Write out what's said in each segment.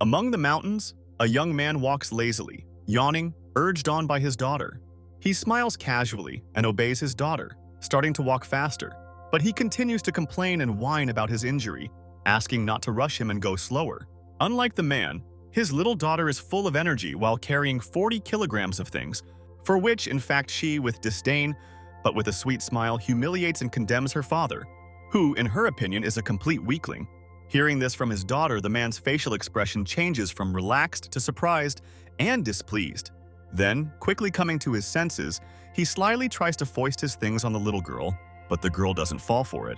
Among the mountains, a young man walks lazily, yawning, urged on by his daughter. He smiles casually and obeys his daughter, starting to walk faster, but he continues to complain and whine about his injury, asking not to rush him and go slower. Unlike the man, his little daughter is full of energy while carrying 40 kilograms of things, for which, in fact, she, with disdain, but with a sweet smile, humiliates and condemns her father, who, in her opinion, is a complete weakling. Hearing this from his daughter, the man's facial expression changes from relaxed to surprised and displeased. Then, quickly coming to his senses, he slyly tries to foist his things on the little girl, but the girl doesn't fall for it.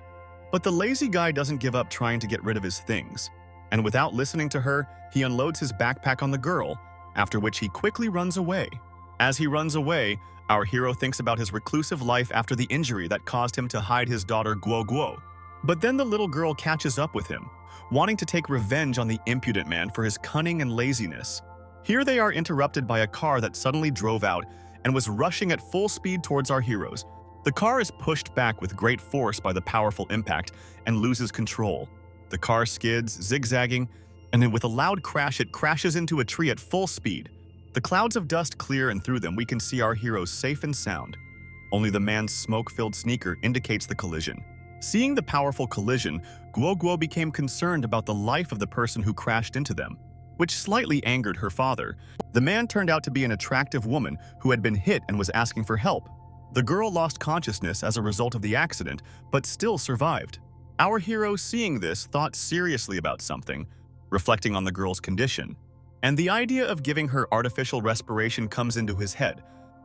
But the lazy guy doesn't give up trying to get rid of his things, and without listening to her, he unloads his backpack on the girl, after which he quickly runs away. As he runs away, our hero thinks about his reclusive life after the injury that caused him to hide his daughter Guo Guo. But then the little girl catches up with him, wanting to take revenge on the impudent man for his cunning and laziness. Here they are interrupted by a car that suddenly drove out and was rushing at full speed towards our heroes. The car is pushed back with great force by the powerful impact and loses control. The car skids, zigzagging, and then with a loud crash it crashes into a tree at full speed. The clouds of dust clear, and through them we can see our heroes safe and sound. Only the man's smoke-filled sneaker indicates the collision. Seeing the powerful collision, Guo Guo became concerned about the life of the person who crashed into them, which slightly angered her father. The man turned out to be an attractive woman who had been hit and was asking for help. The girl lost consciousness as a result of the accident, but still survived. Our hero, seeing this, thought seriously about something, reflecting on the girl's condition, and the idea of giving her artificial respiration comes into his head,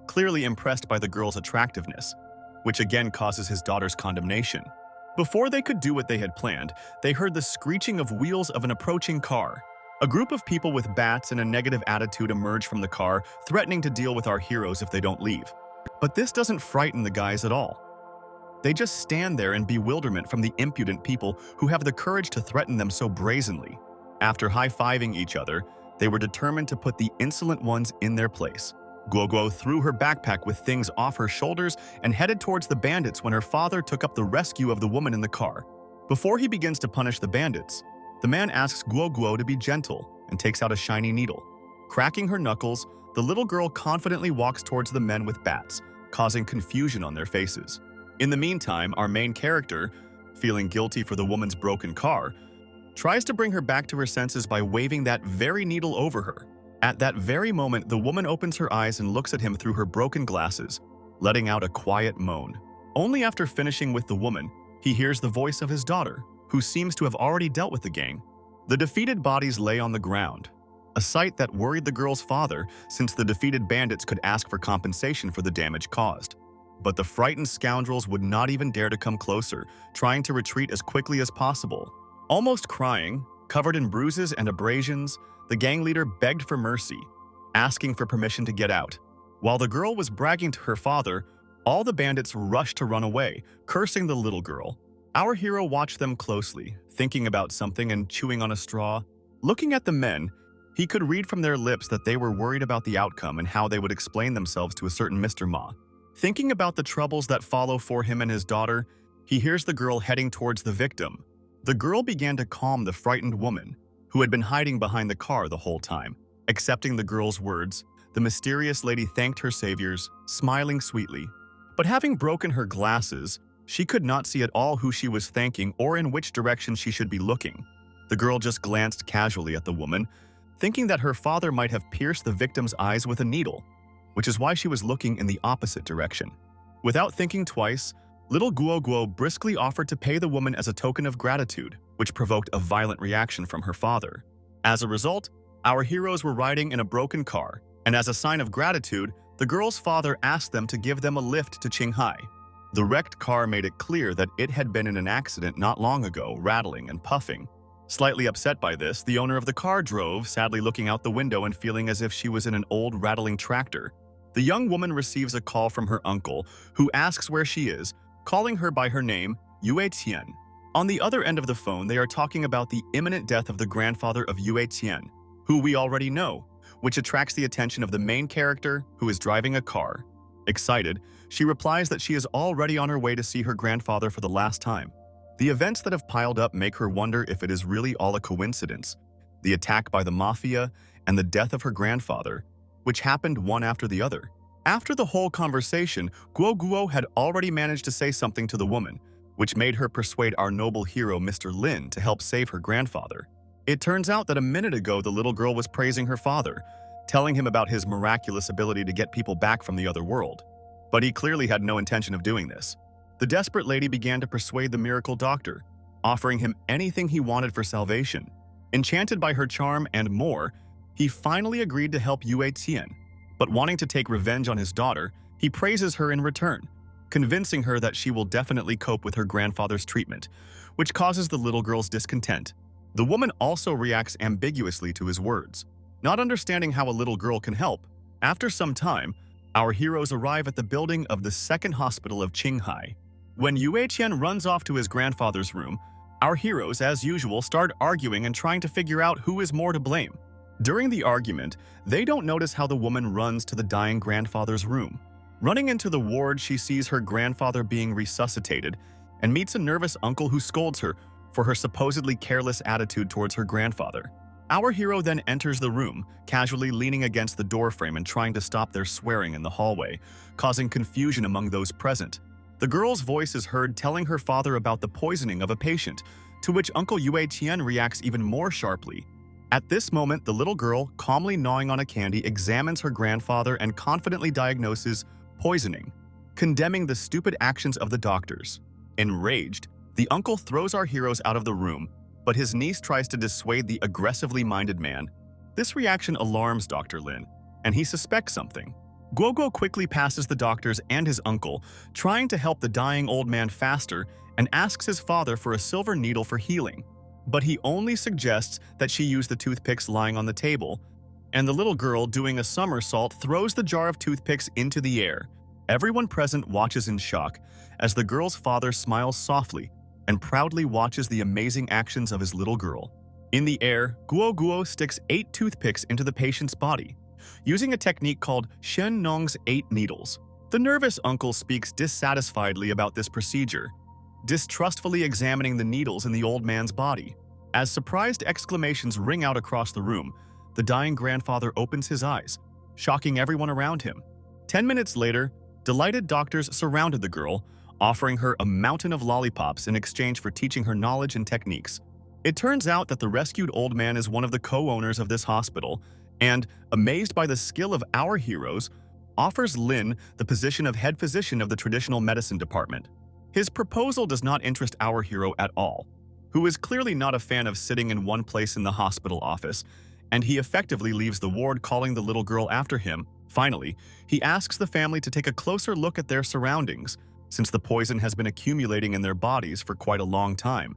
clearly impressed by the girl's attractiveness, which again causes his daughter's condemnation. Before they could do what they had planned, they heard the screeching of wheels of an approaching car. A group of people with bats and a negative attitude emerge from the car, threatening to deal with our heroes if they don't leave. But this doesn't frighten the guys at all. They just stand there in bewilderment from the impudent people who have the courage to threaten them so brazenly. After high-fiving each other, they were determined to put the insolent ones in their place. Guo Guo threw her backpack with things off her shoulders and headed towards the bandits when her father took up the rescue of the woman in the car. Before he begins to punish the bandits, the man asks Guo Guo to be gentle and takes out a shiny needle. Cracking her knuckles, the little girl confidently walks towards the men with bats, causing confusion on their faces. In the meantime, our main character, feeling guilty for the woman's broken car, tries to bring her back to her senses by waving that very needle over her. At that very moment, the woman opens her eyes and looks at him through her broken glasses, letting out a quiet moan. Only after finishing with the woman, he hears the voice of his daughter, who seems to have already dealt with the gang. The defeated bodies lay on the ground, a sight that worried the girl's father since the defeated bandits could ask for compensation for the damage caused. But the frightened scoundrels would not even dare to come closer, trying to retreat as quickly as possible. Almost crying, covered in bruises and abrasions, the gang leader begged for mercy, asking for permission to get out. While the girl was bragging to her father, all the bandits rushed to run away, cursing the little girl. Our hero watched them closely, thinking about something and chewing on a straw. Looking at the men, he could read from their lips that they were worried about the outcome and how they would explain themselves to a certain Mr. Ma. Thinking about the troubles that follow for him and his daughter, he hears the girl heading towards the victim. The girl began to calm the frightened woman, who had been hiding behind the car the whole time. Accepting the girl's words, the mysterious lady thanked her saviors, smiling sweetly. But having broken her glasses, she could not see at all who she was thanking or in which direction she should be looking. The girl just glanced casually at the woman, thinking that her father might have pierced the victim's eyes with a needle, which is why she was looking in the opposite direction. Without thinking twice, little Guo Guo briskly offered to pay the woman as a token of gratitude, which provoked a violent reaction from her father. As a result, our heroes were riding in a broken car, and as a sign of gratitude, the girl's father asked them to give them a lift to Qinghai. The wrecked car made it clear that it had been in an accident not long ago, rattling and puffing. Slightly upset by this, the owner of the car drove, sadly looking out the window and feeling as if she was in an old rattling tractor. The young woman receives a call from her uncle, who asks where she is, calling her by her name, Yue Tian. On the other end of the phone, they are talking about the imminent death of the grandfather of Yue Tian, who we already know, which attracts the attention of the main character, who is driving a car. Excited, she replies that she is already on her way to see her grandfather for the last time. The events that have piled up make her wonder if it is really all a coincidence. the attack by the mafia, and the death of her grandfather, which happened one after the other. After the whole conversation, Guo had already managed to say something to the woman, which made her persuade our noble hero Mr. Lin to help save her grandfather. It turns out that a minute ago the little girl was praising her father, telling him about his miraculous ability to get people back from the other world. But he clearly had no intention of doing this. The desperate lady began to persuade the miracle doctor, offering him anything he wanted for salvation. Enchanted by her charm and more, he finally agreed to help Yue Tian. But wanting to take revenge on his daughter, he praises her in return, convincing her that she will definitely cope with her grandfather's treatment, which causes the little girl's discontent. The woman also reacts ambiguously to his words, not understanding how a little girl can help. After some time, our heroes arrive at the building of the second hospital of Qinghai. When Yue Qian runs off to his grandfather's room, our heroes, as usual, start arguing and trying to figure out who is more to blame. During the argument, they don't notice how the woman runs to the dying grandfather's room. Running into the ward, she sees her grandfather being resuscitated and meets a nervous uncle who scolds her for her supposedly careless attitude towards her grandfather. Our hero then enters the room, casually leaning against the doorframe and trying to stop their swearing in the hallway, causing confusion among those present. The girl's voice is heard telling her father about the poisoning of a patient, to which Uncle Yue Qian reacts even more sharply. At this moment, the little girl, calmly gnawing on a candy, examines her grandfather and confidently diagnoses poisoning, condemning the stupid actions of the doctors. Enraged, the uncle throws our heroes out of the room, but his niece tries to dissuade the aggressively minded man. This reaction alarms Dr. Lin, and he suspects something. Guo quickly passes the doctors and his uncle, trying to help the dying old man faster, and asks his father for a silver needle for healing. But he only suggests that she use the toothpicks lying on the table, and the little girl, doing a somersault, throws the jar of toothpicks into the air. Everyone present watches in shock as the girl's father smiles softly and proudly watches the amazing actions of his little girl. In the air, Guo sticks 8 toothpicks into the patient's body, using a technique called Shen Nong's 8 needles. The nervous uncle speaks dissatisfiedly about this procedure, distrustfully examining the needles in the old man's body. As surprised exclamations ring out across the room, the dying grandfather opens his eyes, shocking everyone around him. 10 minutes later, delighted doctors surrounded the girl, offering her a mountain of lollipops in exchange for teaching her knowledge and techniques. It turns out that the rescued old man is one of the co-owners of this hospital, and, amazed by the skill of our heroes, offers Lin the position of head physician of the traditional medicine department. His proposal does not interest our hero at all, who is clearly not a fan of sitting in one place in the hospital office, and he effectively leaves the ward, calling the little girl after him. Finally, he asks the family to take a closer look at their surroundings, since the poison has been accumulating in their bodies for quite a long time.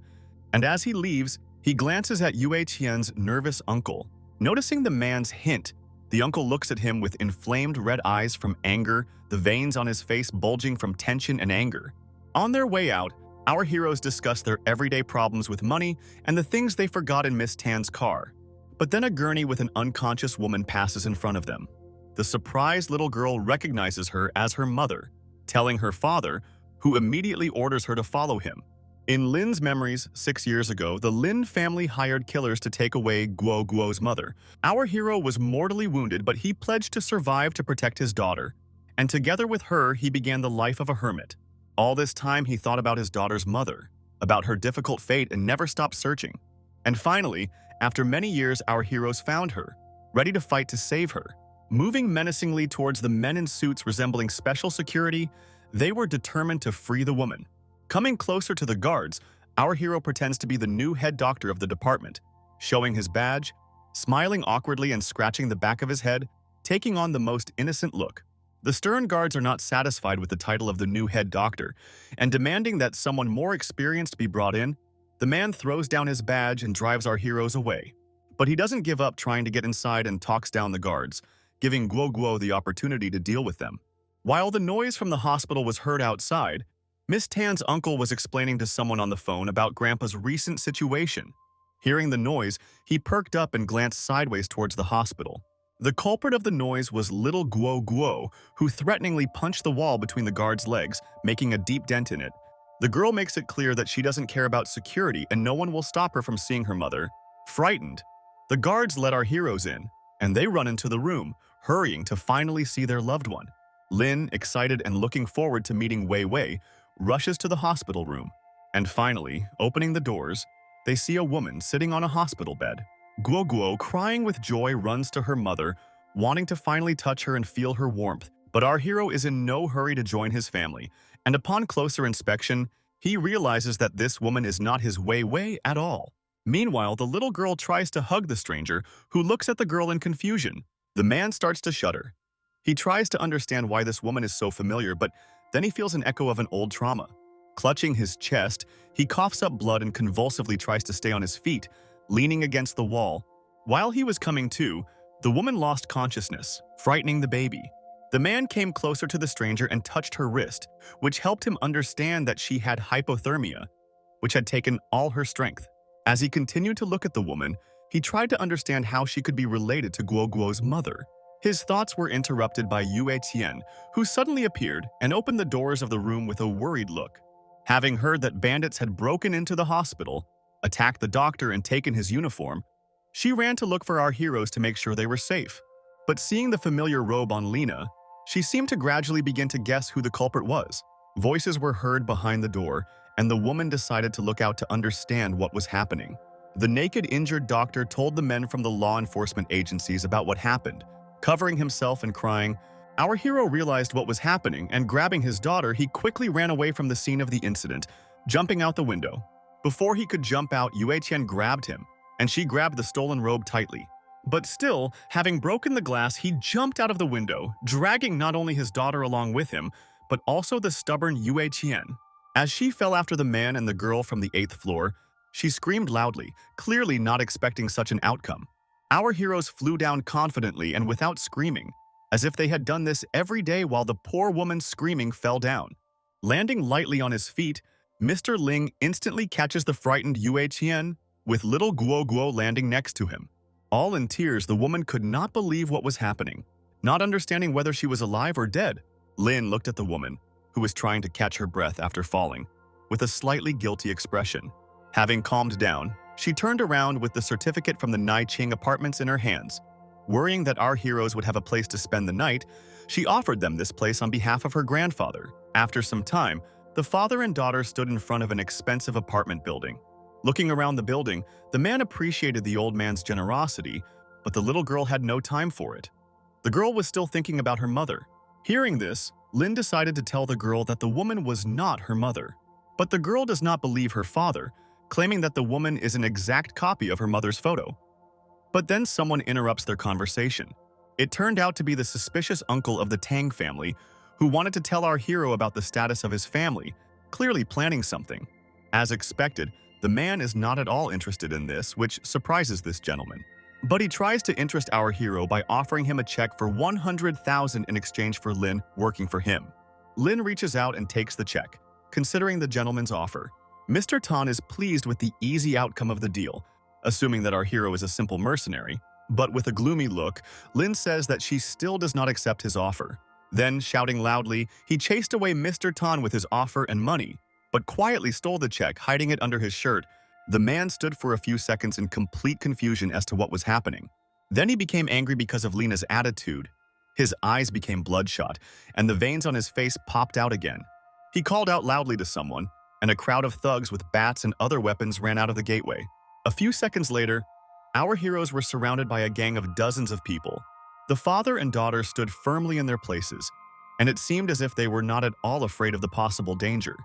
And as he leaves, he glances at Yue Qian's nervous uncle. Noticing the man's hint, the uncle looks at him with inflamed red eyes from anger, the veins on his face bulging from tension and anger. On their way out, our heroes discuss their everyday problems with money and the things they forgot in Miss Tan's car. But then a gurney with an unconscious woman passes in front of them. The surprised little girl recognizes her as her mother, telling her father, who immediately orders her to follow him. In Lin's memories, 6 years ago, the Lin family hired killers to take away Guo's mother. Our hero was mortally wounded, but he pledged to survive to protect his daughter, and together with her, he began the life of a hermit. All this time, he thought about his daughter's mother, about her difficult fate, and never stopped searching. And finally, after many years, our heroes found her, ready to fight to save her. Moving menacingly towards the men in suits resembling special security, they were determined to free the woman. Coming closer to the guards, our hero pretends to be the new head doctor of the department, showing his badge, smiling awkwardly and scratching the back of his head, taking on the most innocent look. The stern guards are not satisfied with the title of the new head doctor, and demanding that someone more experienced be brought in, the man throws down his badge and drives our heroes away. But he doesn't give up trying to get inside and talks down the guards, giving Guo the opportunity to deal with them. While the noise from the hospital was heard outside, Miss Tan's uncle was explaining to someone on the phone about Grandpa's recent situation. Hearing the noise, he perked up and glanced sideways towards the hospital. The culprit of the noise was little Guo, who threateningly punched the wall between the guard's legs, making a deep dent in it. The girl makes it clear that she doesn't care about security and no one will stop her from seeing her mother. Frightened, The guards let our heroes in, and they run into the room, hurrying to finally see their loved one. Lin, excited and looking forward to meeting Wei Wei, rushes to the hospital room. And finally, opening the doors, they see a woman sitting on a hospital bed. Guo Guo, crying with joy, runs to her mother, wanting to finally touch her and feel her warmth. But our hero is in no hurry to join his family, and upon closer inspection, he realizes that this woman is not his Wei Wei at all. Meanwhile, the little girl tries to hug the stranger, who looks at the girl in confusion. The man starts to shudder. He tries to understand why this woman is so familiar, but then he feels an echo of an old trauma. Clutching his chest, he coughs up blood and convulsively tries to stay on his feet, leaning against the wall. While he was coming to, the woman lost consciousness, frightening the baby. The man came closer to the stranger and touched her wrist, which helped him understand that she had hypothermia, which had taken all her strength. As he continued to look at the woman, he tried to understand how she could be related to Guo Guo's mother. His thoughts were interrupted by Yue Tian, who suddenly appeared and opened the doors of the room with a worried look. Having heard that bandits had broken into the hospital, attacked the doctor and taken his uniform, she ran to look for our heroes to make sure they were safe. But seeing the familiar robe on Lena, she seemed to gradually begin to guess who the culprit was. Voices were heard behind the door, and the woman decided to look out to understand what was happening. The naked, injured doctor told the men from the law enforcement agencies about what happened. Covering himself and crying, our hero realized what was happening, and grabbing his daughter, he quickly ran away from the scene of the incident, jumping out the window. Before he could jump out, Yue Tian grabbed him, and she grabbed the stolen robe tightly. But still, having broken the glass, he jumped out of the window, dragging not only his daughter along with him, but also the stubborn Yue Tian. As she fell after the man and the girl from the 8th floor, she screamed loudly, clearly not expecting such an outcome. Our heroes flew down confidently and without screaming, as if they had done this every day while the poor woman screaming fell down. Landing lightly on his feet, Mr. Ling instantly catches the frightened Yue Tian, with little Guo Guo landing next to him. All in tears, the woman could not believe what was happening, not understanding whether she was alive or dead. Lin looked at the woman, who was trying to catch her breath after falling, with a slightly guilty expression. Having calmed down, she turned around with the certificate from the Naiqing apartments in her hands. Worrying that our heroes would have a place to spend the night, she offered them this place on behalf of her grandfather. After some time, the father and daughter stood in front of an expensive apartment building. Looking around the building, the man appreciated the old man's generosity, but the little girl had no time for it. The girl was still thinking about her mother. Hearing this, Lin decided to tell the girl that the woman was not her mother. But the girl does not believe her father, claiming that the woman is an exact copy of her mother's photo. But then someone interrupts their conversation. It turned out to be the suspicious uncle of the Tang family, who wanted to tell our hero about the status of his family, clearly planning something. As expected, the man is not at all interested in this, which surprises this gentleman. But he tries to interest our hero by offering him a check for 100,000 in exchange for Lin working for him. Lin reaches out and takes the check, considering the gentleman's offer. Mr. Tan is pleased with the easy outcome of the deal, assuming that our hero is a simple mercenary. But with a gloomy look, Lin says that she still does not accept his offer. Then, shouting loudly, he chased away Mr. Tan with his offer and money, but quietly stole the check, hiding it under his shirt. The man stood for a few seconds in complete confusion as to what was happening. Then he became angry because of Lena's attitude. His eyes became bloodshot, and the veins on his face popped out again. He called out loudly to someone, and a crowd of thugs with bats and other weapons ran out of the gateway. A few seconds later, our heroes were surrounded by a gang of dozens of people. The father and daughter stood firmly in their places, and it seemed as if they were not at all afraid of the possible danger.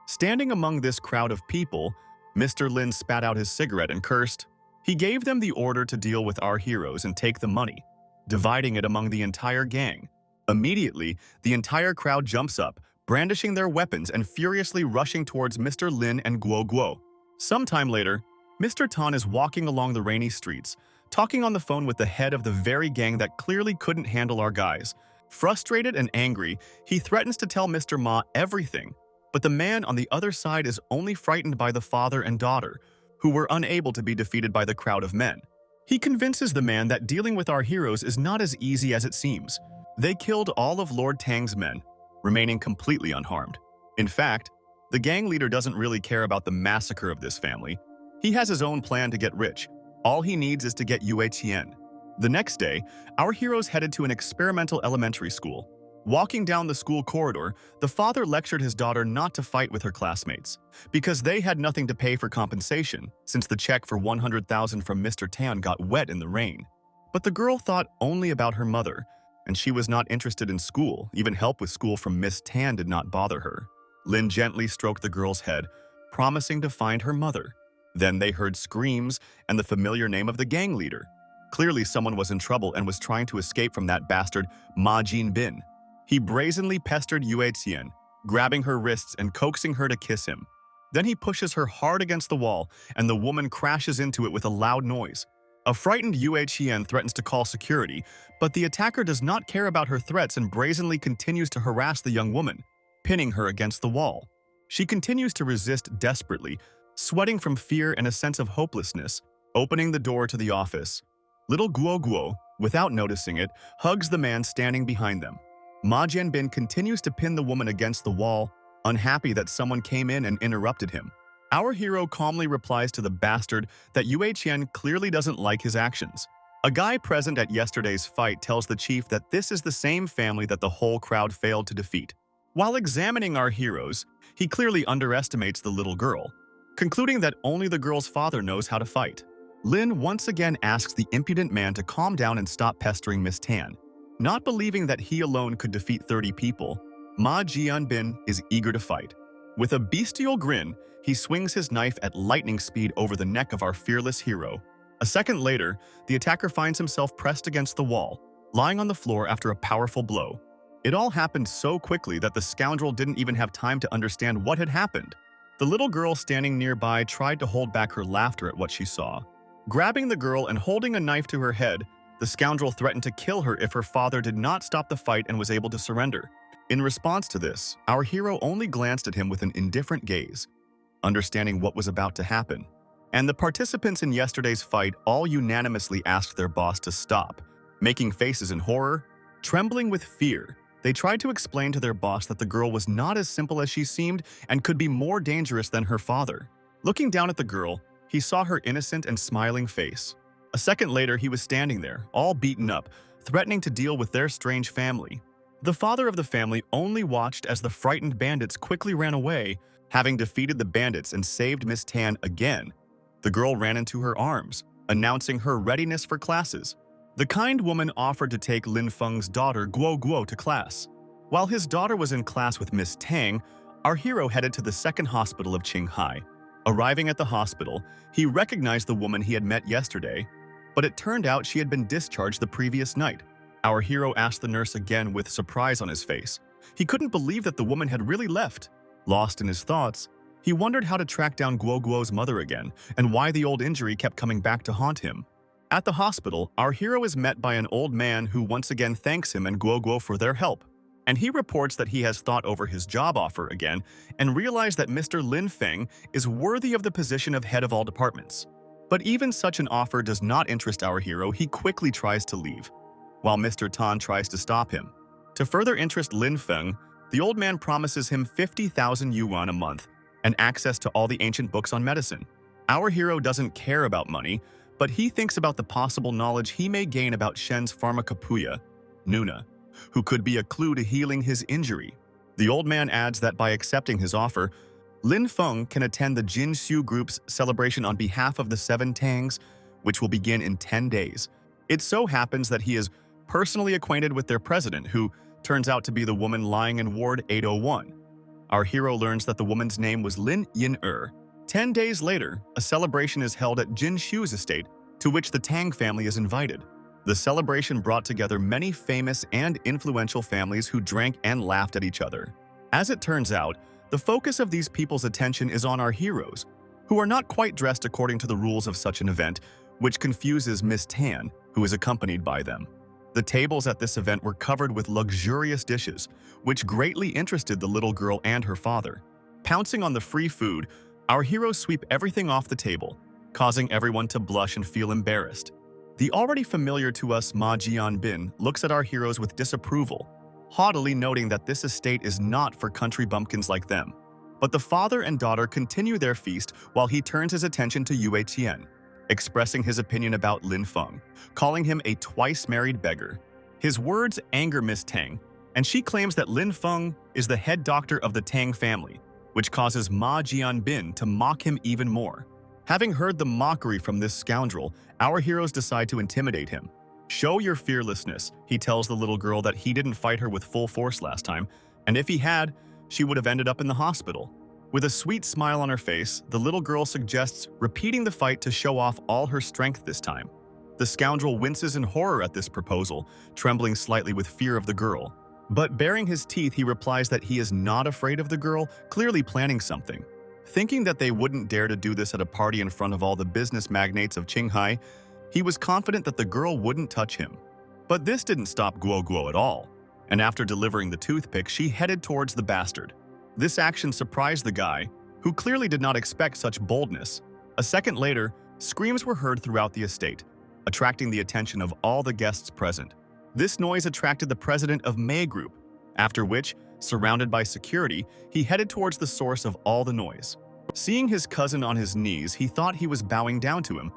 Standing among this crowd of people, Mr. Lin spat out his cigarette and cursed. He gave them the order to deal with our heroes and take the money, dividing it among the entire gang. Immediately, the entire crowd jumps up, brandishing their weapons and furiously rushing towards Mr. Lin and Guo Guo. Sometime later, Mr. Tan is walking along the rainy streets, talking on the phone with the head of the very gang that clearly couldn't handle our guys. Frustrated and angry, he threatens to tell Mr. Ma everything. But the man on the other side is only frightened by the father and daughter, who were unable to be defeated by the crowd of men. He convinces the man that dealing with our heroes is not as easy as it seems. They killed all of Lord Tang's men, remaining completely unharmed. In fact, the gang leader doesn't really care about the massacre of this family. He has his own plan to get rich, All he needs is to get Yue Qian. The next day, our heroes headed to an experimental elementary school. Walking down the school corridor, the father lectured his daughter not to fight with her classmates, because they had nothing to pay for compensation, since the check for 100,000 from Mr. Tan got wet in the rain. But the girl thought only about her mother, and she was not interested in school. Even help with school from Miss Tan did not bother her. Lin gently stroked the girl's head, promising to find her mother. Then they heard screams and the familiar name of the gang leader. Clearly someone was in trouble and was trying to escape from that bastard Ma Jinbin. He brazenly pestered Yue Qian, grabbing her wrists and coaxing her to kiss him. Then he pushes her hard against the wall, and the woman crashes into it with a loud noise. A frightened Yue Qian threatens to call security, but the attacker does not care about her threats and brazenly continues to harass the young woman, pinning her against the wall. She continues to resist desperately, sweating from fear and a sense of hopelessness, opening the door to the office. Little Guo Guo, without noticing it, hugs the man standing behind them. Ma Jianbin continues to pin the woman against the wall, unhappy that someone came in and interrupted him. Our hero calmly replies to the bastard that Yue Qian clearly doesn't like his actions. A guy present at yesterday's fight tells the chief that this is the same family that the whole crowd failed to defeat. While examining our heroes, he clearly underestimates the little girl, concluding that only the girl's father knows how to fight. Lin once again asks the impudent man to calm down and stop pestering Miss Tan. Not believing that he alone could defeat 30 people, Ma Jianbin is eager to fight. With a bestial grin, he swings his knife at lightning speed over the neck of our fearless hero. A second later, the attacker finds himself pressed against the wall, lying on the floor after a powerful blow. It all happened so quickly that the scoundrel didn't even have time to understand what had happened. The little girl standing nearby tried to hold back her laughter at what she saw. Grabbing the girl and holding a knife to her head, the scoundrel threatened to kill her if her father did not stop the fight and was able to surrender. In response to this, our hero only glanced at him with an indifferent gaze, understanding what was about to happen. And the participants in yesterday's fight all unanimously asked their boss to stop. Making faces in horror, trembling with fear, they tried to explain to their boss that the girl was not as simple as she seemed and could be more dangerous than her father. Looking down at the girl, he saw her innocent and smiling face. A second later, he was standing there, all beaten up, threatening to deal with their strange family. The father of the family only watched as the frightened bandits quickly ran away, having defeated the bandits and saved Miss Tan again. The girl ran into her arms, announcing her readiness for classes. The kind woman offered to take Lin Feng's daughter Guo Guo to class. While his daughter was in class with Miss Tang, our hero headed to the second hospital of Qinghai. Arriving at the hospital, he recognized the woman he had met yesterday, but it turned out she had been discharged the previous night. Our hero asked the nurse again with surprise on his face. He couldn't believe that the woman had really left. Lost in his thoughts, he wondered how to track down Guo Guo's mother again and why the old injury kept coming back to haunt him. At the hospital, our hero is met by an old man who once again thanks him and Guo Guo for their help. And he reports that he has thought over his job offer again and realized that Mr. Lin Feng is worthy of the position of head of all departments. But even such an offer does not interest our hero. He quickly tries to leave, while Mr. Tan tries to stop him. To further interest Lin Feng, the old man promises him 50,000 yuan a month and access to all the ancient books on medicine. Our hero doesn't care about money, but he thinks about the possible knowledge he may gain about Shen's pharmacopeia, Nuna, who could be a clue to healing his injury. The old man adds that by accepting his offer, Lin Feng can attend the Jinxiu Group's celebration on behalf of the Seven Tangs, which will begin in 10 days. It so happens that he is personally acquainted with their president, who turns out to be the woman lying in Ward 801. Our hero learns that the woman's name was Lin Yin-er. 10 days later, a celebration is held at Jin Xiu's estate, to which the Tang family is invited. The celebration brought together many famous and influential families who drank and laughed at each other. As it turns out, the focus of these people's attention is on our heroes, who are not quite dressed according to the rules of such an event, which confuses Miss Tan, who is accompanied by them. The tables at this event were covered with luxurious dishes, which greatly interested the little girl and her father. Pouncing on the free food, our heroes sweep everything off the table, causing everyone to blush and feel embarrassed. The already familiar to us Ma Jianbin looks at our heroes with disapproval, haughtily noting that this estate is not for country bumpkins like them. But the father and daughter continue their feast while he turns his attention to Yue Qian. expressing his opinion about Lin Feng, calling him a twice-married beggar. His words anger Miss Tang, and she claims that Lin Feng is the head doctor of the Tang family, which causes Ma Jianbin to mock him even more. Having heard the mockery from this scoundrel, our heroes decide to intimidate him. "Show your fearlessness," he tells the little girl that he didn't fight her with full force last time, and if he had, she would have ended up in the hospital. With a sweet smile on her face, the little girl suggests repeating the fight to show off all her strength this time. The scoundrel winces in horror at this proposal, trembling slightly with fear of the girl. But baring his teeth, he replies that he is not afraid of the girl, clearly planning something. Thinking that they wouldn't dare to do this at a party in front of all the business magnates of Qinghai, he was confident that the girl wouldn't touch him. But this didn't stop Guo Guo at all, and after delivering the toothpick, she headed towards the bastard. This action surprised the guy, who clearly did not expect such boldness. A second later, screams were heard throughout the estate, attracting the attention of all the guests present. This noise attracted the president of Mei Group, after which, surrounded by security, he headed towards the source of all the noise. Seeing his cousin on his knees, he thought he was bowing down to him,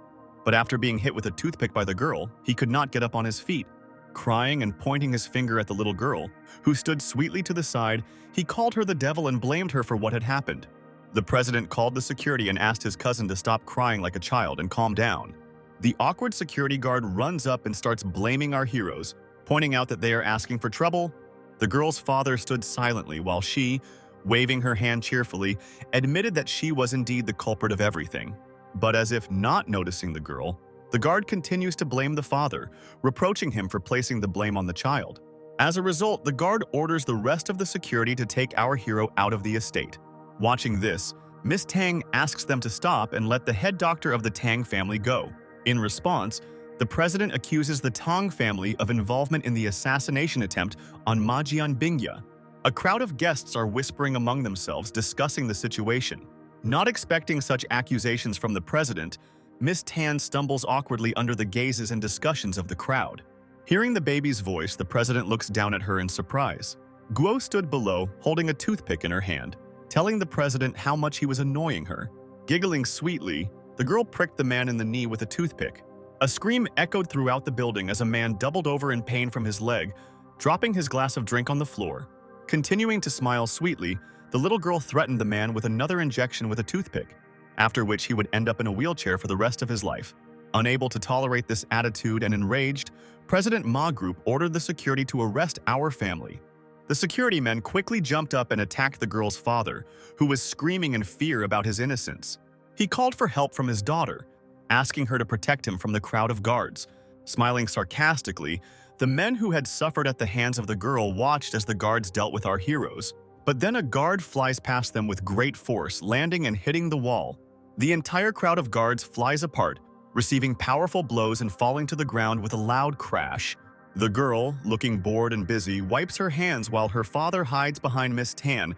but after being hit with a toothpick by the girl, he could not get up on his feet. Crying and pointing his finger at the little girl, who stood sweetly to the side, he called her the devil and blamed her for what had happened. The president called the security and asked his cousin to stop crying like a child and calm down. The awkward security guard runs up and starts blaming our heroes, pointing out that they are asking for trouble. The girl's father stood silently while she, waving her hand cheerfully, admitted that she was indeed the culprit of everything. But as if not noticing the girl, the guard continues to blame the father, reproaching him for placing the blame on the child. As a result, the guard orders the rest of the security to take our hero out of the estate. Watching this, Miss Tang asks them to stop and let the head doctor of the Tang family go. In response, the president accuses the Tang family of involvement in the assassination attempt on Ma Jianbingya. A crowd of guests are whispering among themselves, discussing the situation. Not expecting such accusations from the president, Miss Tan stumbles awkwardly under the gazes and discussions of the crowd. Hearing the baby's voice, the president looks down at her in surprise. Guo stood below, holding a toothpick in her hand, telling the president how much he was annoying her. Giggling sweetly, the girl pricked the man in the knee with a toothpick. A scream echoed throughout the building as a man doubled over in pain from his leg, dropping his glass of drink on the floor. Continuing to smile sweetly, the little girl threatened the man with another injection with a toothpick, after which he would end up in a wheelchair for the rest of his life. Unable to tolerate this attitude and enraged, President Ma Group ordered the security to arrest our family. The security men quickly jumped up and attacked the girl's father, who was screaming in fear about his innocence. He called for help from his daughter, asking her to protect him from the crowd of guards. Smiling sarcastically, the men who had suffered at the hands of the girl watched as the guards dealt with our heroes. But then a guard flies past them with great force, landing and hitting the wall. The entire crowd of guards flies apart, receiving powerful blows and falling to the ground with a loud crash. The girl, looking bored and busy, wipes her hands while her father hides behind Miss Tan,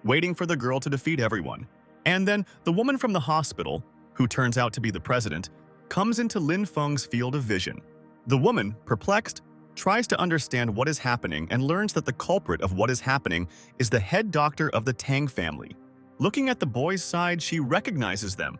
waiting for the girl to defeat everyone. And then the woman from the hospital, who turns out to be the president, comes into Lin Feng's field of vision. The woman, perplexed, tries to understand what is happening and learns that the culprit of what is happening is the head doctor of the Tang family. Looking at the boys' side, she recognizes them.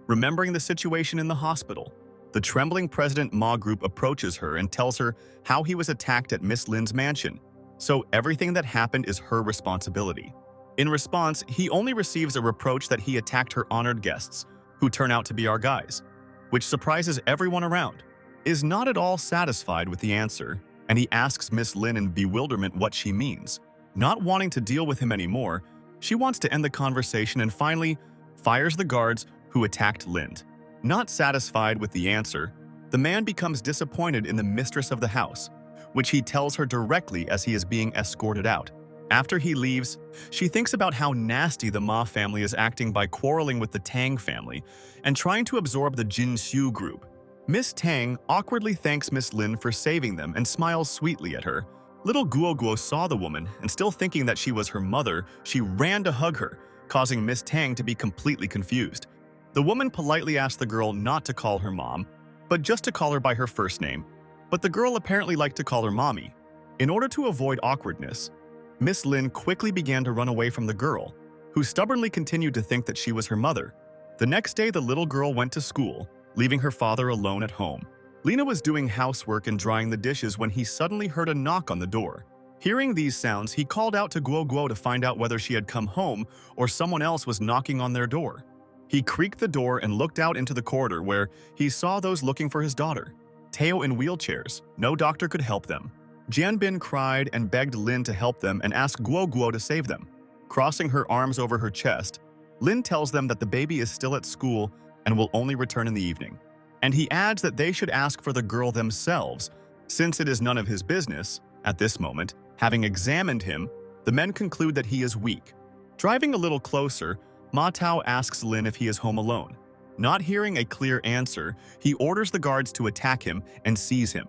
Remembering the situation in the hospital, the trembling President Ma Group approaches her and tells her how he was attacked at Miss Lin's mansion, so everything that happened is her responsibility. In response, he only receives a reproach that he attacked her honored guests, who turn out to be our guys, which surprises everyone around. Is not at all satisfied with the answer, and he asks Miss Lin in bewilderment what she means. Not wanting to deal with him anymore, she wants to end the conversation and finally fires the guards who attacked Lind. Not satisfied with the answer, the man becomes disappointed in the mistress of the house, which he tells her directly as he is being escorted out. After he leaves, she thinks about how nasty the Ma family is acting by quarreling with the Tang family and trying to absorb the Jin Xiu group. Miss Tang awkwardly thanks Miss Lin for saving them and smiles sweetly at her. Little Guo Guo saw the woman, and still thinking that she was her mother, she ran to hug her, causing Miss Tang to be completely confused. The woman politely asked the girl not to call her mom, but just to call her by her first name. But the girl apparently liked to call her mommy. In order to avoid awkwardness, Miss Lin quickly began to run away from the girl, who stubbornly continued to think that she was her mother. The next day, the little girl went to school, leaving her father alone at home. Lena was doing housework and drying the dishes when he suddenly heard a knock on the door. Hearing these sounds, he called out to Guo Guo to find out whether she had come home or someone else was knocking on their door. He creaked the door and looked out into the corridor where he saw those looking for his daughter. Teo in wheelchairs. No doctor could help them. Jianbin cried and begged Lin to help them and asked Guo Guo to save them. Crossing her arms over her chest, Lin tells them that the baby is still at school and will only return in the evening. And he adds that they should ask for the girl themselves, since it is none of his business. At this moment, having examined him, the men conclude that he is weak. Driving a little closer, Ma Tao asks Lin if he is home alone. Not hearing a clear answer, he orders the guards to attack him and seize him.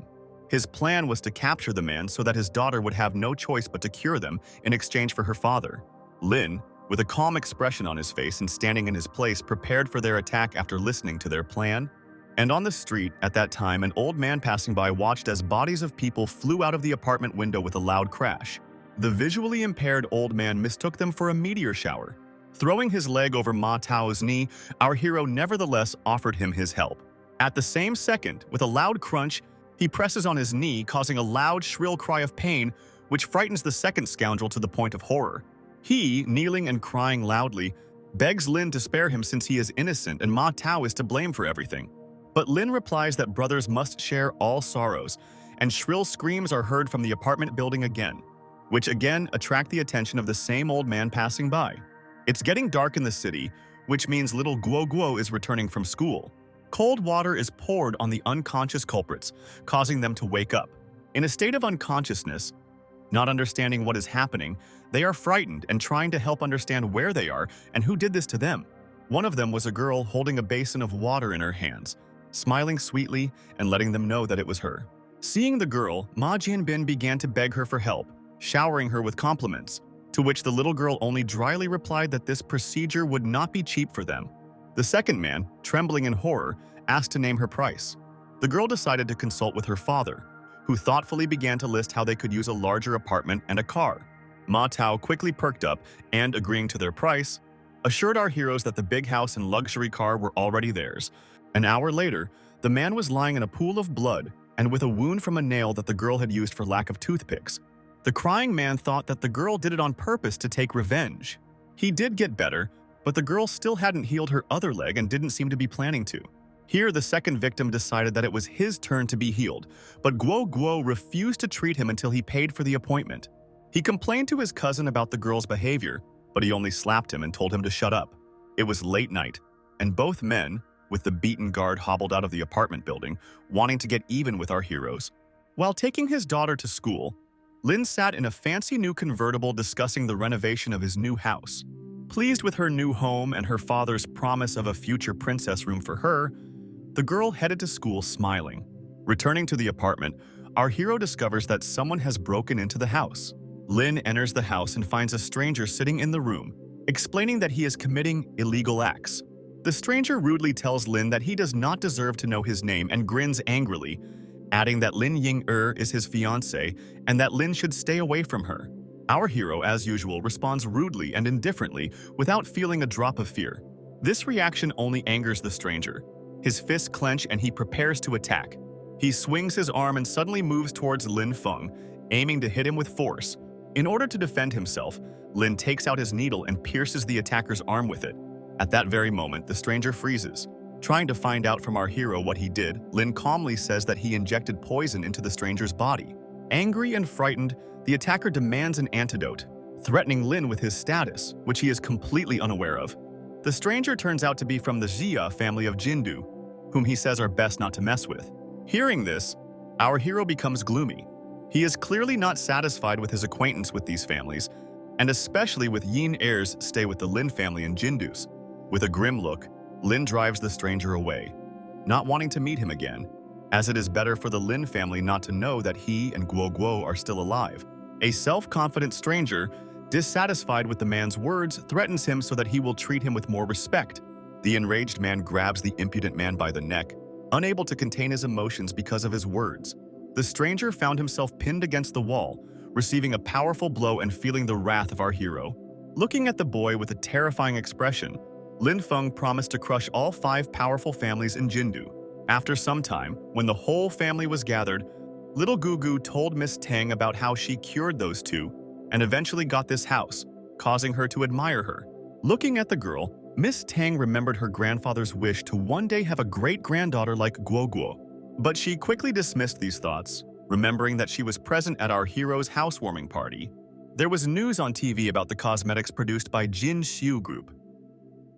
His plan was to capture the man so that his daughter would have no choice but to cure them in exchange for her father. Lin, with a calm expression on his face and standing in his place, prepared for their attack after listening to their plan. And on the street, at that time, an old man passing by watched as bodies of people flew out of the apartment window with a loud crash. The visually impaired old man mistook them for a meteor shower. Throwing his leg over Ma Tao's knee, our hero nevertheless offered him his help. At the same second, with a loud crunch, he presses on his knee, causing a loud, shrill cry of pain, which frightens the second scoundrel to the point of horror. He, kneeling and crying loudly, begs Lin to spare him since he is innocent and Ma Tao is to blame for everything. But Lin replies that brothers must share all sorrows, and shrill screams are heard from the apartment building again, which again attract the attention of the same old man passing by. It's getting dark in the city, which means little Guo Guo is returning from school. Cold water is poured on the unconscious culprits, causing them to wake up. In a state of unconsciousness, not understanding what is happening, they are frightened and trying to help understand where they are and who did this to them. One of them was a girl holding a basin of water in her hands, smiling sweetly and letting them know that it was her. Seeing the girl, Ma Jianbin began to beg her for help, showering her with compliments, to which the little girl only dryly replied that this procedure would not be cheap for them. The second man, trembling in horror, asked to name her price. The girl decided to consult with her father, who thoughtfully began to list how they could use a larger apartment and a car. Ma Tao quickly perked up and, agreeing to their price, assured our heroes that the big house and luxury car were already theirs. An hour later, the man was lying in a pool of blood and with a wound from a nail that the girl had used for lack of toothpicks. The crying man thought that the girl did it on purpose to take revenge. He did get better, but the girl still hadn't healed her other leg and didn't seem to be planning to. Here, the second victim decided that it was his turn to be healed, but Guo Guo refused to treat him until he paid for the appointment. He complained to his cousin about the girl's behavior, but he only slapped him and told him to shut up. It was late night, and both men, with the beaten guard, hobbled out of the apartment building, wanting to get even with our heroes. While taking his daughter to school, Lin sat in a fancy new convertible discussing the renovation of his new house. Pleased with her new home and her father's promise of a future princess room for her, the girl headed to school smiling. Returning to the apartment, our hero discovers that someone has broken into the house. Lin enters the house and finds a stranger sitting in the room, explaining that he is committing illegal acts. The stranger rudely tells Lin that he does not deserve to know his name and grins angrily, adding that Lin Ying-er is his fiancé and that Lin should stay away from her. Our hero, as usual, responds rudely and indifferently without feeling a drop of fear. This reaction only angers the stranger. His fists clench and he prepares to attack. He swings his arm and suddenly moves towards Lin Feng, aiming to hit him with force. In order to defend himself, Lin takes out his needle and pierces the attacker's arm with it. At that very moment, the stranger freezes. Trying to find out from our hero what he did, Lin calmly says that he injected poison into the stranger's body. Angry and frightened, the attacker demands an antidote, threatening Lin with his status, which he is completely unaware of. The stranger turns out to be from the Jia family of Jingdu, whom he says are best not to mess with. Hearing this, our hero becomes gloomy. He is clearly not satisfied with his acquaintance with these families, and especially with Yin Er's stay with the Lin family and Jindu's. With a grim look, Lin drives the stranger away, not wanting to meet him again, as it is better for the Lin family not to know that he and Guo Guo are still alive. A self-confident stranger, dissatisfied with the man's words, threatens him so that he will treat him with more respect. The enraged man grabs the impudent man by the neck, unable to contain his emotions because of his words. The stranger found himself pinned against the wall, receiving a powerful blow and feeling the wrath of our hero. Looking at the boy with a terrifying expression, Lin Feng promised to crush all 5 powerful families in Jingdu. After some time, when the whole family was gathered, little Gugu told Miss Tang about how she cured those 2 and eventually got this house, causing her to admire her. Looking at the girl, Miss Tang remembered her grandfather's wish to one day have a great-granddaughter like Guo Guo. But she quickly dismissed these thoughts, remembering that she was present at our hero's housewarming party. There was news on TV about the cosmetics produced by Jingdu Group.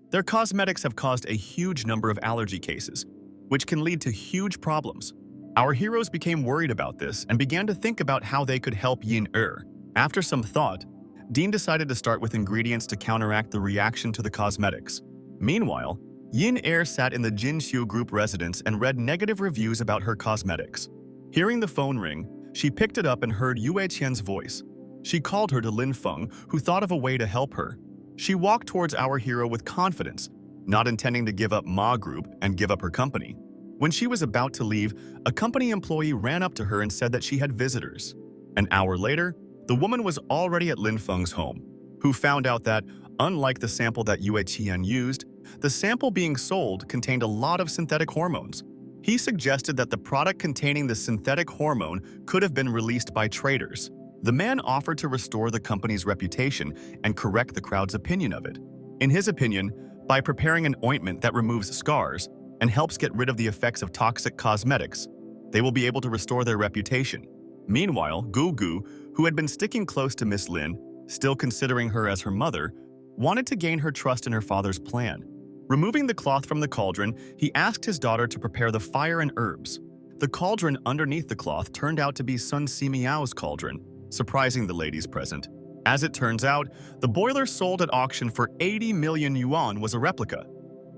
Their cosmetics have caused a huge number of allergy cases, which can lead to huge problems. Our heroes became worried about this and began to think about how they could help Yin Er. After some thought, Dean decided to start with ingredients to counteract the reaction to the cosmetics. Meanwhile, Yin Er sat in the Jingdu Group residence and read negative reviews about her cosmetics. Hearing the phone ring, she picked it up and heard Yue Qian's voice. She called her to Lin Feng, who thought of a way to help her. She walked towards our hero with confidence, not intending to give up Ma Group and give up her company. When she was about to leave, a company employee ran up to her and said that she had visitors. An hour later, the woman was already at Lin Feng's home, who found out that, unlike the sample that Yue Qian used, the sample being sold contained a lot of synthetic hormones. He suggested that the product containing the synthetic hormone could have been released by traitors. The man offered to restore the company's reputation and correct the crowd's opinion of it. In his opinion, by preparing an ointment that removes scars and helps get rid of the effects of toxic cosmetics, they will be able to restore their reputation. Meanwhile, Gugu, who had been sticking close to Miss Lin, still considering her as her mother, wanted to gain her trust in her father's plan. Removing the cloth from the cauldron, he asked his daughter to prepare the fire and herbs. The cauldron underneath the cloth turned out to be Sun Simiao's cauldron, surprising the ladies present. As it turns out, the boiler sold at auction for 80 million yuan was a replica,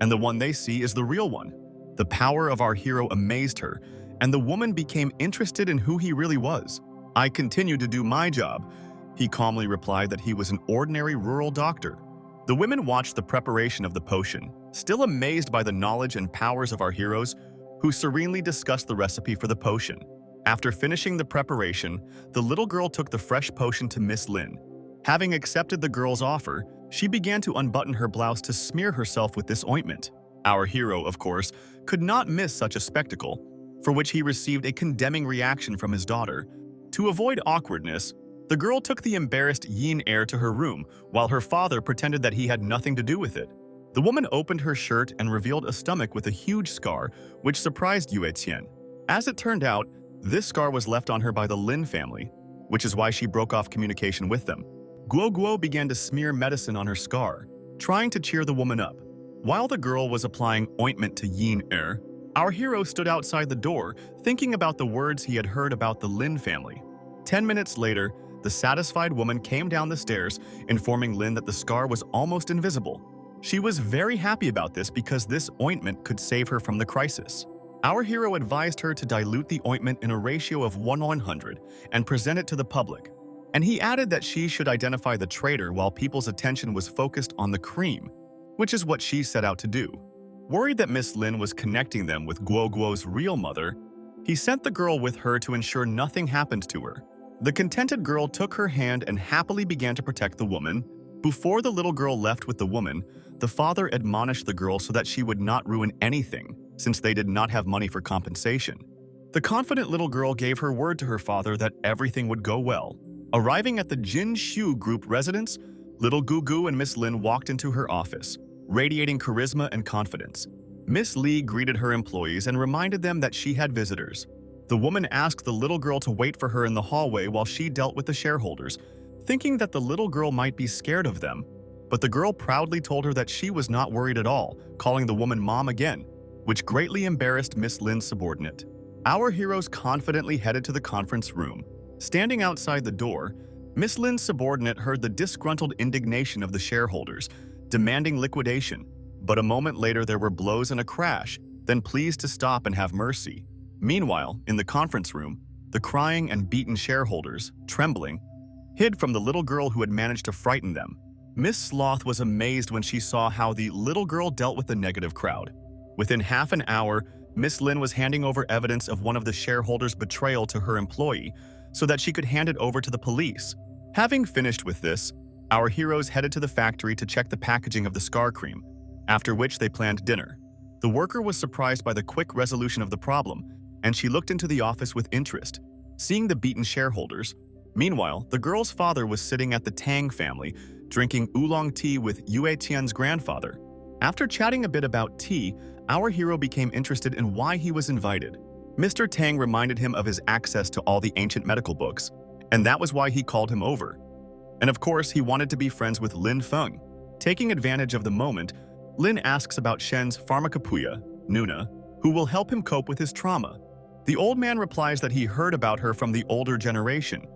and the one they see is the real one. The power of our hero amazed her, and the woman became interested in who he really was. "I continue to do my job," he calmly replied that he was an ordinary rural doctor. The women watched the preparation of the potion, still amazed by the knowledge and powers of our heroes, who serenely discussed the recipe for the potion. After finishing the preparation, the little girl took the fresh potion to Miss Lin. Having accepted the girl's offer, she began to unbutton her blouse to smear herself with this ointment. Our hero, of course, could not miss such a spectacle, for which he received a condemning reaction from his daughter. To avoid awkwardness, the girl took the embarrassed Yin Er to her room, while her father pretended that he had nothing to do with it. The woman opened her shirt and revealed a stomach with a huge scar, which surprised Yue Qian. As it turned out, this scar was left on her by the Lin family, which is why she broke off communication with them. Guo Guo began to smear medicine on her scar, trying to cheer the woman up. While the girl was applying ointment to Yin Er, our hero stood outside the door, thinking about the words he had heard about the Lin family. 10 minutes later, the satisfied woman came down the stairs, informing Lin that the scar was almost invisible. She was very happy about this because this ointment could save her from the crisis. Our hero advised her to dilute the ointment in a ratio of 1:100 and present it to the public. And he added that she should identify the traitor while people's attention was focused on the cream, which is what she set out to do. Worried that Miss Lin was connecting them with Guo Guo's real mother, he sent the girl with her to ensure nothing happened to her. The contented girl took her hand and happily began to protect the woman. Before the little girl left with the woman, the father admonished the girl so that she would not ruin anything, since they did not have money for compensation. The confident little girl gave her word to her father that everything would go well. Arriving at the Jingdu Group residence, little Gugu and Miss Lin walked into her office, radiating charisma and confidence. Miss Li greeted her employees and reminded them that she had visitors. The woman asked the little girl to wait for her in the hallway while she dealt with the shareholders, thinking that the little girl might be scared of them. But the girl proudly told her that she was not worried at all, calling the woman mom again, which greatly embarrassed Miss Lin's subordinate. Our heroes confidently headed to the conference room. Standing outside the door, Miss Lin's subordinate heard the disgruntled indignation of the shareholders, demanding liquidation. But a moment later there were blows and a crash, then pleas to stop and have mercy. Meanwhile, in the conference room, the crying and beaten shareholders, trembling, hid from the little girl who had managed to frighten them. Miss Sloth was amazed when she saw how the little girl dealt with the negative crowd. Within half an hour, Miss Lin was handing over evidence of one of the shareholders' betrayal to her employee so that she could hand it over to the police. Having finished with this, our heroes headed to the factory to check the packaging of the scar cream. after which they planned dinner. The worker was surprised by the quick resolution of the problem, and she looked into the office with interest, seeing the beaten shareholders. Meanwhile, the girl's father was sitting at the Tang family, drinking oolong tea with Yue Tian's grandfather. After chatting a bit about tea, our hero became interested in why he was invited. Mr. Tang reminded him of his access to all the ancient medical books, and that was why he called him over. And of course, he wanted to be friends with Lin Feng. Taking advantage of the moment, Lin asks about Shen's pharmacopeia, Nuna, who will help him cope with his trauma. The old man replies that he heard about her from the older generation,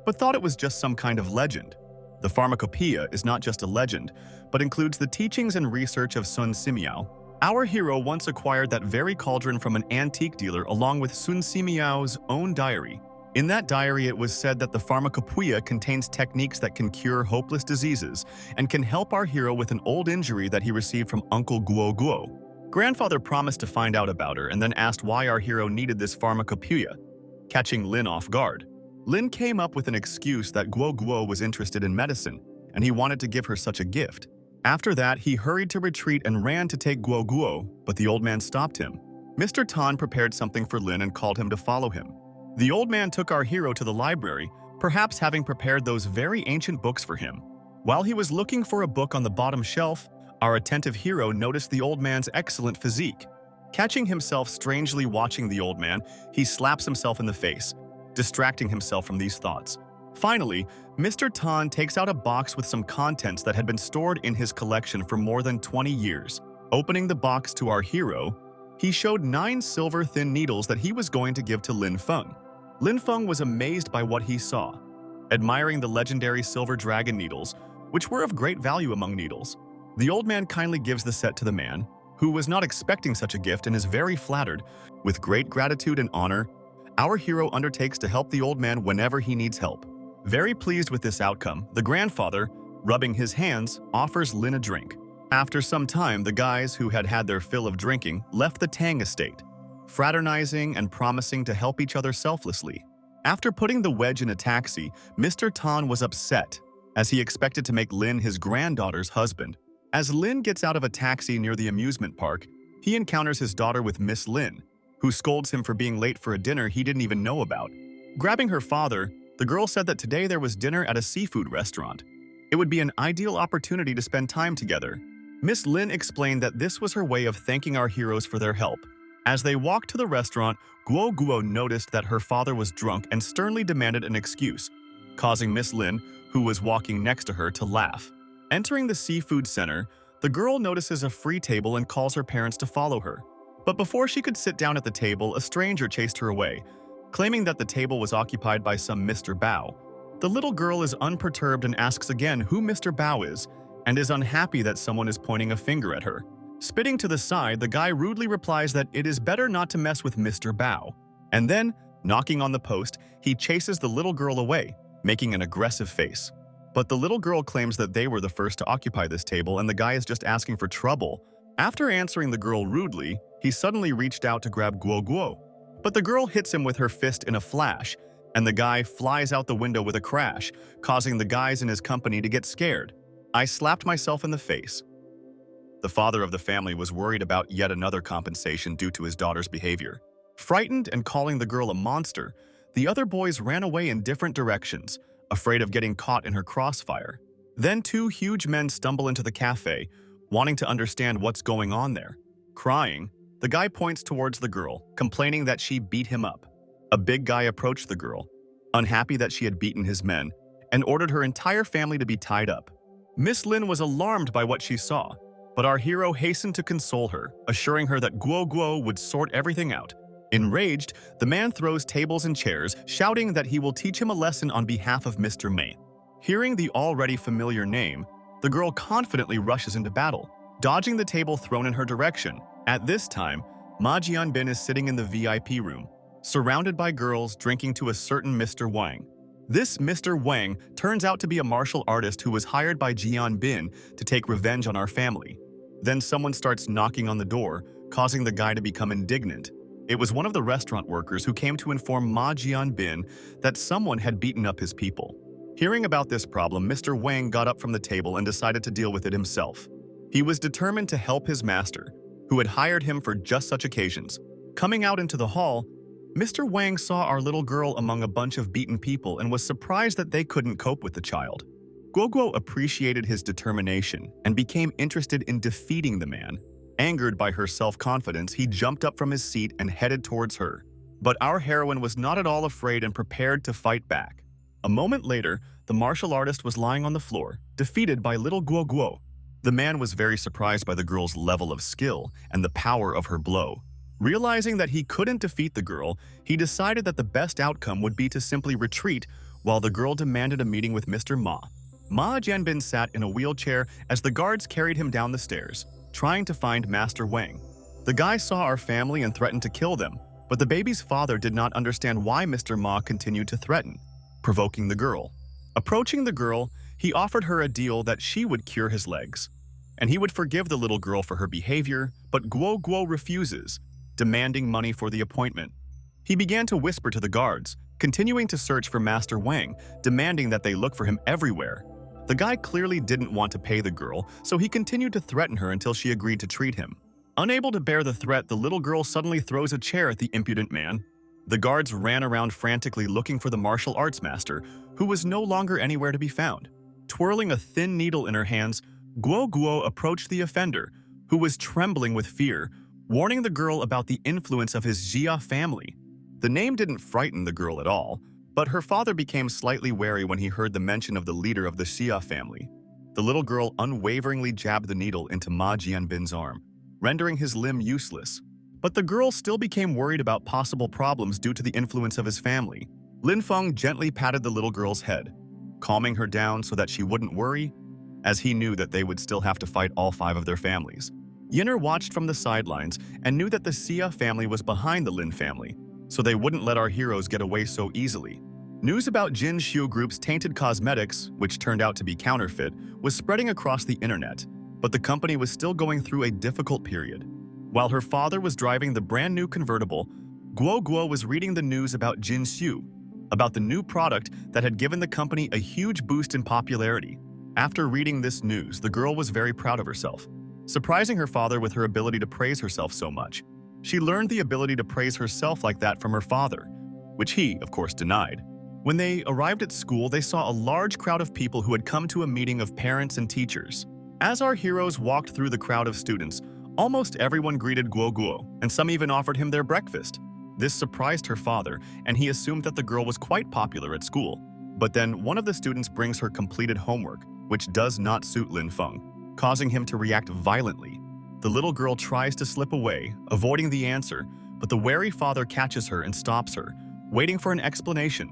but thought it was just some kind of legend. The pharmacopeia is not just a legend, but includes the teachings and research of Sun Simiao. Our hero once acquired that very cauldron from an antique dealer along with Sun Simiao's own diary. In that diary, it was said that the pharmacopeia contains techniques that can cure hopeless diseases and can help our hero with an old injury that he received from Uncle Guo Guo. Grandfather promised to find out about her and then asked why our hero needed this pharmacopeia, catching Lin off guard. Lin came up with an excuse that Guo Guo was interested in medicine, and he wanted to give her such a gift. After that, he hurried to retreat and ran to take Guo Guo, but the old man stopped him. Mr. Tan prepared something for Lin and called him to follow him. The old man took our hero to the library, perhaps having prepared those very ancient books for him. While he was looking for a book on the bottom shelf, our attentive hero noticed the old man's excellent physique. Catching himself strangely watching the old man, he slaps himself in the face, distracting himself from these thoughts. Finally, Mr. Tan takes out a box with some contents that had been stored in his collection for more than 20 years. Opening the box to our hero, he showed 9 silver thin needles that he was going to give to Lin Feng. Lin Feng was amazed by what he saw, admiring the legendary silver dragon needles, which were of great value among needles. The old man kindly gives the set to the man, who was not expecting such a gift and is very flattered. With great gratitude and honor, our hero undertakes to help the old man whenever he needs help. Very pleased with this outcome, the grandfather, rubbing his hands, offers Lin a drink. After some time, the guys who had had their fill of drinking left the Tang estate, fraternizing and promising to help each other selflessly. After putting the wedge in a taxi, Mr. Tan was upset, as he expected to make Lin his granddaughter's husband. As Lin gets out of a taxi near the amusement park, he encounters his daughter with Miss Lin, who scolds him for being late for a dinner he didn't even know about. Grabbing her father, the girl said that today there was dinner at a seafood restaurant. It would be an ideal opportunity to spend time together. Miss Lin explained that this was her way of thanking our heroes for their help. As they walked to the restaurant, Guo Guo noticed that her father was drunk and sternly demanded an excuse, causing Miss Lin, who was walking next to her, to laugh. Entering the seafood center, the girl notices a free table and calls her parents to follow her. But before she could sit down at the table, a stranger chased her away, claiming that the table was occupied by some Mr. Bao. The little girl is unperturbed and asks again who Mr. Bao is, and is unhappy that someone is pointing a finger at her. Spitting to the side, the guy rudely replies that it is better not to mess with Mr. Bao. And then, knocking on the post, he chases the little girl away, making an aggressive face. But the little girl claims that they were the first to occupy this table and the guy is just asking for trouble. After answering the girl rudely, he suddenly reached out to grab Guo Guo. But the girl hits him with her fist in a flash, and the guy flies out the window with a crash, causing the guys in his company to get scared. I slapped myself in the face. The father of the family was worried about yet another compensation due to his daughter's behavior. Frightened and calling the girl a monster, the other boys ran away in different directions, afraid of getting caught in her crossfire. Then 2 huge men stumble into the cafe, wanting to understand what's going on there. Crying, the guy points towards the girl, complaining that she beat him up. A big guy approached the girl, unhappy that she had beaten his men, and ordered her entire family to be tied up. Miss Lin was alarmed by what she saw, but our hero hastened to console her, assuring her that Guo Guo would sort everything out. Enraged, the man throws tables and chairs, shouting that he will teach him a lesson on behalf of Mr. Mei. Hearing the already familiar name, the girl confidently rushes into battle, dodging the table thrown in her direction. At this time, Ma Jianbin is sitting in the VIP room, surrounded by girls drinking to a certain Mr. Wang. This Mr. Wang turns out to be a martial artist who was hired by Jianbin to take revenge on our family. Then someone starts knocking on the door, causing the guy to become indignant. It was one of the restaurant workers who came to inform Ma Jianbin that someone had beaten up his people. Hearing about this problem, Mr. Wang got up from the table and decided to deal with it himself. He was determined to help his master, who had hired him for just such occasions. Coming out into the hall, Mr. Wang saw our little girl among a bunch of beaten people and was surprised that they couldn't cope with the child. Guoguo appreciated his determination and became interested in defeating the man. Angered by her self-confidence, he jumped up from his seat and headed towards her. But our heroine was not at all afraid and prepared to fight back. A moment later, the martial artist was lying on the floor, defeated by little Guoguo. The man was very surprised by the girl's level of skill and the power of her blow. Realizing that he couldn't defeat the girl, he decided that the best outcome would be to simply retreat while the girl demanded a meeting with Mr. Ma. Ma Jianbin sat in a wheelchair as the guards carried him down the stairs, trying to find Master Wang. The guy saw our family and threatened to kill them, but the baby's father did not understand why Mr. Ma continued to threaten, provoking the girl. Approaching the girl, he offered her a deal that she would cure his legs, and he would forgive the little girl for her behavior, but Guoguo refuses, demanding money for the appointment. He began to whisper to the guards, continuing to search for Master Wang, demanding that they look for him everywhere. The guy clearly didn't want to pay the girl, so he continued to threaten her until she agreed to treat him. Unable to bear the threat, the little girl suddenly throws a chair at the impudent man. The guards ran around frantically looking for the martial arts master, who was no longer anywhere to be found. Twirling a thin needle in her hands, Guoguo approached the offender, who was trembling with fear, warning the girl about the influence of his Jia family. The name didn't frighten the girl at all, but her father became slightly wary when he heard the mention of the leader of the Xia family. The little girl unwaveringly jabbed the needle into Ma Jianbin's arm, rendering his limb useless. But the girl still became worried about possible problems due to the influence of his family. Lin Feng gently patted the little girl's head, calming her down so that she wouldn't worry, as he knew that they would still have to fight all 5 of their families. Yinner watched from the sidelines and knew that the Xia family was behind the Lin family, so they wouldn't let our heroes get away so easily. News about Jin Xiu Group's tainted cosmetics, which turned out to be counterfeit, was spreading across the internet, but the company was still going through a difficult period. While her father was driving the brand new convertible, Guoguo was reading the news about Jin Xiu, about the new product that had given the company a huge boost in popularity. After reading this news, the girl was very proud of herself, surprising her father with her ability to praise herself so much. She learned the ability to praise herself like that from her father, which he, of course, denied. When they arrived at school, they saw a large crowd of people who had come to a meeting of parents and teachers. As our heroes walked through the crowd of students, almost everyone greeted Guoguo, and some even offered him their breakfast. This surprised her father, and he assumed that the girl was quite popular at school. But then one of the students brings her completed homework, which does not suit Lin Feng, causing him to react violently. The little girl tries to slip away, avoiding the answer, but the wary father catches her and stops her, waiting for an explanation.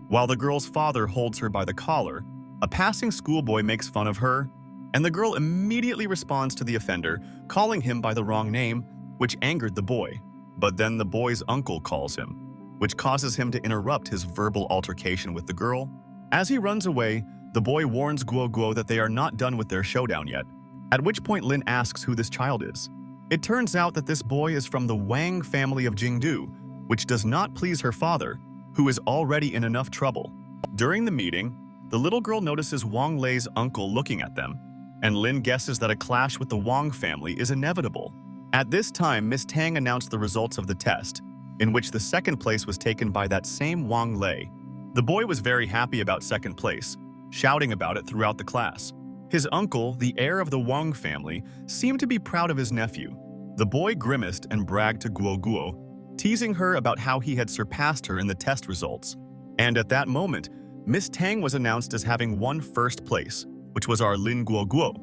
While the girl's father holds her by the collar, a passing schoolboy makes fun of her, and the girl immediately responds to the offender, calling him by the wrong name, which angered the boy. But then the boy's uncle calls him, which causes him to interrupt his verbal altercation with the girl. As he runs away, the boy warns Guoguo that they are not done with their showdown yet, at which point Lin asks who this child is. It turns out that this boy is from the Wang family of Jingdu, which does not please her father, who is already in enough trouble. During the meeting, the little girl notices Wang Lei's uncle looking at them, and Lin guesses that a clash with the Wang family is inevitable. At this time, Miss Tang announced the results of the test, in which the second place was taken by that same Wang Lei. The boy was very happy about second place, shouting about it throughout the class. His uncle, the heir of the Wang family, seemed to be proud of his nephew. The boy grimaced and bragged to Guoguo, teasing her about how he had surpassed her in the test results. And at that moment, Miss Tang was announced as having won first place, which was our Lin Guoguo.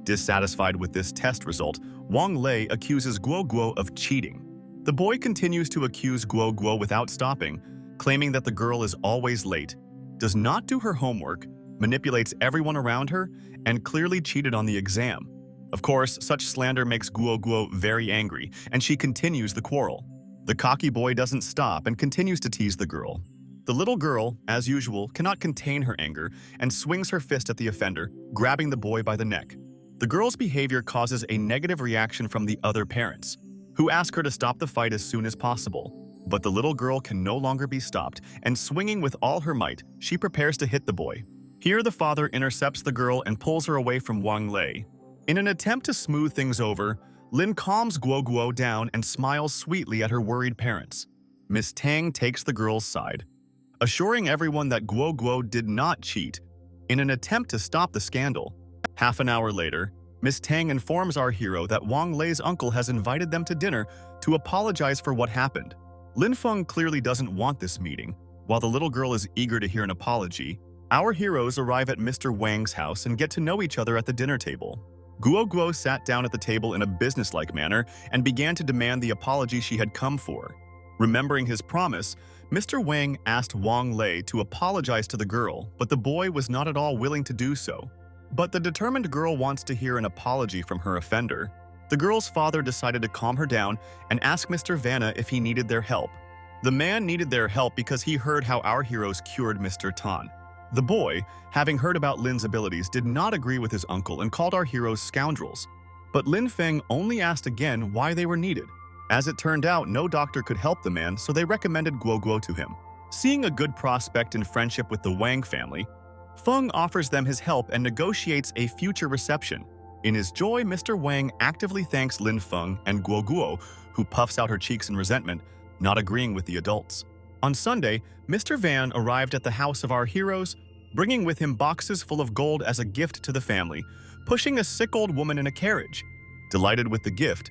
Dissatisfied with this test result, Wang Lei accuses Guoguo of cheating. The boy continues to accuse Guoguo without stopping, claiming that the girl is always late, does not do her homework, manipulates everyone around her, and clearly cheated on the exam. Of course, such slander makes Guoguo very angry, and she continues the quarrel. The cocky boy doesn't stop and continues to tease the girl. The little girl, as usual, cannot contain her anger and swings her fist at the offender, grabbing the boy by the neck. The girl's behavior causes a negative reaction from the other parents, who ask her to stop the fight as soon as possible. But the little girl can no longer be stopped, and swinging with all her might, she prepares to hit the boy. Here the father intercepts the girl and pulls her away from Wang Lei. In an attempt to smooth things over, Lin calms Guo Guo down and smiles sweetly at her worried parents. Miss Tang takes the girl's side, assuring everyone that Guo Guo did not cheat in an attempt to stop the scandal. Half an hour later, Miss Tang informs our hero that Wang Lei's uncle has invited them to dinner to apologize for what happened. Lin Feng clearly doesn't want this meeting. While the little girl is eager to hear an apology, our heroes arrive at Mr. Wang's house and get to know each other at the dinner table. Guo Guo sat down at the table in a businesslike manner and began to demand the apology she had come for. Remembering his promise, Mr. Wang asked Wang Lei to apologize to the girl, but the boy was not at all willing to do so. But the determined girl wants to hear an apology from her offender. The girl's father decided to calm her down and ask Mr. Vanna if he needed their help. The man needed their help because he heard how our heroes cured Mr. Tan. The boy, having heard about Lin's abilities, did not agree with his uncle and called our heroes scoundrels. But Lin Feng only asked again why they were needed. As it turned out, no doctor could help the man, so they recommended Guo Guo to him. Seeing a good prospect in friendship with the Wang family, Feng offers them his help and negotiates a future reception. In his joy, Mr. Wang actively thanks Lin Feng and Guo Guo, who puffs out her cheeks in resentment, not agreeing with the adults. On Sunday, Mr. Van arrived at the house of our heroes, bringing with him boxes full of gold as a gift to the family, pushing a sick old woman in a carriage. Delighted with the gift,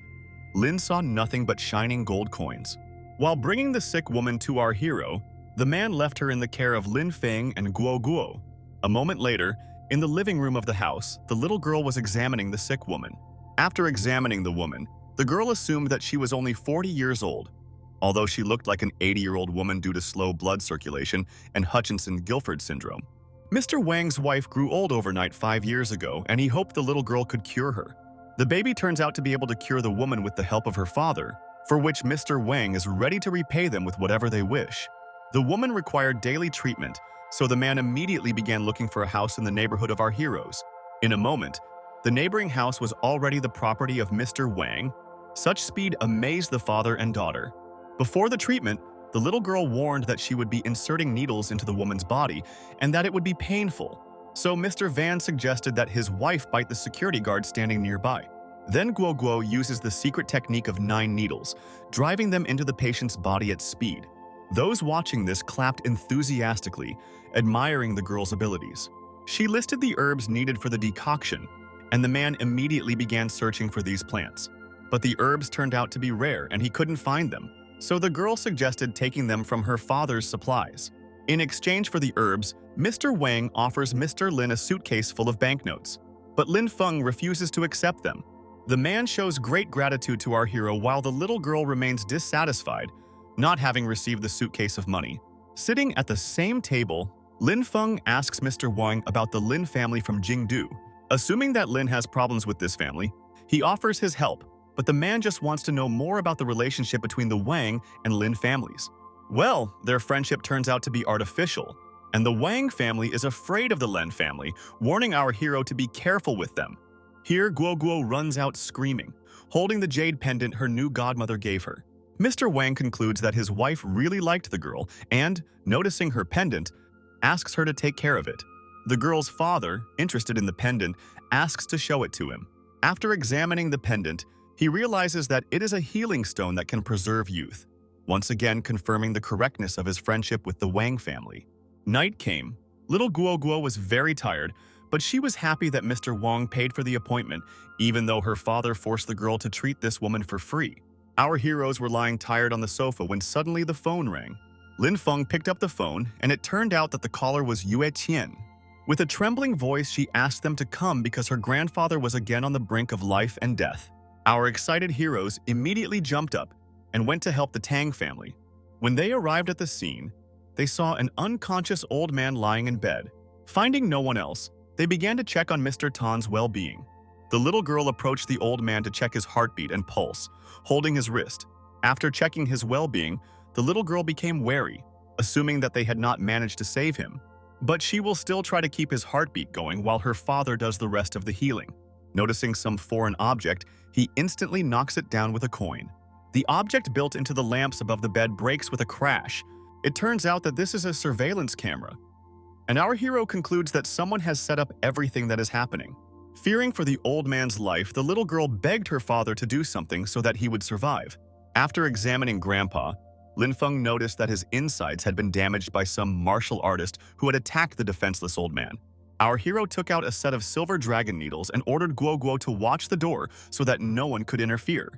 Lin saw nothing but shining gold coins. While bringing the sick woman to our hero, the man left her in the care of Lin Feng and Guo Guo. A moment later, in the living room of the house, the little girl was examining the sick woman. After examining the woman, the girl assumed that she was only 40 years old. Although she looked like an 80-year-old woman due to slow blood circulation and Hutchinson-Gilford syndrome. Mr. Wang's wife grew old overnight 5 years ago, and he hoped the little girl could cure her. The baby turns out to be able to cure the woman with the help of her father, for which Mr. Wang is ready to repay them with whatever they wish. The woman required daily treatment, so the man immediately began looking for a house in the neighborhood of our heroes. In a moment, the neighboring house was already the property of Mr. Wang. Such speed amazed the father and daughter. Before the treatment, the little girl warned that she would be inserting needles into the woman's body and that it would be painful. So Mr. Van suggested that his wife bite the security guard standing nearby. Then Guo Guo uses the secret technique of 9 needles, driving them into the patient's body at speed. Those watching this clapped enthusiastically, admiring the girl's abilities. She listed the herbs needed for the decoction, and the man immediately began searching for these plants. But the herbs turned out to be rare and he couldn't find them. So the girl suggested taking them from her father's supplies. In exchange for the herbs, Mr. Wang offers Mr. Lin a suitcase full of banknotes, but Lin Feng refuses to accept them. The man shows great gratitude to our hero while the little girl remains dissatisfied, not having received the suitcase of money. Sitting at the same table, Lin Feng asks Mr. Wang about the Lin family from Jingdu. Assuming that Lin has problems with this family, he offers his help, but the man just wants to know more about the relationship between the Wang and Lin families. Well, their friendship turns out to be artificial, and the Wang family is afraid of the Lin family, warning our hero to be careful with them. Here, Guo Guo runs out screaming, holding the jade pendant her new godmother gave her. Mr. Wang concludes that his wife really liked the girl and, noticing her pendant, asks her to take care of it. The girl's father, interested in the pendant, asks to show it to him. After examining the pendant, he realizes that it is a healing stone that can preserve youth, once again confirming the correctness of his friendship with the Wang family. Night came. Little Guo Guo was very tired, but she was happy that Mr. Wang paid for the appointment, even though her father forced the girl to treat this woman for free. Our heroes were lying tired on the sofa when suddenly the phone rang. Lin Feng picked up the phone, and it turned out that the caller was Yue Qian. With a trembling voice, she asked them to come because her grandfather was again on the brink of life and death. Our excited heroes immediately jumped up and went to help the Tang family. When they arrived at the scene, they saw an unconscious old man lying in bed. Finding no one else, they began to check on Mr. Tan's well-being. The little girl approached the old man to check his heartbeat and pulse, holding his wrist. After checking his well-being, the little girl became wary, assuming that they had not managed to save him. But she will still try to keep his heartbeat going while her father does the rest of the healing. Noticing some foreign object, he instantly knocks it down with a coin. The object built into the lamps above the bed breaks with a crash. It turns out that this is a surveillance camera. And our hero concludes that someone has set up everything that is happening. Fearing for the old man's life, the little girl begged her father to do something so that he would survive. After examining Grandpa, Lin Feng noticed that his insides had been damaged by some martial artist who had attacked the defenseless old man. Our hero took out a set of silver dragon needles and ordered Guo Guo to watch the door so that no one could interfere.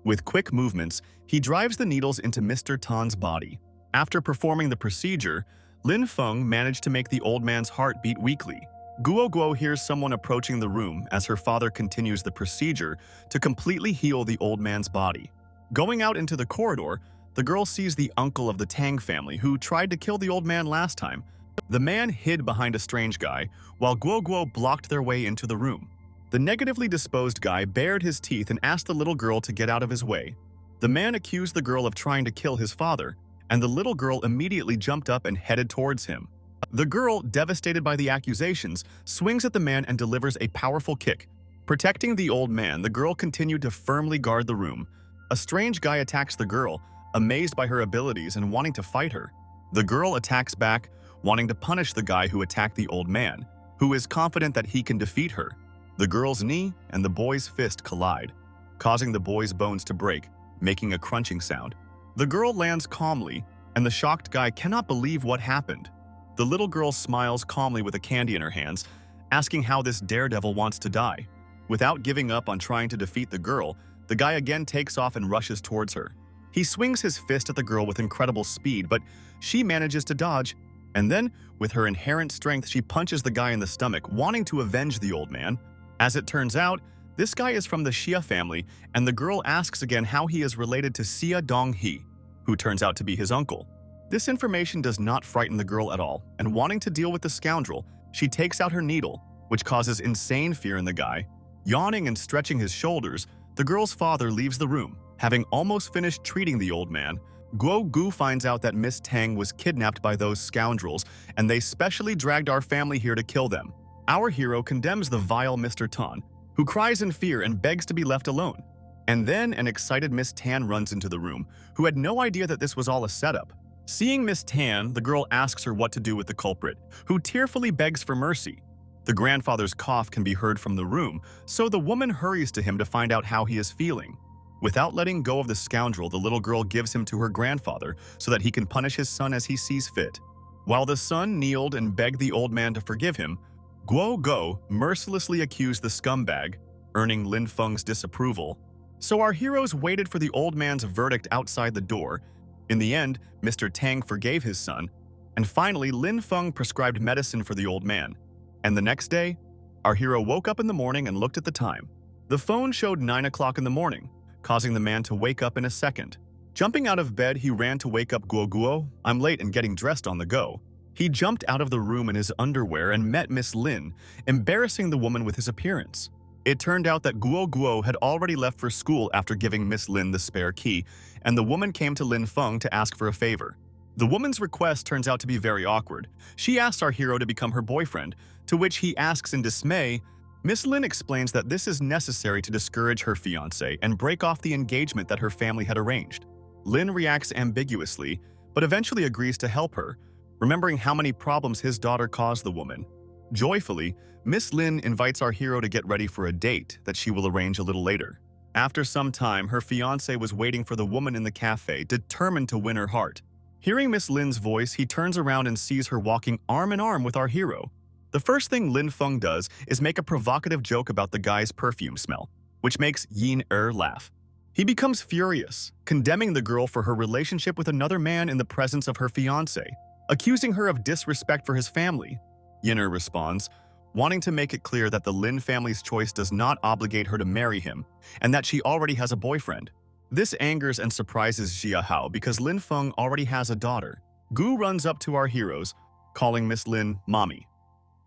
With quick movements, he drives the needles into Mr. Tan's body. After performing the procedure, Lin Feng managed to make the old man's heart beat weakly. Guo Guo hears someone approaching the room as her father continues the procedure to completely heal the old man's body. Going out into the corridor, the girl sees the uncle of the Tang family who tried to kill the old man last time. The man hid behind a strange guy, while Guo Guo blocked their way into the room. The negatively disposed guy bared his teeth and asked the little girl to get out of his way. The man accused the girl of trying to kill his father, and the little girl immediately jumped up and headed towards him. The girl, devastated by the accusations, swings at the man and delivers a powerful kick. Protecting the old man, the girl continued to firmly guard the room. A strange guy attacks the girl, amazed by her abilities and wanting to fight her. The girl attacks back, wanting to punish the guy who attacked the old man, who is confident that he can defeat her. The girl's knee and the boy's fist collide, causing the boy's bones to break, making a crunching sound. The girl lands calmly, and the shocked guy cannot believe what happened. The little girl smiles calmly with a candy in her hands, asking how this daredevil wants to die. Without giving up on trying to defeat the girl, the guy again takes off and rushes towards her. He swings his fist at the girl with incredible speed, but she manages to dodge, and then, with her inherent strength, she punches the guy in the stomach, wanting to avenge the old man. As it turns out, this guy is from the Xia family, and the girl asks again how he is related to Xia Donghe, who turns out to be his uncle. This information does not frighten the girl at all, and wanting to deal with the scoundrel, she takes out her needle, which causes insane fear in the guy. Yawning and stretching his shoulders, the girl's father leaves the room, having almost finished treating the old man. Guo Gu finds out that Miss Tang was kidnapped by those scoundrels, and they specially dragged our family here to kill them. Our hero condemns the vile Mr. Tan, who cries in fear and begs to be left alone. And then an excited Miss Tan runs into the room, who had no idea that this was all a setup. Seeing Miss Tan, the girl asks her what to do with the culprit, who tearfully begs for mercy. The grandfather's cough can be heard from the room, so the woman hurries to him to find out how he is feeling. Without letting go of the scoundrel, the little girl gives him to her grandfather so that he can punish his son as he sees fit. While the son kneeled and begged the old man to forgive him, Guo Guo mercilessly accused the scumbag, earning Lin Feng's disapproval. So our heroes waited for the old man's verdict outside the door. In the end, Mr. Tang forgave his son, and finally Lin Feng prescribed medicine for the old man. And the next day, our hero woke up in the morning and looked at the time. The phone showed 9 o'clock in the morning, causing the man to wake up in a second. Jumping out of bed, he ran to wake up Guo Guo. I'm late and getting dressed on the go. He jumped out of the room in his underwear and met Miss Lin, embarrassing the woman with his appearance. It turned out that Guo Guo had already left for school after giving Miss Lin the spare key, and the woman came to Lin Feng to ask for a favor. The woman's request turns out to be very awkward. She asks our hero to become her boyfriend, to which he asks in dismay. Miss Lin explains that this is necessary to discourage her fiancé and break off the engagement that her family had arranged. Lin reacts ambiguously, but eventually agrees to help her, remembering how many problems his daughter caused the woman. Joyfully, Miss Lin invites our hero to get ready for a date that she will arrange a little later. After some time, her fiancé was waiting for the woman in the cafe, determined to win her heart. Hearing Miss Lin's voice, he turns around and sees her walking arm in arm with our hero. The first thing Lin Feng does is make a provocative joke about the guy's perfume smell, which makes Yin laugh. He becomes furious, condemning the girl for her relationship with another man in the presence of her fiancé, accusing her of disrespect for his family. Yin responds, wanting to make it clear that the Lin family's choice does not obligate her to marry him, and that she already has a boyfriend. This angers and surprises Xia Hao because Lin Feng already has a daughter. Gu runs up to our heroes, calling Miss Lin Mommy,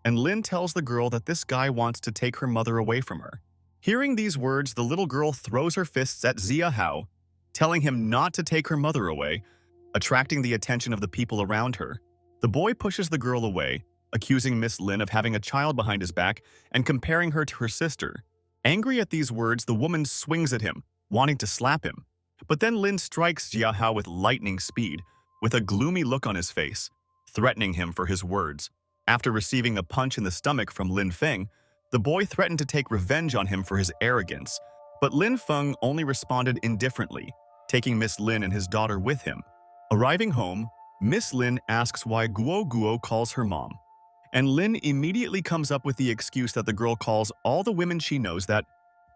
and Lin tells the girl that this guy wants to take her mother away from her. Hearing these words, the little girl throws her fists at Xia Hao, telling him not to take her mother away, attracting the attention of the people around her. The boy pushes the girl away, accusing Miss Lin of having a child behind his back and comparing her to her sister. Angry at these words, the woman swings at him, wanting to slap him. But then Lin strikes Xia Hao with lightning speed, with a gloomy look on his face, threatening him for his words. After receiving a punch in the stomach from Lin Feng, The boy threatened to take revenge on him for his arrogance, but Lin Feng only responded indifferently, taking Miss Lin and his daughter with him. Arriving home, Miss Lin asks why Guo Guo calls her mom, and Lin immediately comes up with the excuse that the girl calls all the women she knows that,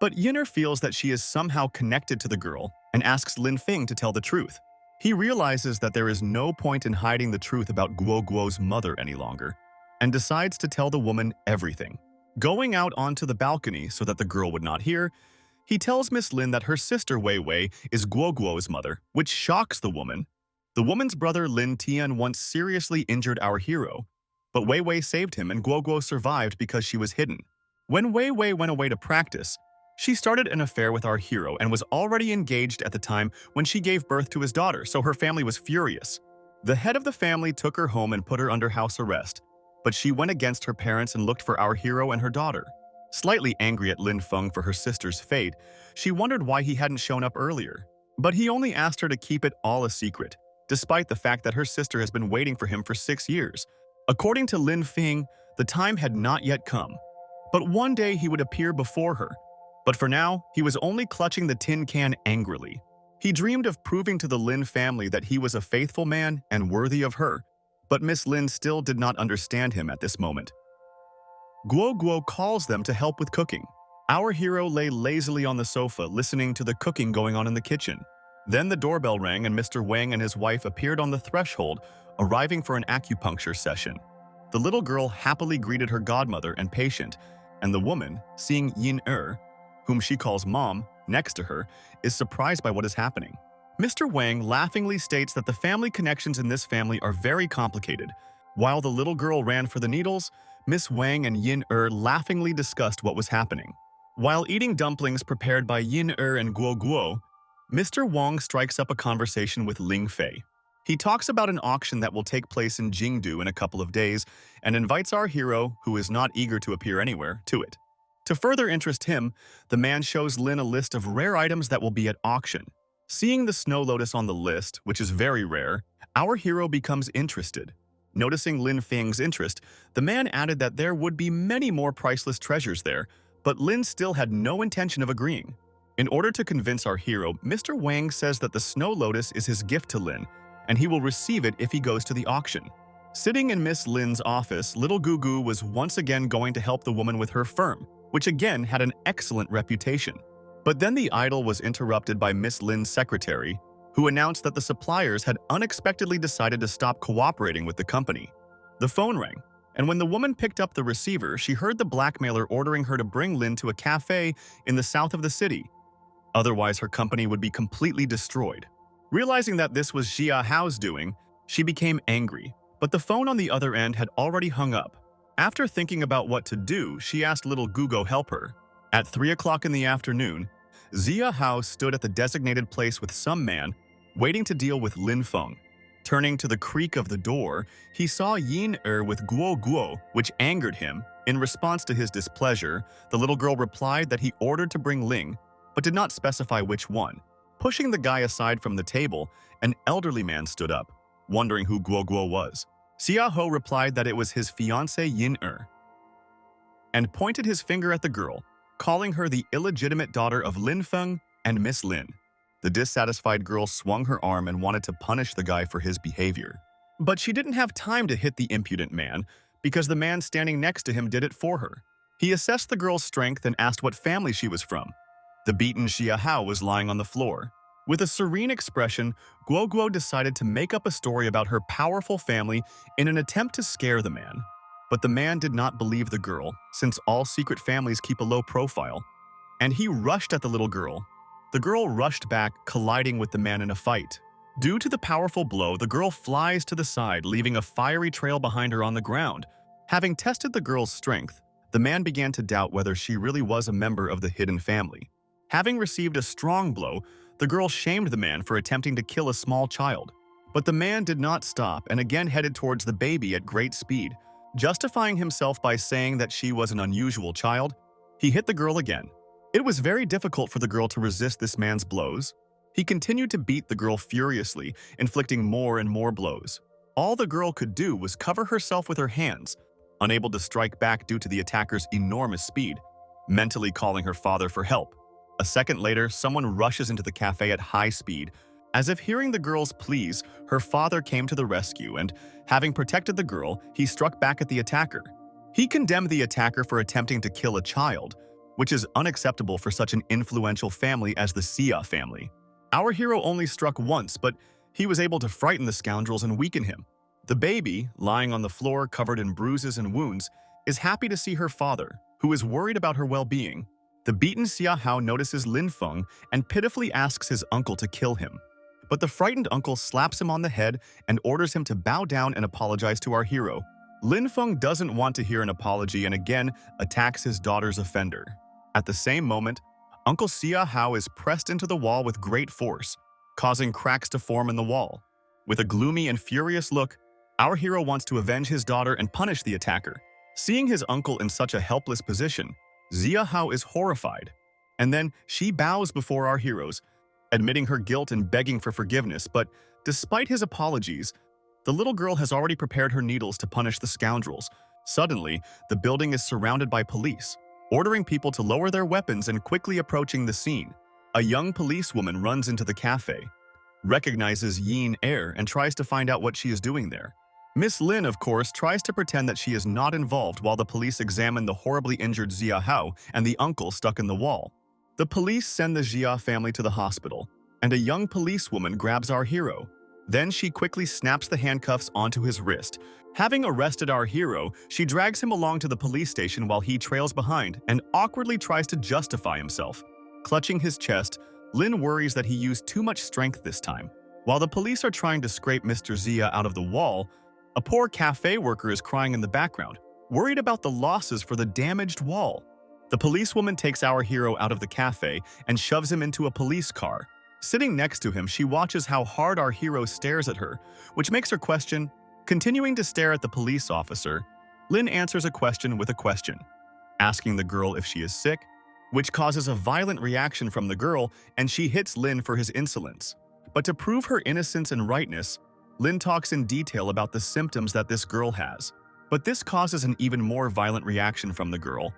but Yin'er feels that she is somehow connected to the girl and asks Lin Feng to tell the truth. He realizes that there is no point in hiding the truth about Guo Guo's mother any longer, and decides to tell the woman everything. Going out onto the balcony so that the girl would not hear, he tells Miss Lin that her sister Wei Wei is Guo Guo's mother, which shocks the woman. The woman's brother Lin Tian once seriously injured our hero, but Wei Wei saved him and Guo Guo survived because she was hidden. When Wei Wei went away to practice, she started an affair with our hero and was already engaged at the time when she gave birth to his daughter, so her family was furious. The head of the family took her home and put her under house arrest, but she went against her parents and looked for our hero and her daughter. Slightly angry at Lin Feng for her sister's fate, she wondered why he hadn't shown up earlier. But he only asked her to keep it all a secret, despite the fact that her sister has been waiting for him for 6 years. According to Lin Feng, the time had not yet come, but one day he would appear before her. But for now, he was only clutching the tin can angrily. He dreamed of proving to the Lin family that he was a faithful man and worthy of her, but Miss Lin still did not understand him at this moment. Guo Guo calls them to help with cooking. Our hero lay lazily on the sofa listening to the cooking going on in the kitchen. Then the doorbell rang and Mr. Wang and his wife appeared on the threshold, arriving for an acupuncture session. The little girl happily greeted her godmother and patient, and the woman, seeing Yin'er, whom she calls mom, next to her, is surprised by what is happening. Mr. Wang laughingly states that the family connections in this family are very complicated. While the little girl ran for the needles, Miss Wang and Yin'er laughingly discussed what was happening. While eating dumplings prepared by Yin'er and Guo Guo, Mr. Wang strikes up a conversation with Ling Fei. He talks about an auction that will take place in Jingdu in a couple of days and invites our hero, who is not eager to appear anywhere, to it. To further interest him, the man shows Lin a list of rare items that will be at auction. Seeing the snow lotus on the list, which is very rare, our hero becomes interested. Noticing Lin Feng's interest, the man added that there would be many more priceless treasures there, but Lin still had no intention of agreeing. In order to convince our hero, Mr. Wang says that the snow lotus is his gift to Lin, and he will receive it if he goes to the auction. Sitting in Miss Lin's office, little Gugu was once again going to help the woman with her firm, which again had an excellent reputation. But then the idyll was interrupted by Miss Lin's secretary, who announced that the suppliers had unexpectedly decided to stop cooperating with the company. The phone rang, and when the woman picked up the receiver, she heard the blackmailer ordering her to bring Lin to a café in the south of the city. Otherwise, her company would be completely destroyed. Realizing that this was Xia Hao's doing, she became angry, but the phone on the other end had already hung up. After thinking about what to do, she asked little Gugo help her. At 3 o'clock in the afternoon, Xia Hao stood at the designated place with some man, waiting to deal with Lin Feng. Turning to the creak of the door, he saw Yin'er with Guo Guo, which angered him. In response to his displeasure, the little girl replied that he ordered to bring Ling, but did not specify which one. Pushing the guy aside from the table, an elderly man stood up, wondering who Guo Guo was. Xia Ho replied that it was his fiancé Yin'er, and pointed his finger at the girl, calling her the illegitimate daughter of Lin Feng and Miss Lin. The dissatisfied girl swung her arm and wanted to punish the guy for his behavior. But she didn't have time to hit the impudent man, because the man standing next to him did it for her. He assessed the girl's strength and asked what family she was from. The beaten Xia Hao was lying on the floor. With a serene expression, Guo Guo decided to make up a story about her powerful family in an attempt to scare the man. But the man did not believe the girl, since all secret families keep a low profile, and he rushed at the little girl. The girl rushed back, colliding with the man in a fight. Due to the powerful blow, the girl flies to the side, leaving a fiery trail behind her on the ground. Having tested the girl's strength, the man began to doubt whether she really was a member of the hidden family. Having received a strong blow, the girl shamed the man for attempting to kill a small child. But the man did not stop and again headed towards the baby at great speed. Justifying himself by saying that she was an unusual child, he hit the girl again. It was very difficult for the girl to resist this man's blows. He continued to beat the girl furiously, inflicting more and more blows. All the girl could do was cover herself with her hands. unable to strike back due to the attacker's enormous speed, mentally calling her father for help. A second later, someone rushes into the cafe at high speed. As if hearing the girl's pleas, her father came to the rescue and, having protected the girl, he struck back at the attacker. He condemned the attacker for attempting to kill a child, which is unacceptable for such an influential family as the Xia family. Our hero only struck once, but he was able to frighten the scoundrels and weaken him. The baby, lying on the floor covered in bruises and wounds, is happy to see her father, who is worried about her well-being. The beaten Xia Hao notices Lin Feng and pitifully asks his uncle to kill him. But the frightened uncle slaps him on the head and orders him to bow down and apologize to our hero. Lin Feng doesn't want to hear an apology and again attacks his daughter's offender. At the same moment, Uncle Xia Hao is pressed into the wall with great force, causing cracks to form in the wall. With a gloomy and furious look, our hero wants to avenge his daughter and punish the attacker. Seeing his uncle in such a helpless position, Xia Hao is horrified. And then she bows before our heroes, admitting her guilt and begging for forgiveness, but despite his apologies, the little girl has already prepared her needles to punish the scoundrels. Suddenly, the building is surrounded by police, ordering people to lower their weapons and quickly approaching the scene. A young policewoman runs into the cafe, recognizes Yin Er, and tries to find out what she is doing there. Miss Lin, of course, tries to pretend that she is not involved while the police examine the horribly injured Xia Hao and the uncle stuck in the wall. The police send the Xia family to the hospital, and a young policewoman grabs our hero. Then she quickly snaps the handcuffs onto his wrist. Having arrested our hero, she drags him along to the police station while he trails behind and awkwardly tries to justify himself. Clutching his chest, Lin worries that he used too much strength this time. While the police are trying to scrape Mr. Xia out of the wall, a poor cafe worker is crying in the background, worried about the losses for the damaged wall. The policewoman takes our hero out of the cafe and shoves him into a police car. Sitting next to him, she watches how hard our hero stares at her, which makes her question. Continuing to stare at the police officer, Lin answers a question with a question, asking the girl if she is sick, which causes a violent reaction from the girl, and she hits Lin for his insolence. But to prove her innocence and rightness, Lin talks in detail about the symptoms that this girl has. But this causes an even more violent reaction from the girl.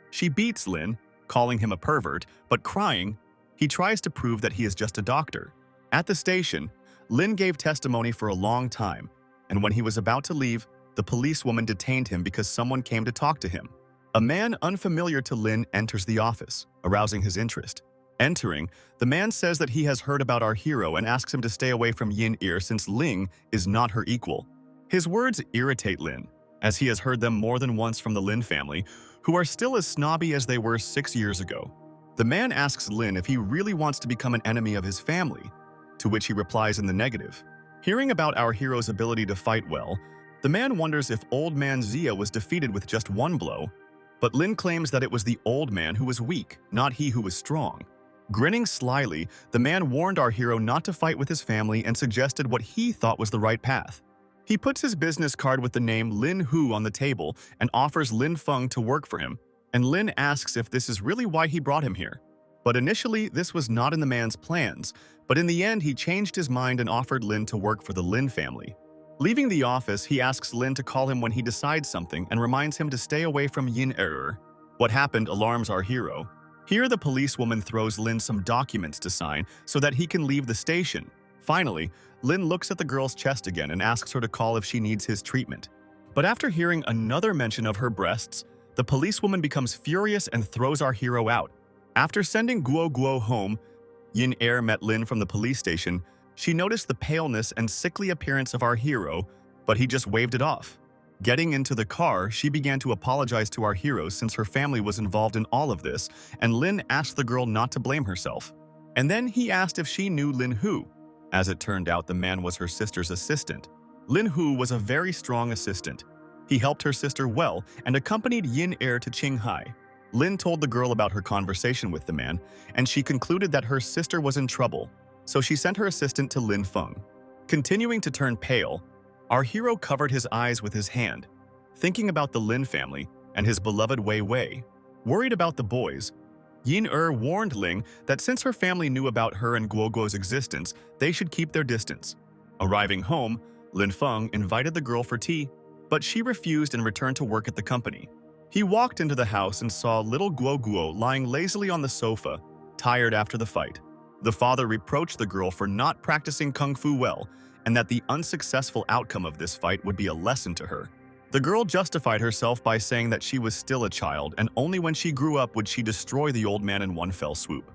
She beats Lin, calling him a pervert, but crying. He tries to prove that he is just a doctor. At the station, Lin gave testimony for a long time, and when he was about to leave, the policewoman detained him because someone came to talk to him. A man unfamiliar to Lin enters the office, arousing his interest. Entering, the man says that he has heard about our hero and asks him to stay away from Yin Er since Ling is not her equal. His words irritate Lin, as he has heard them more than once from the Lin family, who are still as snobby as they were 6 years ago. The man asks Lin if he really wants to become an enemy of his family, to which he replies in the negative. Hearing about our hero's ability to fight well, the man wonders if old man Xia was defeated with just one blow, but Lin claims that it was the old man who was weak, not he who was strong. Grinning slyly, the man warned our hero not to fight with his family and suggested what he thought was the right path. He puts his business card with the name Lin Hu on the table and offers Lin Feng to work for him, and Lin asks if this is really why he brought him here. But initially, this was not in the man's plans, but in the end, he changed his mind and offered Lin to work for the Lin family. Leaving the office, he asks Lin to call him when he decides something and reminds him to stay away from Yin Er. What happened alarms our hero. Here, the policewoman throws Lin some documents to sign so that he can leave the station. Finally, Lin looks at the girl's chest again and asks her to call if she needs his treatment. But after hearing another mention of her breasts, the policewoman becomes furious and throws our hero out. After sending Guo Guo home, Yin Er met Lin from the police station. She noticed the paleness and sickly appearance of our hero, but he just waved it off. Getting into the car, she began to apologize to our hero since her family was involved in all of this, and Lin asked the girl not to blame herself. And then he asked if she knew Lin Hu. As it turned out, the man was her sister's assistant. Lin Hu was a very strong assistant. He helped her sister well and accompanied Yin Er to Qinghai. Lin told the girl about her conversation with the man, and she concluded that her sister was in trouble, so she sent her assistant to Lin Feng. Continuing to turn pale, our hero covered his eyes with his hand, thinking about the Lin family and his beloved Wei Wei. Worried about the boys, Yin Er warned Ling that since her family knew about her and Guo Guo's existence, they should keep their distance. Arriving home, Lin Feng invited the girl for tea, but she refused and returned to work at the company. He walked into the house and saw little Guo Guo lying lazily on the sofa, tired after the fight. The father reproached the girl for not practicing kung fu well and that the unsuccessful outcome of this fight would be a lesson to her. The girl justified herself by saying that she was still a child and only when she grew up would she destroy the old man in one fell swoop.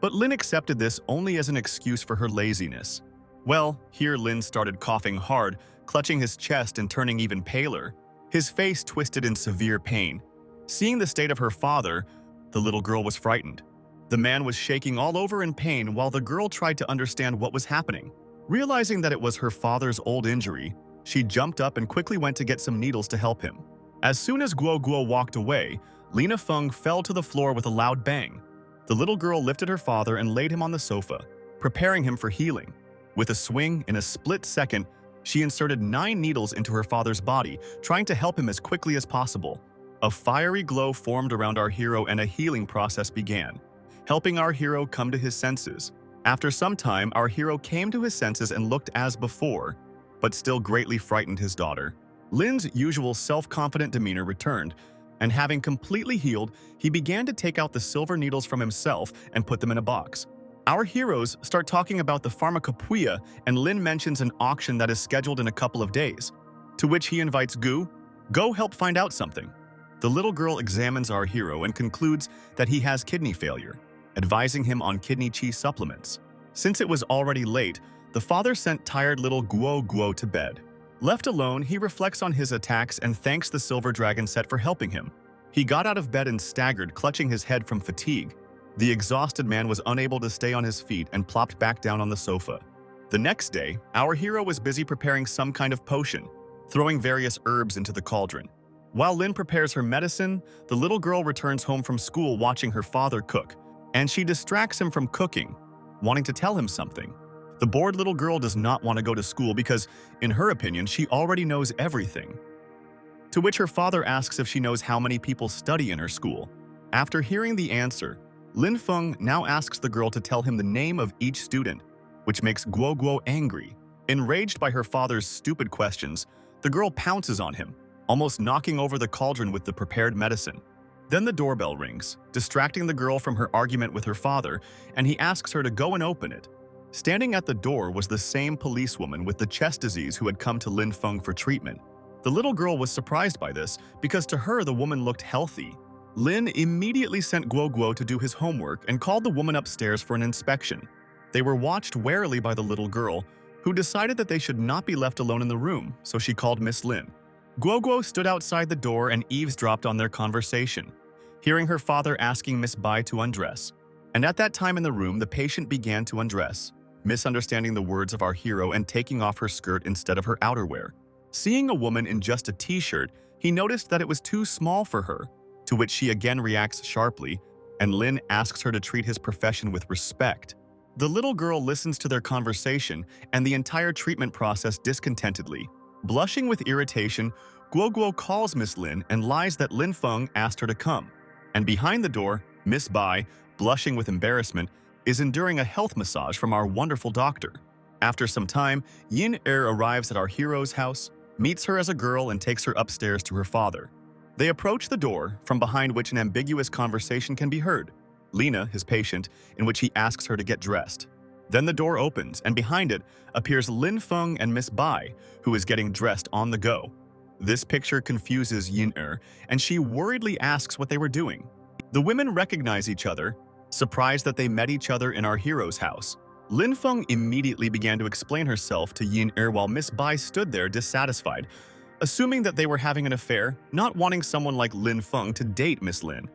But Lin accepted this only as an excuse for her laziness. Well, here Lin started coughing hard, clutching his chest and turning even paler. His face twisted in severe pain. Seeing the state of her father, the little girl was frightened. The man was shaking all over in pain while the girl tried to understand what was happening. Realizing that it was her father's old injury, she jumped up and quickly went to get some needles to help him. As soon as Guo Guo walked away, Lina Feng fell to the floor with a loud bang. The little girl lifted her father and laid him on the sofa, preparing him for healing. With a swing, in a split second, she inserted 9 needles into her father's body, trying to help him as quickly as possible. A fiery glow formed around our hero and a healing process began, helping our hero come to his senses. After some time, our hero came to his senses and looked as before, but still greatly frightened his daughter. Lin's usual self-confident demeanor returned, and having completely healed, he began to take out the silver needles from himself and put them in a box. Our heroes start talking about the pharmacopeia, and Lin mentions an auction that is scheduled in a couple of days, to which he invites Gu, "Go help find out something." The little girl examines our hero and concludes that he has kidney failure, advising him on kidney chi supplements. Since it was already late, the father sent tired little Guo Guo to bed. Left alone, he reflects on his attacks and thanks the Silver Dragon set for helping him. He got out of bed and staggered, clutching his head from fatigue. The exhausted man was unable to stay on his feet and plopped back down on the sofa. The next day, our hero was busy preparing some kind of potion, throwing various herbs into the cauldron. While Lin prepares her medicine, the little girl returns home from school watching her father cook, and she distracts him from cooking, wanting to tell him something. The bored little girl does not want to go to school because, in her opinion, she already knows everything. To which her father asks if she knows how many people study in her school. After hearing the answer, Lin Feng now asks the girl to tell him the name of each student, which makes Guo Guo angry. Enraged by her father's stupid questions, the girl pounces on him, almost knocking over the cauldron with the prepared medicine. Then the doorbell rings, distracting the girl from her argument with her father, and he asks her to go and open it. Standing at the door was the same policewoman with the chest disease who had come to Lin Feng for treatment. The little girl was surprised by this because to her the woman looked healthy. Lin immediately sent Guo Guo to do his homework and called the woman upstairs for an inspection. They were watched warily by the little girl, who decided that they should not be left alone in the room, so she called Miss Lin. Guo Guo stood outside the door and eavesdropped on their conversation, hearing her father asking Miss Bai to undress. And at that time in the room, the patient began to undress, misunderstanding the words of our hero and taking off her skirt instead of her outerwear. Seeing a woman in just a t-shirt, he noticed that it was too small for her, to which she again reacts sharply, and Lin asks her to treat his profession with respect. The little girl listens to their conversation and the entire treatment process discontentedly. Blushing with irritation, Guo Guo calls Miss Lin and lies that Lin Feng asked her to come. And behind the door, Miss Bai, blushing with embarrassment, is enduring a health massage from our wonderful doctor. After some time, Yin arrives at our hero's house, meets her as a girl and takes her upstairs to her father. They approach the door, from behind which an ambiguous conversation can be heard. Lina, his patient, in which he asks her to get dressed. Then the door opens, and behind it appears Lin Feng and Miss Bai, who is getting dressed on the go. This picture confuses Yin and she worriedly asks what they were doing. The women recognize each other, surprised that they met each other in our hero's house. Lin Feng immediately began to explain herself to Yin while Miss Bai stood there dissatisfied, assuming that they were having an affair, not wanting someone like Lin Feng to date Miss Lin.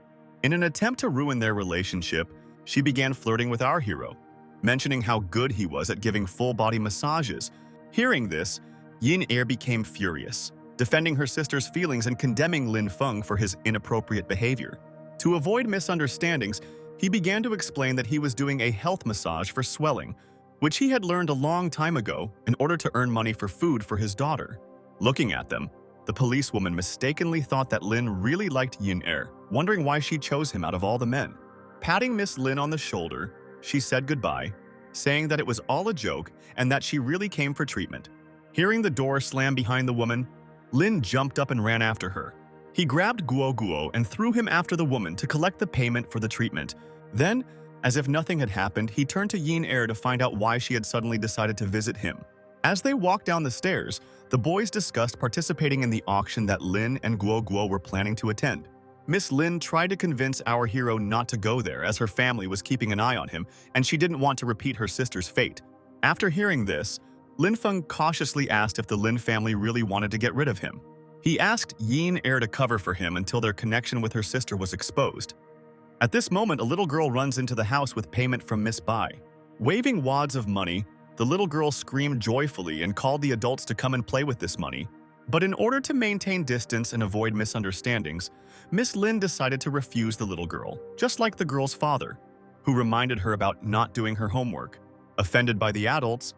In an attempt to ruin their relationship, she began flirting with our hero, mentioning how good he was at giving full-body massages. Hearing this, Yin became furious, defending her sister's feelings and condemning Lin Feng for his inappropriate behavior. To avoid misunderstandings, he began to explain that he was doing a health massage for swelling, which he had learned a long time ago in order to earn money for food for his daughter. Looking at them, the policewoman mistakenly thought that Lin really liked Yin wondering why she chose him out of all the men. Patting Miss Lin on the shoulder, she said goodbye, saying that it was all a joke and that she really came for treatment. Hearing the door slam behind the woman, Lin jumped up and ran after her. He grabbed Guo Guo and threw him after the woman to collect the payment for the treatment. Then, as if nothing had happened, he turned to Yin Er to find out why she had suddenly decided to visit him. As they walked down the stairs, the boys discussed participating in the auction that Lin and Guo Guo were planning to attend. Miss Lin tried to convince our hero not to go there as her family was keeping an eye on him and she didn't want to repeat her sister's fate. After hearing this, Lin Feng cautiously asked if the Lin family really wanted to get rid of him. He asked Yin Er to cover for him until their connection with her sister was exposed. At this moment, a little girl runs into the house with payment from Miss Bai. Waving wads of money, the little girl screamed joyfully and called the adults to come and play with this money. But in order to maintain distance and avoid misunderstandings, Miss Lin decided to refuse the little girl, just like the girl's father, who reminded her about not doing her homework. Offended by the adults,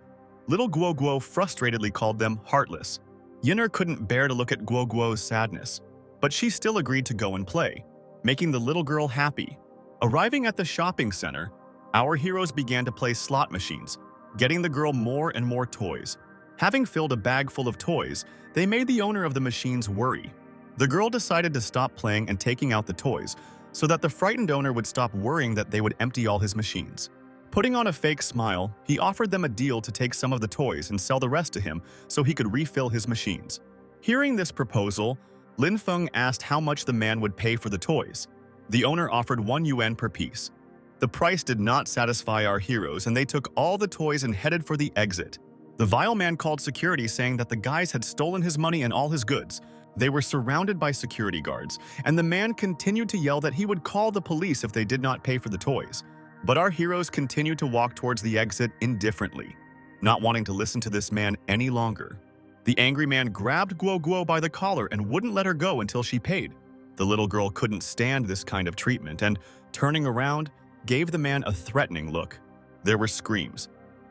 little Guo Guo frustratedly called them heartless. Yin'er couldn't bear to look at Guo Guo's sadness, but she still agreed to go and play, making the little girl happy. Arriving at the shopping center, our heroes began to play slot machines, getting the girl more and more toys. Having filled a bag full of toys, they made the owner of the machines worry. The girl decided to stop playing and taking out the toys so that the frightened owner would stop worrying that they would empty all his machines. Putting on a fake smile, he offered them a deal to take some of the toys and sell the rest to him so he could refill his machines. Hearing this proposal, Lin Feng asked how much the man would pay for the toys. The owner offered 1 yuan per piece. The price did not satisfy our heroes and they took all the toys and headed for the exit. The vile man called security saying that the guys had stolen his money and all his goods. They were surrounded by security guards, and the man continued to yell that he would call the police if they did not pay for the toys. But our heroes continued to walk towards the exit indifferently, not wanting to listen to this man any longer. The angry man grabbed Guo Guo by the collar and wouldn't let her go until she paid. The little girl couldn't stand this kind of treatment and, turning around, gave the man a threatening look. There were screams,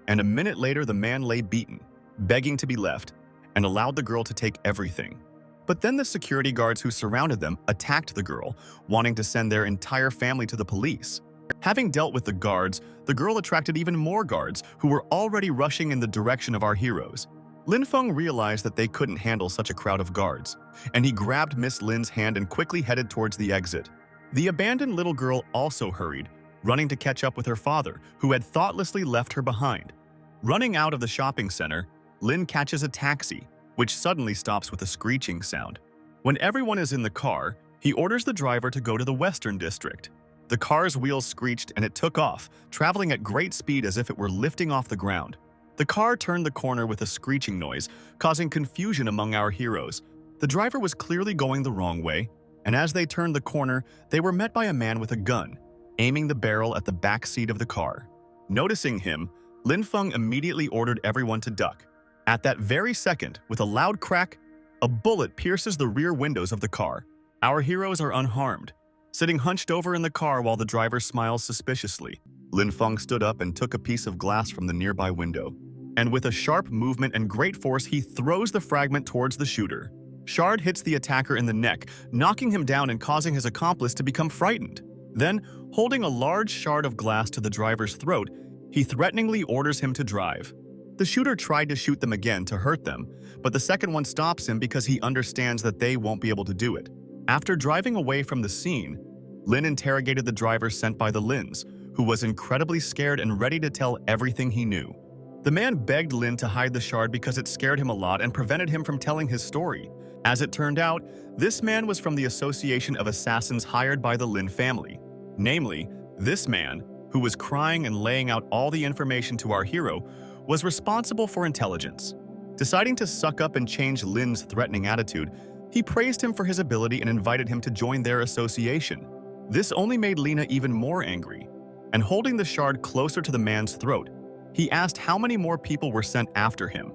and a minute later the man lay beaten, begging to be left, and allowed the girl to take everything. But then the security guards who surrounded them attacked the girl, wanting to send their entire family to the police. Having dealt with the guards, the girl attracted even more guards who were already rushing in the direction of our heroes. Lin Feng realized that they couldn't handle such a crowd of guards, and he grabbed Miss Lin's hand and quickly headed towards the exit. The abandoned little girl also hurried, running to catch up with her father, who had thoughtlessly left her behind. Running out of the shopping center, Lin catches a taxi, which suddenly stops with a screeching sound. When everyone is in the car, he orders the driver to go to the Western District. The car's wheels screeched and it took off, traveling at great speed as if it were lifting off the ground. The car turned the corner with a screeching noise, causing confusion among our heroes. The driver was clearly going the wrong way, and as they turned the corner, they were met by a man with a gun, aiming the barrel at the back seat of the car. Noticing him, Lin Feng immediately ordered everyone to duck. At that very second, with a loud crack, a bullet pierces the rear windows of the car. Our heroes are unharmed. Sitting hunched over in the car while the driver smiles suspiciously, Lin Feng stood up and took a piece of glass from the nearby window. And with a sharp movement and great force, he throws the fragment towards the shooter. Shard hits the attacker in the neck, knocking him down and causing his accomplice to become frightened. Then, holding a large shard of glass to the driver's throat, he threateningly orders him to drive. The shooter tried to shoot them again to hurt them, but the second one stops him because he understands that they won't be able to do it. After driving away from the scene, Lin interrogated the driver sent by the Lins, who was incredibly scared and ready to tell everything he knew. The man begged Lin to hide the shard because it scared him a lot and prevented him from telling his story. As it turned out, this man was from the Association of Assassins hired by the Lin family. Namely, this man, who was crying and laying out all the information to our hero, was responsible for intelligence. Deciding to suck up and change Lin's threatening attitude, he praised him for his ability and invited him to join their association. This only made Lina even more angry, and holding the shard closer to the man's throat, he asked how many more people were sent after him.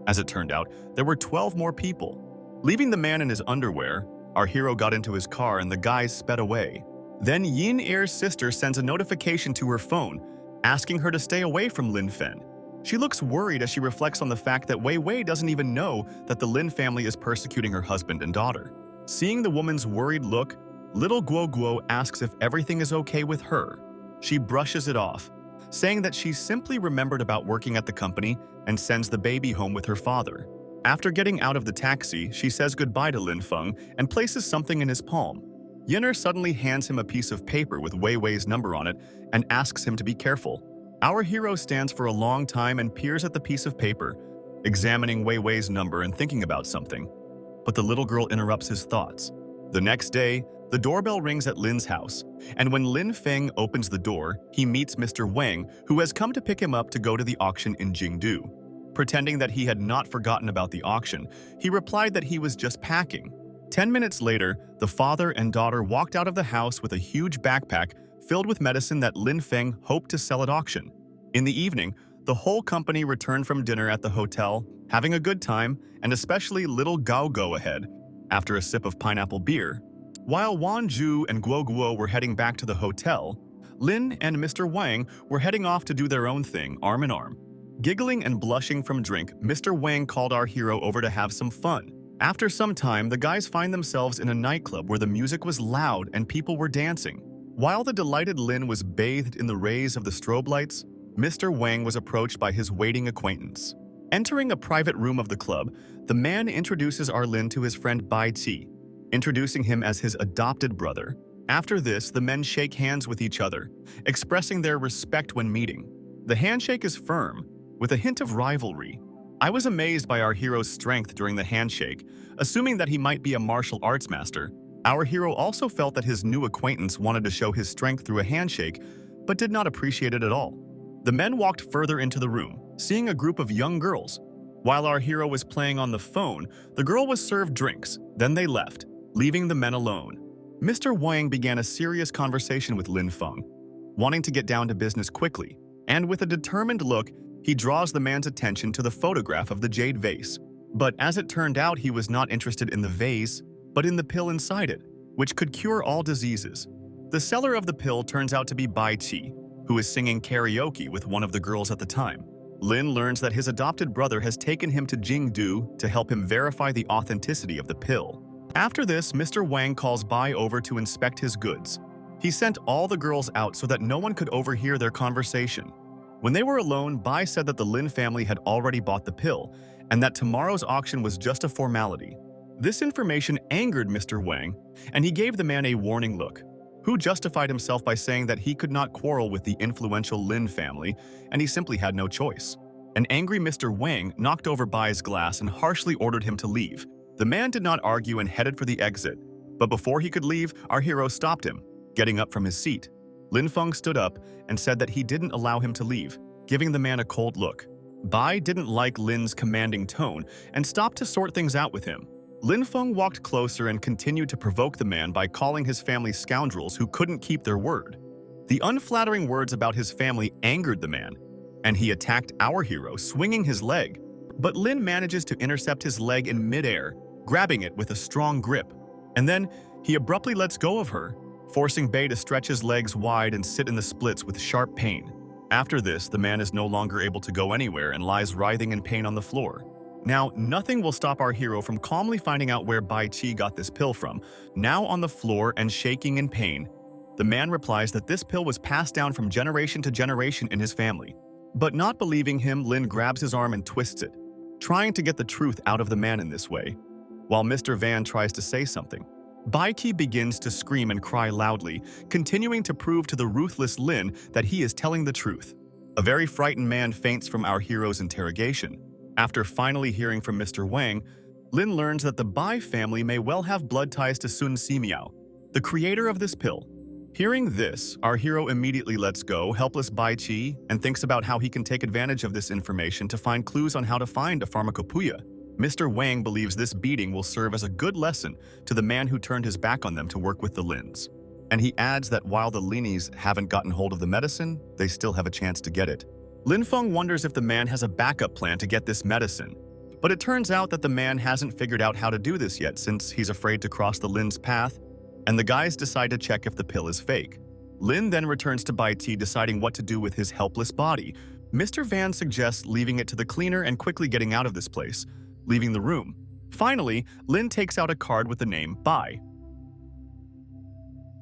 As it turned out, there were 12 more people. Leaving the man in his underwear, our hero got into his car and the guys sped away. Then Yin Er's sister sends a notification to her phone, asking her to stay away from Lin Fen. She looks worried as she reflects on the fact that Wei Wei doesn't even know that the Lin family is persecuting her husband and daughter. Seeing the woman's worried look, little Guo Guo asks if everything is okay with her. She brushes it off, saying that she simply remembered about working at the company and sends the baby home with her father. After getting out of the taxi, she says goodbye to Lin Feng and places something in his palm. Yinner suddenly hands him a piece of paper with Wei Wei's number on it and asks him to be careful. Our hero stands for a long time and peers at the piece of paper, examining Wei Wei's number and thinking about something. But the little girl interrupts his thoughts. The next day, the doorbell rings at Lin's house, and when Lin Feng opens the door, he meets Mr. Wang, who has come to pick him up to go to the auction in Jingdu. Pretending that he had not forgotten about the auction, he replied that he was just packing. 10 minutes later, the father and daughter walked out of the house with a huge backpack filled with medicine that Lin Feng hoped to sell at auction. In the evening, the whole company returned from dinner at the hotel, having a good time, and especially little Gao go ahead, after a sip of pineapple beer. While Wan Zhu and Guo Guo were heading back to the hotel, Lin and Mr. Wang were heading off to do their own thing, arm in arm. Giggling and blushing from drink, Mr. Wang called our hero over to have some fun. After some time, the guys find themselves in a nightclub where the music was loud and people were dancing. While the delighted Lin was bathed in the rays of the strobe lights, Mr. Wang was approached by his waiting acquaintance. Entering a private room of the club, the man introduces our Lin to his friend Bai Qi, introducing him as his adopted brother. After this, the men shake hands with each other, expressing their respect when meeting. The handshake is firm, with a hint of rivalry. I was amazed by our hero's strength during the handshake, assuming that he might be a martial arts master. Our hero also felt that his new acquaintance wanted to show his strength through a handshake, but did not appreciate it at all. The men walked further into the room, seeing a group of young girls. While our hero was playing on the phone, the girl was served drinks, then they left, leaving the men alone. Mr. Wang began a serious conversation with Lin Feng, wanting to get down to business quickly, and with a determined look, he draws the man's attention to the photograph of the jade vase. But as it turned out, he was not interested in the vase, but in the pill inside it, which could cure all diseases. The seller of the pill turns out to be Bai Qi, who is singing karaoke with one of the girls at the time. Lin learns that his adopted brother has taken him to Jingdu to help him verify the authenticity of the pill. After this, Mr. Wang calls Bai over to inspect his goods. He sent all the girls out so that no one could overhear their conversation. When they were alone, Bai said that the Lin family had already bought the pill, and that tomorrow's auction was just a formality. This information angered Mr. Wang, and he gave the man a warning look, who justified himself by saying that he could not quarrel with the influential Lin family, and he simply had no choice. An angry Mr. Wang knocked over Bai's glass and harshly ordered him to leave. The man did not argue and headed for the exit, but before he could leave, our hero stopped him, getting up from his seat. Lin Feng stood up and said that he didn't allow him to leave, giving the man a cold look. Bai didn't like Lin's commanding tone and stopped to sort things out with him. Lin Feng walked closer and continued to provoke the man by calling his family scoundrels who couldn't keep their word. The unflattering words about his family angered the man, and he attacked our hero, swinging his leg. But Lin manages to intercept his leg in midair, grabbing it with a strong grip. And then he abruptly lets go of her, forcing Bai to stretch his legs wide and sit in the splits with sharp pain. After this, the man is no longer able to go anywhere and lies writhing in pain on the floor. Now, nothing will stop our hero from calmly finding out where Bai Qi got this pill from. Now on the floor and shaking in pain, the man replies that this pill was passed down from generation to generation in his family. But not believing him, Lin grabs his arm and twists it, trying to get the truth out of the man in this way. While Mr. Van tries to say something, Bai Qi begins to scream and cry loudly, continuing to prove to the ruthless Lin that he is telling the truth. A very frightened man faints from our hero's interrogation. After finally hearing from Mr. Wang, Lin learns that the Bai family may well have blood ties to Sun Simiao, the creator of this pill. Hearing this, our hero immediately lets go helpless Bai Qi and thinks about how he can take advantage of this information to find clues on how to find a pharmacopeia. Mr. Wang believes this beating will serve as a good lesson to the man who turned his back on them to work with the Lins. And he adds that while the Linis haven't gotten hold of the medicine, they still have a chance to get it. Lin Feng wonders if the man has a backup plan to get this medicine, but it turns out that the man hasn't figured out how to do this yet since he's afraid to cross the Lin's path, and the guys decide to check if the pill is fake. Lin then returns to Bai Qi deciding what to do with his helpless body. Mr. Van suggests leaving it to the cleaner and quickly getting out of this place, leaving the room. Finally, Lin takes out a card with the name Bai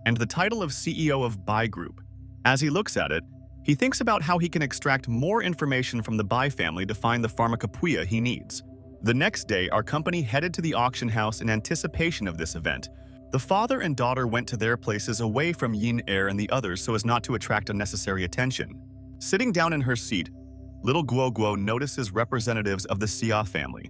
and the title of CEO of Bai Group. As he looks at it, he thinks about how he can extract more information from the Bai family to find the pharmacopeia he needs. The next day, our company headed to the auction house in anticipation of this event. The father and daughter went to their places away from Yin Er and the others so as not to attract unnecessary attention. Sitting down in her seat, little Guo Guo notices representatives of the Xia family,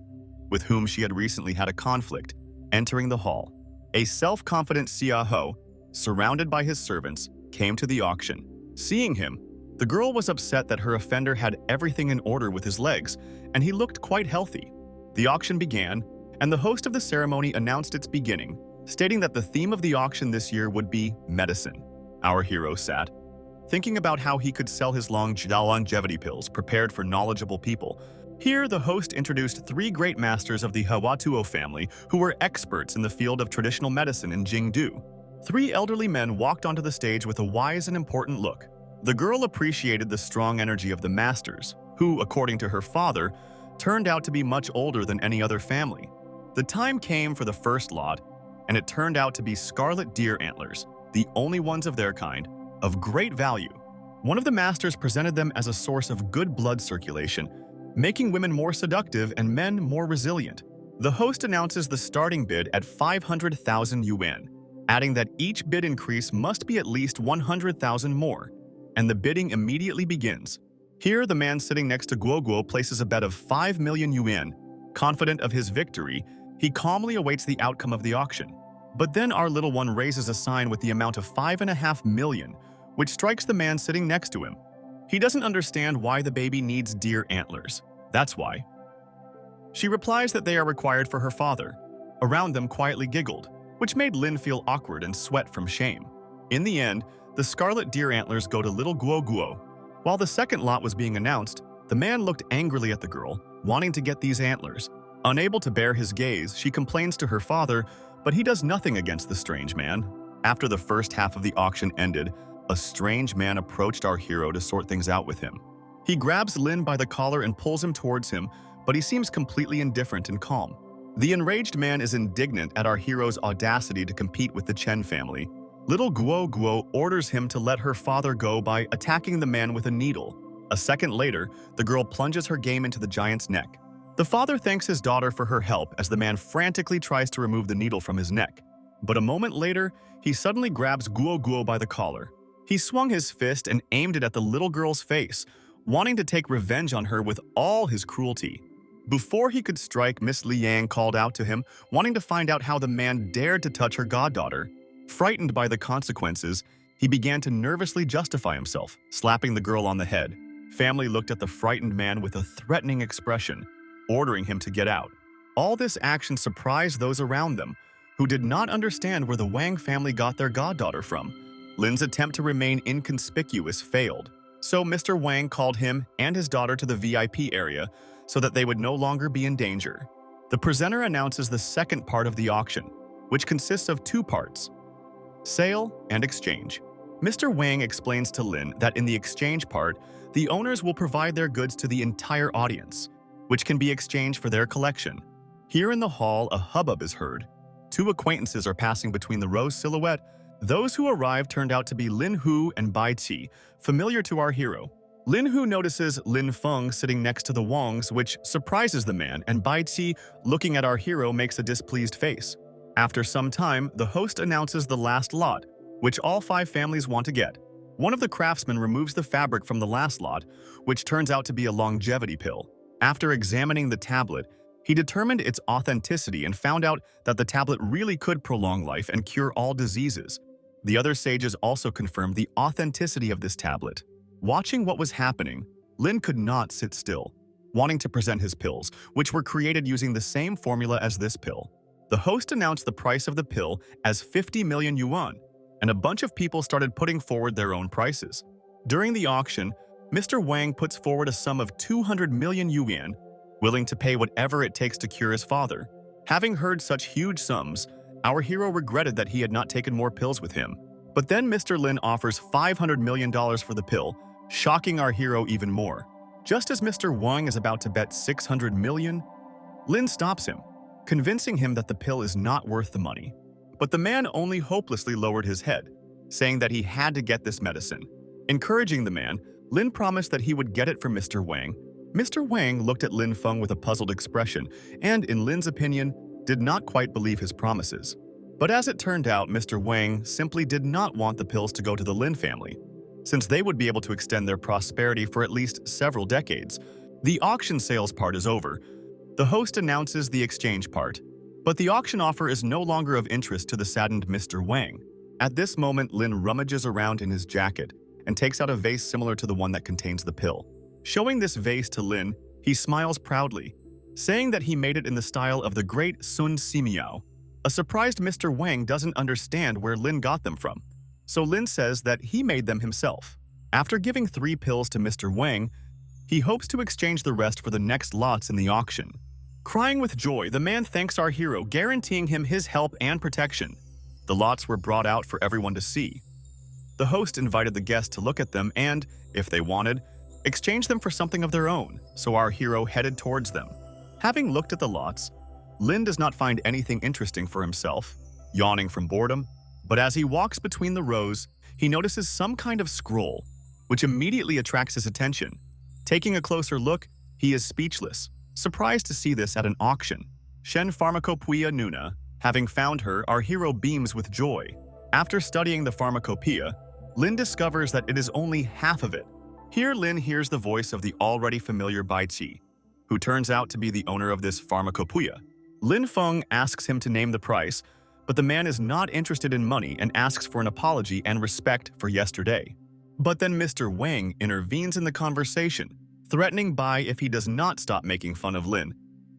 with whom she had recently had a conflict, entering the hall. A self-confident Xia Ho, surrounded by his servants, came to the auction. Seeing him, the girl was upset that her offender had everything in order with his legs, and he looked quite healthy. The auction began, and the host of the ceremony announced its beginning, stating that the theme of the auction this year would be medicine. Our hero sat, thinking about how he could sell his longevity pills prepared for knowledgeable people. Here, the host introduced 3 great masters of the Hawatuo family who were experts in the field of traditional medicine in Jingdu. 3 elderly men walked onto the stage with a wise and important look. The girl appreciated the strong energy of the masters, who, according to her father, turned out to be much older than any other family. The time came for the first lot, and it turned out to be scarlet deer antlers, the only ones of their kind, of great value. One of the masters presented them as a source of good blood circulation, making women more seductive and men more resilient. The host announces the starting bid at 500,000 yuan, adding that each bid increase must be at least 100,000 more, and the bidding immediately begins. Here, the man sitting next to Guo Guo places a bet of 5 million yuan. Confident of his victory, he calmly awaits the outcome of the auction. But then our little one raises a sign with the amount of 5.5 million, which strikes the man sitting next to him. He doesn't understand why the baby needs deer antlers. That's why. She replies that they are required for her father. Around them quietly giggled, which made Lin feel awkward and sweat from shame. In the end, the scarlet deer antlers go to little Guo Guo. While the second lot was being announced, the man looked angrily at the girl, wanting to get these antlers. Unable to bear his gaze, she complains to her father, but he does nothing against the strange man. After the first half of the auction ended, a strange man approached our hero to sort things out with him. He grabs Lin by the collar and pulls him towards him, but he seems completely indifferent and calm. The enraged man is indignant at our hero's audacity to compete with the Chen family. Little Guo Guo orders him to let her father go by attacking the man with a needle. A second later, the girl plunges her game into the giant's neck. The father thanks his daughter for her help as the man frantically tries to remove the needle from his neck. But a moment later, he suddenly grabs Guo Guo by the collar. He swung his fist and aimed it at the little girl's face, wanting to take revenge on her with all his cruelty. Before he could strike, Miss Liang called out to him, wanting to find out how the man dared to touch her goddaughter. Frightened by the consequences, he began to nervously justify himself, slapping the girl on the head. Family looked at the frightened man with a threatening expression, ordering him to get out. All this action surprised those around them, who did not understand where the Wang family got their goddaughter from. Lin's attempt to remain inconspicuous failed, so Mr. Wang called him and his daughter to the VIP area so that they would no longer be in danger. The presenter announces the second part of the auction, which consists of 2 parts: sale and exchange. Mr. Wang explains to Lin that in the exchange part, the owners will provide their goods to the entire audience, which can be exchanged for their collection. Here in the hall, a hubbub is heard. 2 acquaintances are passing between the rose silhouette. Those who arrived turned out to be Lin Hu and Bai Qi, familiar to our hero. Lin Hu notices Lin Feng sitting next to the Wangs, which surprises the man, and Bai Qi, looking at our hero, makes a displeased face. After some time, the host announces the last lot, which all 5 families want to get. One of the craftsmen removes the fabric from the last lot, which turns out to be a longevity pill. After examining the tablet, he determined its authenticity and found out that the tablet really could prolong life and cure all diseases. The other sages also confirmed the authenticity of this tablet. Watching what was happening, Lin could not sit still, wanting to present his pills, which were created using the same formula as this pill. The host announced the price of the pill as 50 million yuan, and a bunch of people started putting forward their own prices. During the auction, Mr. Wang puts forward a sum of 200 million yuan, willing to pay whatever it takes to cure his father. Having heard such huge sums, our hero regretted that he had not taken more pills with him. But then Mr. Lin offers $500 million for the pill, shocking our hero even more. Just as Mr. Wang is about to bet 600 million, Lin stops him, convincing him that the pill is not worth the money. But the man only hopelessly lowered his head, saying that he had to get this medicine. Encouraging the man, Lin promised that he would get it for Mr. Wang, Mr. Wang looked at Lin Feng with a puzzled expression and, in Lin's opinion, did not quite believe his promises. But as it turned out, Mr. Wang simply did not want the pills to go to the Lin family, since they would be able to extend their prosperity for at least several decades. The auction sales part is over. The host announces the exchange part, but the auction offer is no longer of interest to the saddened Mr. Wang. At this moment, Lin rummages around in his jacket and takes out a vase similar to the one that contains the pill. Showing this vase to Lin, he smiles proudly, saying that he made it in the style of the great Sun Simiao. A surprised Mr. Wang doesn't understand where Lin got them from, so Lin says that he made them himself. After giving 3 pills to Mr. Wang, he hopes to exchange the rest for the next lots in the auction. Crying with joy, the man thanks our hero, guaranteeing him his help and protection. The lots were brought out for everyone to see. The host invited the guests to look at them and, if they wanted, exchange them for something of their own, so our hero headed towards them. Having looked at the lots, Lin does not find anything interesting for himself, yawning from boredom, but as he walks between the rows, he notices some kind of scroll, which immediately attracts his attention. Taking a closer look, he is speechless, surprised to see this at an auction. Shen Pharmacopeia Nuna. Having found her, our hero beams with joy. After studying the pharmacopeia, Lin discovers that it is only half of it. Here Lin hears the voice of the already familiar Bai Qi, who turns out to be the owner of this pharmacopeia. Lin Feng asks him to name the price, but the man is not interested in money and asks for an apology and respect for yesterday. But then Mr. Wang intervenes in the conversation, threatening Bai if he does not stop making fun of Lin.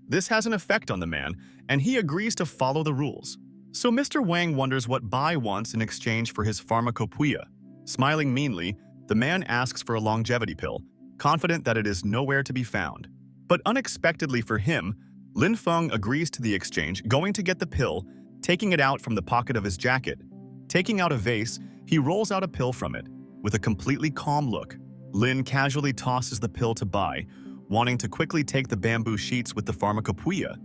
This has an effect on the man, and he agrees to follow the rules. So Mr. Wang wonders what Bai wants in exchange for his pharmacopeia. Smiling meanly, the man asks for a longevity pill, confident that it is nowhere to be found. But unexpectedly for him, Lin Feng agrees to the exchange, going to get the pill, taking it out from the pocket of his jacket. Taking out a vase, he rolls out a pill from it. With a completely calm look, Lin casually tosses the pill to Bai, wanting to quickly take the bamboo sheets with the pharmacopeia.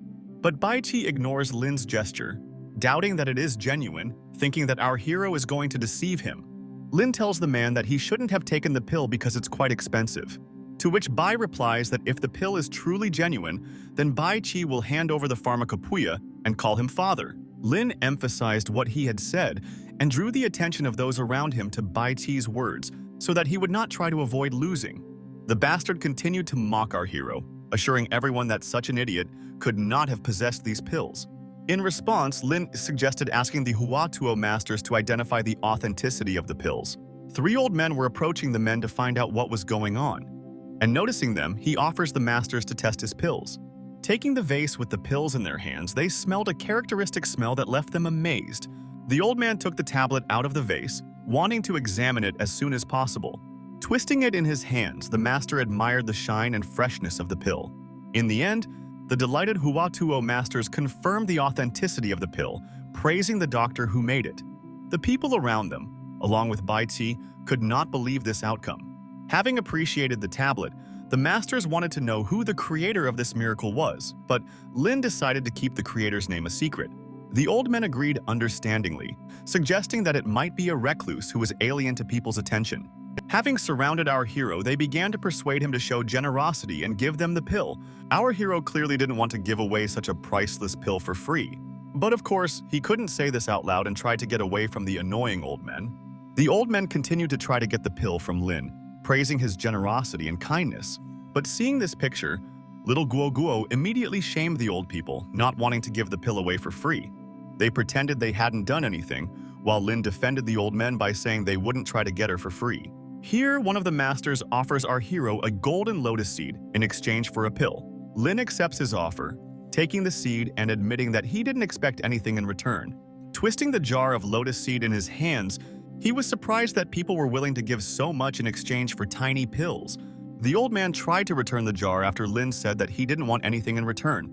But Bai Qi ignores Lin's gesture, doubting that it is genuine, thinking that our hero is going to deceive him. Lin tells the man that he shouldn't have taken the pill because it's quite expensive, to which Bai replies that if the pill is truly genuine, then Bai Qi will hand over the pharmacopeia and call him father. Lin emphasized what he had said and drew the attention of those around him to Bai Qi's words so that he would not try to avoid losing. The bastard continued to mock our hero, assuring everyone that such an idiot could not have possessed these pills. In response, Lin suggested asking the Huatuo masters to identify the authenticity of the pills. 3 old men were approaching the men to find out what was going on, and noticing them, he offers the masters to test his pills. Taking the vase with the pills in their hands, they smelled a characteristic smell that left them amazed. The old man took the tablet out of the vase, wanting to examine it as soon as possible. Twisting it in his hands, the master admired the shine and freshness of the pill. In the end, the delighted Huatuo masters confirmed the authenticity of the pill, praising the doctor who made it. The people around them, along with Bai Qi, could not believe this outcome. Having appreciated the tablet, the masters wanted to know who the creator of this miracle was, but Lin decided to keep the creator's name a secret. The old men agreed understandingly, suggesting that it might be a recluse who was alien to people's attention. Having surrounded our hero, they began to persuade him to show generosity and give them the pill. Our hero clearly didn't want to give away such a priceless pill for free. But of course, he couldn't say this out loud and tried to get away from the annoying old men. The old men continued to try to get the pill from Lin, praising his generosity and kindness. But seeing this picture, little Guo Guo immediately shamed the old people, not wanting to give the pill away for free. They pretended they hadn't done anything, while Lin defended the old men by saying they wouldn't try to get her for free. Here, one of the masters offers our hero a golden lotus seed in exchange for a pill. Lin accepts his offer, taking the seed and admitting that he didn't expect anything in return. Twisting the jar of lotus seed in his hands, he was surprised that people were willing to give so much in exchange for tiny pills. The old man tried to return the jar after Lin said that he didn't want anything in return,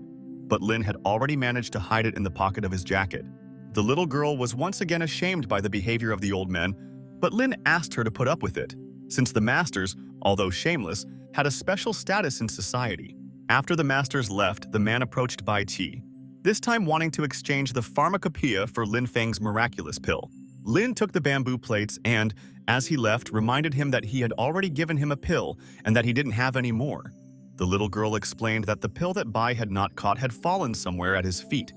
but Lin had already managed to hide it in the pocket of his jacket. The little girl was once again ashamed by the behavior of the old men, but Lin asked her to put up with it, since the masters, although shameless, had a special status in society. After the masters left, the man approached Bai Qi, this time wanting to exchange the pharmacopeia for Lin Feng's miraculous pill. Lin took the bamboo plates and, as he left, reminded him that he had already given him a pill and that he didn't have any more. The little girl explained that the pill that Bai had not caught had fallen somewhere at his feet,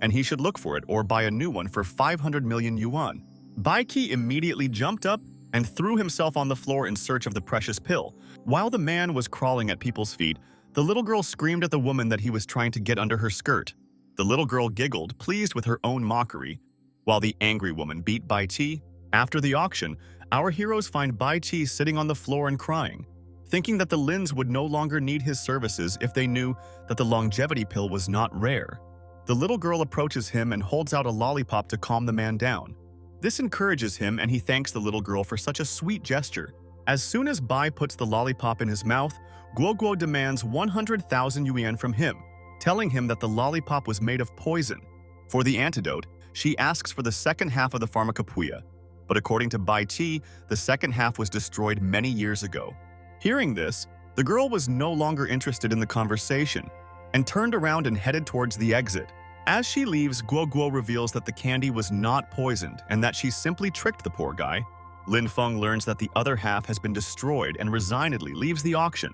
and he should look for it or buy a new one for 500 million yuan. Bai Qi immediately jumped up and threw himself on the floor in search of the precious pill. While the man was crawling at people's feet, the little girl screamed at the woman that he was trying to get under her skirt. The little girl giggled, pleased with her own mockery, while the angry woman beat Bai Qi. After the auction, our heroes find Bai Qi sitting on the floor and crying, thinking that the Lins would no longer need his services if they knew that the longevity pill was not rare. The little girl approaches him and holds out a lollipop to calm the man down. This encourages him and he thanks the little girl for such a sweet gesture. As soon as Bai puts the lollipop in his mouth, Guo demands 100,000 yuan from him, telling him that the lollipop was made of poison. For the antidote, she asks for the second half of the pharmacopeia, but according to Bai Qi, the second half was destroyed many years ago. Hearing this, the girl was no longer interested in the conversation and turned around and headed towards the exit. As she leaves, Guo reveals that the candy was not poisoned and that she simply tricked the poor guy. Lin Feng learns that the other half has been destroyed and resignedly leaves the auction.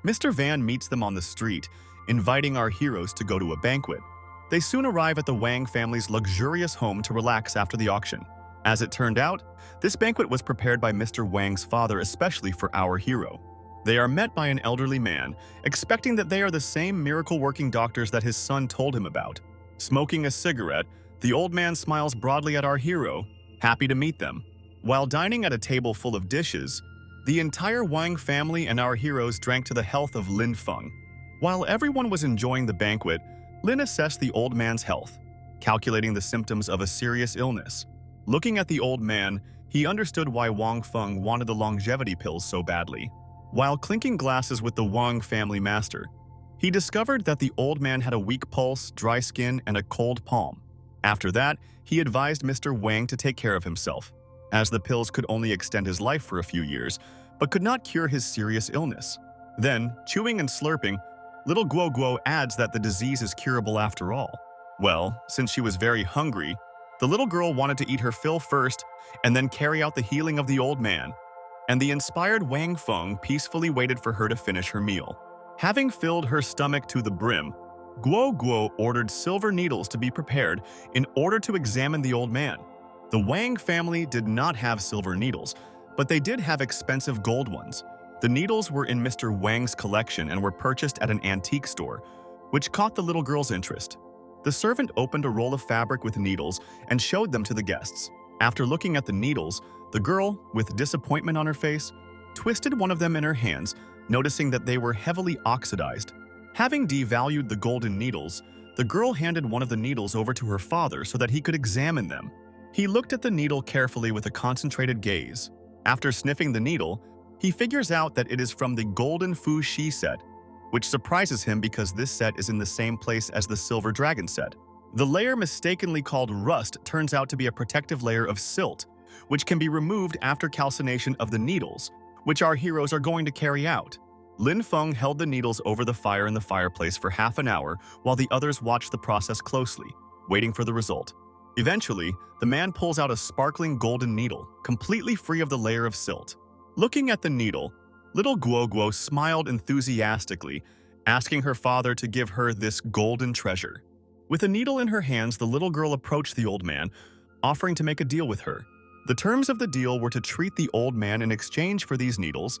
Mr. Van meets them on the street, inviting our heroes to go to a banquet. They soon arrive at the Wang family's luxurious home to relax after the auction. As it turned out, this banquet was prepared by Mr. Wang's father especially for our hero. They are met by an elderly man, expecting that they are the same miracle-working doctors that his son told him about. Smoking a cigarette, the old man smiles broadly at our hero, happy to meet them. While dining at a table full of dishes, the entire Wang family and our heroes drank to the health of Lin Feng. While everyone was enjoying the banquet, Lin assessed the old man's health, calculating the symptoms of a serious illness. Looking at the old man, he understood why Wang Feng wanted the longevity pills so badly. While clinking glasses with the Wang family master, he discovered that the old man had a weak pulse, dry skin, and a cold palm. After that, he advised Mr. Wang to take care of himself, as the pills could only extend his life for a few years, but could not cure his serious illness. Then, chewing and slurping, little Guo adds that the disease is curable after all. Well, since she was very hungry, the little girl wanted to eat her fill first and then carry out the healing of the old man, and the inspired Wang Feng peacefully waited for her to finish her meal. Having filled her stomach to the brim, Guo ordered silver needles to be prepared in order to examine the old man. The Wang family did not have silver needles, but they did have expensive gold ones. The needles were in Mr. Wang's collection and were purchased at an antique store, which caught the little girl's interest. The servant opened a roll of fabric with needles and showed them to the guests. After looking at the needles, the girl, with disappointment on her face, twisted one of them in her hands, noticing that they were heavily oxidized. Having devalued the golden needles, the girl handed one of the needles over to her father so that he could examine them. He looked at the needle carefully with a concentrated gaze. After sniffing the needle, he figures out that it is from the Golden Fu Shi set, which surprises him because this set is in the same place as the Silver Dragon set. The layer mistakenly called rust turns out to be a protective layer of silt, which can be removed after calcination of the needles, which our heroes are going to carry out. Lin Feng held the needles over the fire in the fireplace for half an hour while the others watched the process closely, waiting for the result. Eventually, the man pulls out a sparkling golden needle, completely free of the layer of silt. Looking at the needle, little Guo smiled enthusiastically, asking her father to give her this golden treasure. With a needle in her hands, the little girl approached the old man, offering to make a deal with her. The terms of the deal were to treat the old man in exchange for these needles.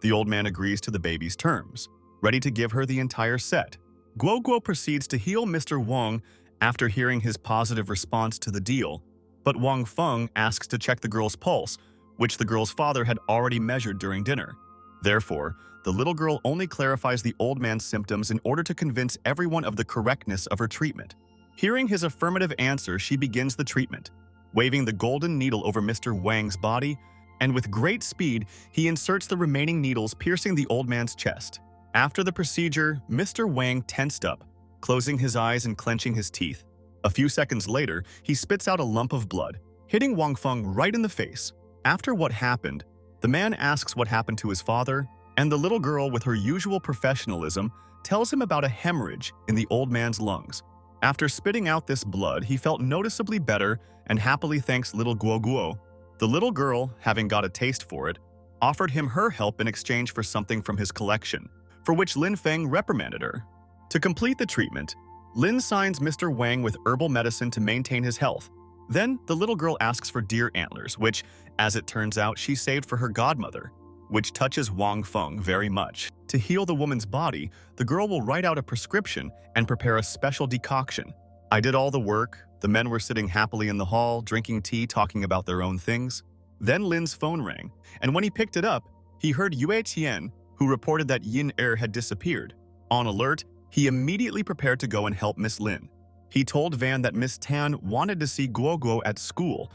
The old man agrees to the baby's terms, ready to give her the entire set. Guo proceeds to heal Mr. Wang after hearing his positive response to the deal, but Wang Feng asks to check the girl's pulse, which the girl's father had already measured during dinner. Therefore, the little girl only clarifies the old man's symptoms in order to convince everyone of the correctness of her treatment. Hearing his affirmative answer, she begins the treatment, waving the golden needle over Mr. Wang's body, and with great speed, he inserts the remaining needles, piercing the old man's chest. After the procedure, Mr. Wang tensed up, closing his eyes and clenching his teeth. A few seconds later, he spits out a lump of blood, hitting Wang Feng right in the face. After what happened, the man asks what happened to his father, and the little girl, with her usual professionalism, tells him about a hemorrhage in the old man's lungs. After spitting out this blood, he felt noticeably better and happily thanks little Guo. The little girl, having got a taste for it, offered him her help in exchange for something from his collection. for which Lin Feng reprimanded her. To complete the treatment, Lin signs Mr. Wang with herbal medicine to maintain his health. Then, the little girl asks for deer antlers, which, as it turns out, she saved for her godmother, which touches Wang Feng very much. To heal the woman's body, the girl will write out a prescription and prepare a special decoction. I did all the work. The men were sitting happily in the hall, drinking tea, talking about their own things. Then Lin's phone rang, and when he picked it up, he heard Yue Tian, who reported that Yin Er had disappeared. On alert, he immediately prepared to go and help Miss Lin. He told Van that Miss Tan wanted to see Guo Guo at school,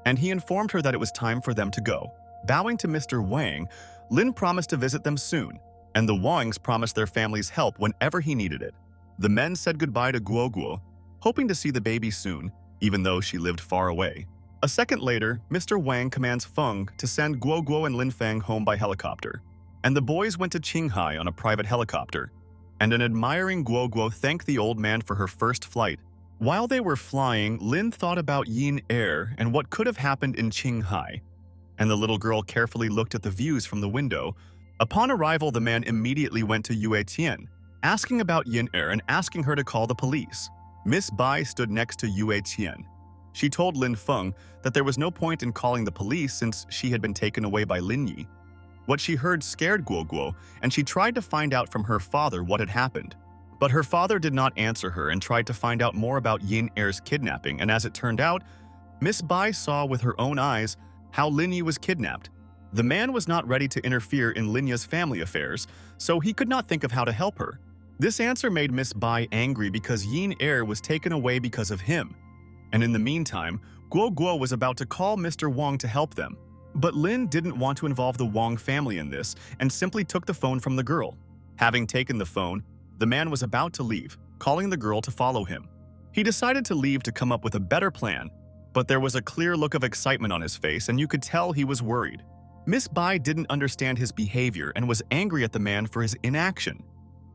and he informed her that it was time for them to go. Bowing to Mr. Wang, Lin promised to visit them soon, and the Wangs promised their family's help whenever he needed it. The men said goodbye to Guo Guo, hoping to see the baby soon, even though she lived far away. A second later, Mr. Wang commands Feng to send Guo Guo and Lin Feng home by helicopter, and the boys went to Qinghai on a private helicopter, and an admiring Guo Guo thanked the old man for her first flight. While they were flying, Lin thought about Yin Er and what could have happened in Qinghai, and the little girl carefully looked at the views from the window. Upon arrival, the man immediately went to Yue Tian, asking about Yin Er and asking her to call the police. Miss Bai stood next to Yue Tian. She told Lin Feng that there was no point in calling the police since she had been taken away by Lin Yi. What she heard scared Guo Guo, and she tried to find out from her father what had happened. But her father did not answer her and tried to find out more about Yin Er's kidnapping, and as it turned out, Miss Bai saw with her own eyes how Lin Yi was kidnapped. The man was not ready to interfere in Lin Yi's family affairs, so he could not think of how to help her. This answer made Miss Bai angry because Yin Er was taken away because of him. And in the meantime, Guo Guo was about to call Mr. Wang to help them. But Lin didn't want to involve the Wang family in this and simply took the phone from the girl. Having taken the phone, the man was about to leave, calling the girl to follow him. He decided to leave to come up with a better plan, but there was a clear look of excitement on his face and you could tell he was worried. Miss Bai didn't understand his behavior and was angry at the man for his inaction,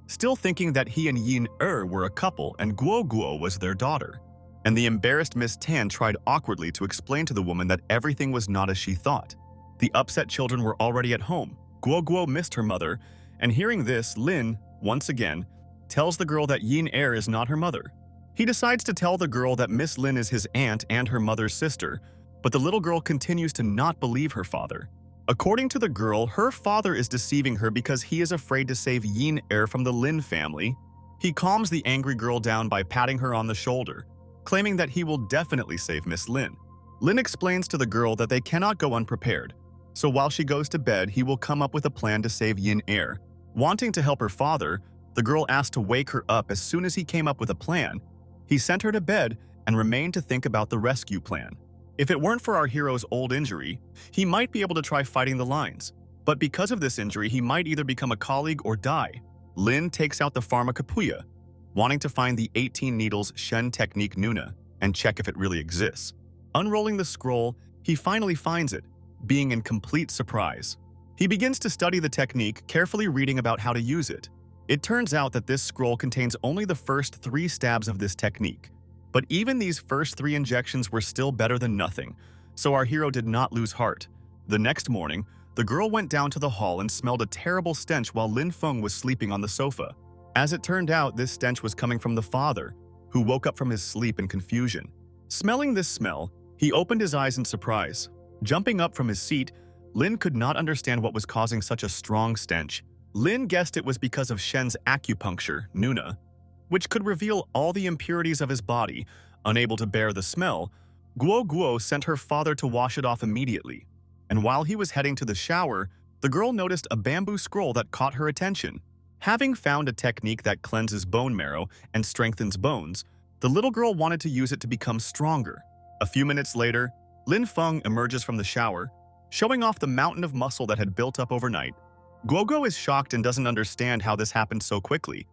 still thinking that he and Yin Er were a couple and Guo Guo was their daughter. And the embarrassed Miss Tan tried awkwardly to explain to the woman that everything was not as she thought. The upset children were already at home. Guo Guo missed her mother, and hearing this, Lin, once again, tells the girl that Yin Er is not her mother. He decides to tell the girl that Miss Lin is his aunt and her mother's sister, but the little girl continues to not believe her father. According to the girl, her father is deceiving her because he is afraid to save Yin Er from the Lin family. He calms the angry girl down by patting her on the shoulder, claiming that he will definitely save Miss Lin. Lin explains to the girl that they cannot go unprepared, so while she goes to bed, he will come up with a plan to save Yin Er. Wanting to help her father, the girl asked to wake her up as soon as he came up with a plan. He sent her to bed and remained to think about the rescue plan. If it weren't for our hero's old injury, he might be able to try fighting the lines, but because of this injury, he might either become a colleague or die. Lin takes out the pharmacopeia, wanting to find the 18 needles Shen technique Nuna and check if it really exists. Unrolling the scroll, he finally finds it, being in complete surprise. He begins to study the technique, carefully reading about how to use it. It turns out that this scroll contains only the first 3 stabs of this technique. But even these first 3 injections were still better than nothing, so our hero did not lose heart. The next morning, the girl went down to the hall and smelled a terrible stench while Lin Feng was sleeping on the sofa. As it turned out, this stench was coming from the father, who woke up from his sleep in confusion. Smelling this smell, he opened his eyes in surprise. Jumping up from his seat, Lin could not understand what was causing such a strong stench. Lin guessed it was because of Shen's acupuncture, Nuna, which could reveal all the impurities of his body. Unable to bear the smell, Guo Guo sent her father to wash it off immediately. And while he was heading to the shower, the girl noticed a bamboo scroll that caught her attention. Having found a technique that cleanses bone marrow and strengthens bones, the little girl wanted to use it to become stronger. A few minutes later, Lin Feng emerges from the shower, showing off the mountain of muscle that had built up overnight. Guo Guo is shocked and doesn't understand how this happened so quickly,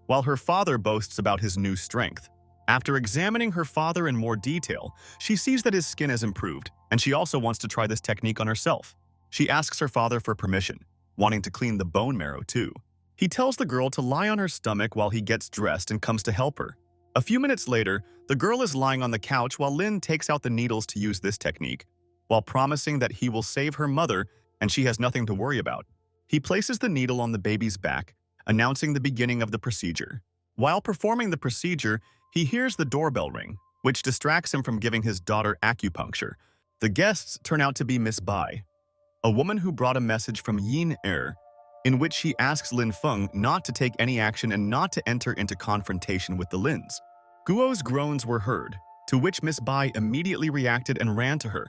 while her father boasts about his new strength. After examining her father in more detail, she sees that his skin has improved, and she also wants to try this technique on herself. She asks her father for permission, wanting to clean the bone marrow too. He tells the girl to lie on her stomach while he gets dressed and comes to help her. A few minutes later, the girl is lying on the couch while Lin takes out the needles to use this technique, while promising that he will save her mother and she has nothing to worry about. He places the needle on the baby's back, announcing the beginning of the procedure. While performing the procedure, he hears the doorbell ring, which distracts him from giving his daughter acupuncture. The guests turn out to be Miss Bai, a woman who brought a message from Yin Er, in which she asks Lin Feng not to take any action and not to enter into confrontation with the Lins. Guo's groans were heard, to which Miss Bai immediately reacted and ran to her,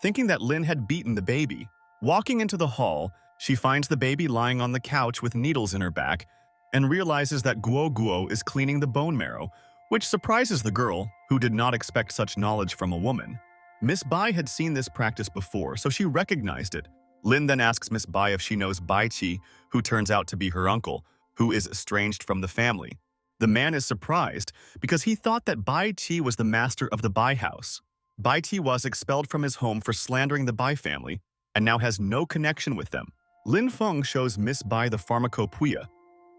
thinking that Lin had beaten the baby. Walking into the hall, she finds the baby lying on the couch with needles in her back and realizes that Guo is cleaning the bone marrow, which surprises the girl, who did not expect such knowledge from a woman. Miss Bai had seen this practice before, so she recognized it. Lin then asks Miss Bai if she knows Bai Qi, who turns out to be her uncle, who is estranged from the family. The man is surprised because he thought that Bai Qi was the master of the Bai house. Bai Qi was expelled from his home for slandering the Bai family and now has no connection with them. Lin Feng shows Miss Bai the pharmacopeia,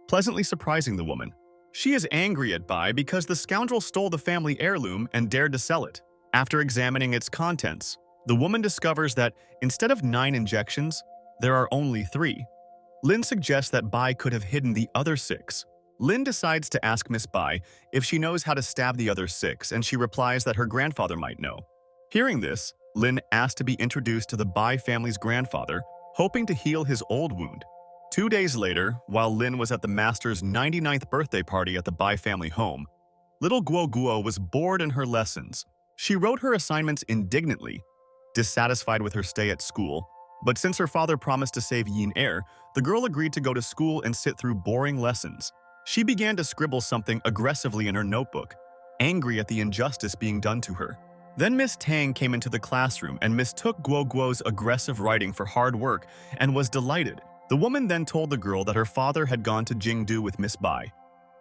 pleasantly surprising the woman. She is angry at Bai because the scoundrel stole the family heirloom and dared to sell it. After examining its contents, the woman discovers that instead of 9 injections, there are only 3. Lin suggests that Bai could have hidden the other 6. Lin decides to ask Miss Bai if she knows how to stab the other 6, and she replies that her grandfather might know. Hearing this, Lin asks to be introduced to the Bai family's grandfather, hoping to heal his old wound. 2 days later, while Lin was at the master's 99th birthday party at the Bai family home, little Guo was bored in her lessons. She wrote her assignments indignantly, dissatisfied with her stay at school, but since her father promised to save Yin Er, the girl agreed to go to school and sit through boring lessons. She began to scribble something aggressively in her notebook, angry at the injustice being done to her. Then Miss Tang came into the classroom and mistook Guo's aggressive writing for hard work and was delighted. The woman then told the girl that her father had gone to Jingdu with Miss Bai,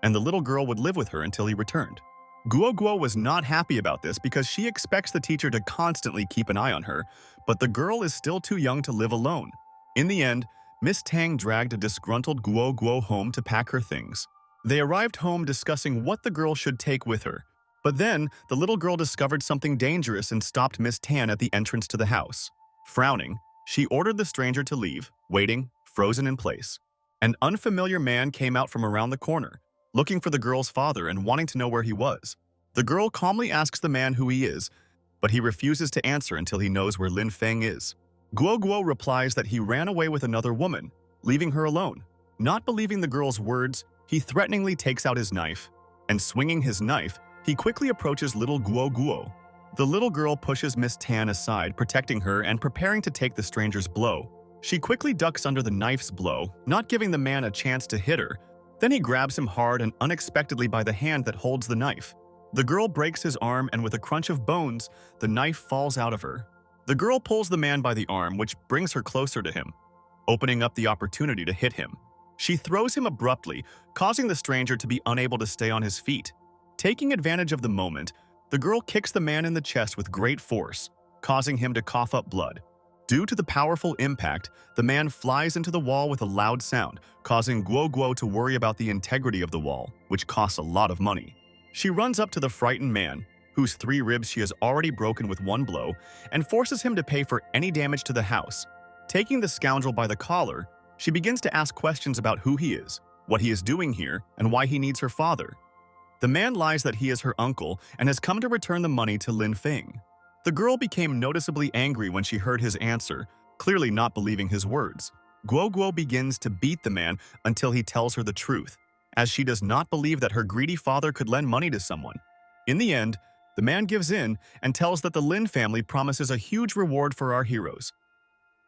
and the little girl would live with her until he returned. Guo was not happy about this because she expects the teacher to constantly keep an eye on her, but the girl is still too young to live alone. In the end, Miss Tang dragged a disgruntled Guo home to pack her things. They arrived home discussing what the girl should take with her, but then the little girl discovered something dangerous and stopped Miss Tan at the entrance to the house. Frowning, she ordered the stranger to leave, waiting, frozen in place. An unfamiliar man came out from around the corner, looking for the girl's father and wanting to know where he was. The girl calmly asks the man who he is, but he refuses to answer until he knows where Lin Feng is. Guo replies that he ran away with another woman, leaving her alone. Not believing the girl's words, he threateningly takes out his knife, and swinging his knife, he quickly approaches little Guo. The little girl pushes Miss Tan aside, protecting her and preparing to take the stranger's blow. She quickly ducks under the knife's blow, not giving the man a chance to hit her. Then he grabs him hard and unexpectedly by the hand that holds the knife. The girl breaks his arm, and with a crunch of bones, the knife falls out of her. The girl pulls the man by the arm, which brings her closer to him, opening up the opportunity to hit him. She throws him abruptly, causing the stranger to be unable to stay on his feet. Taking advantage of the moment, the girl kicks the man in the chest with great force, causing him to cough up blood. Due to the powerful impact, the man flies into the wall with a loud sound, causing Guo to worry about the integrity of the wall, which costs a lot of money. She runs up to the frightened man, whose 3 ribs she has already broken with 1 blow, and forces him to pay for any damage to the house. Taking the scoundrel by the collar, she begins to ask questions about who he is, what he is doing here, and why he needs her father. The man lies that he is her uncle and has come to return the money to Lin Feng. The girl became noticeably angry when she heard his answer, clearly not believing his words. Guo begins to beat the man until he tells her the truth, as she does not believe that her greedy father could lend money to someone. In the end, the man gives in and tells that the Lin family promises a huge reward for our heroes.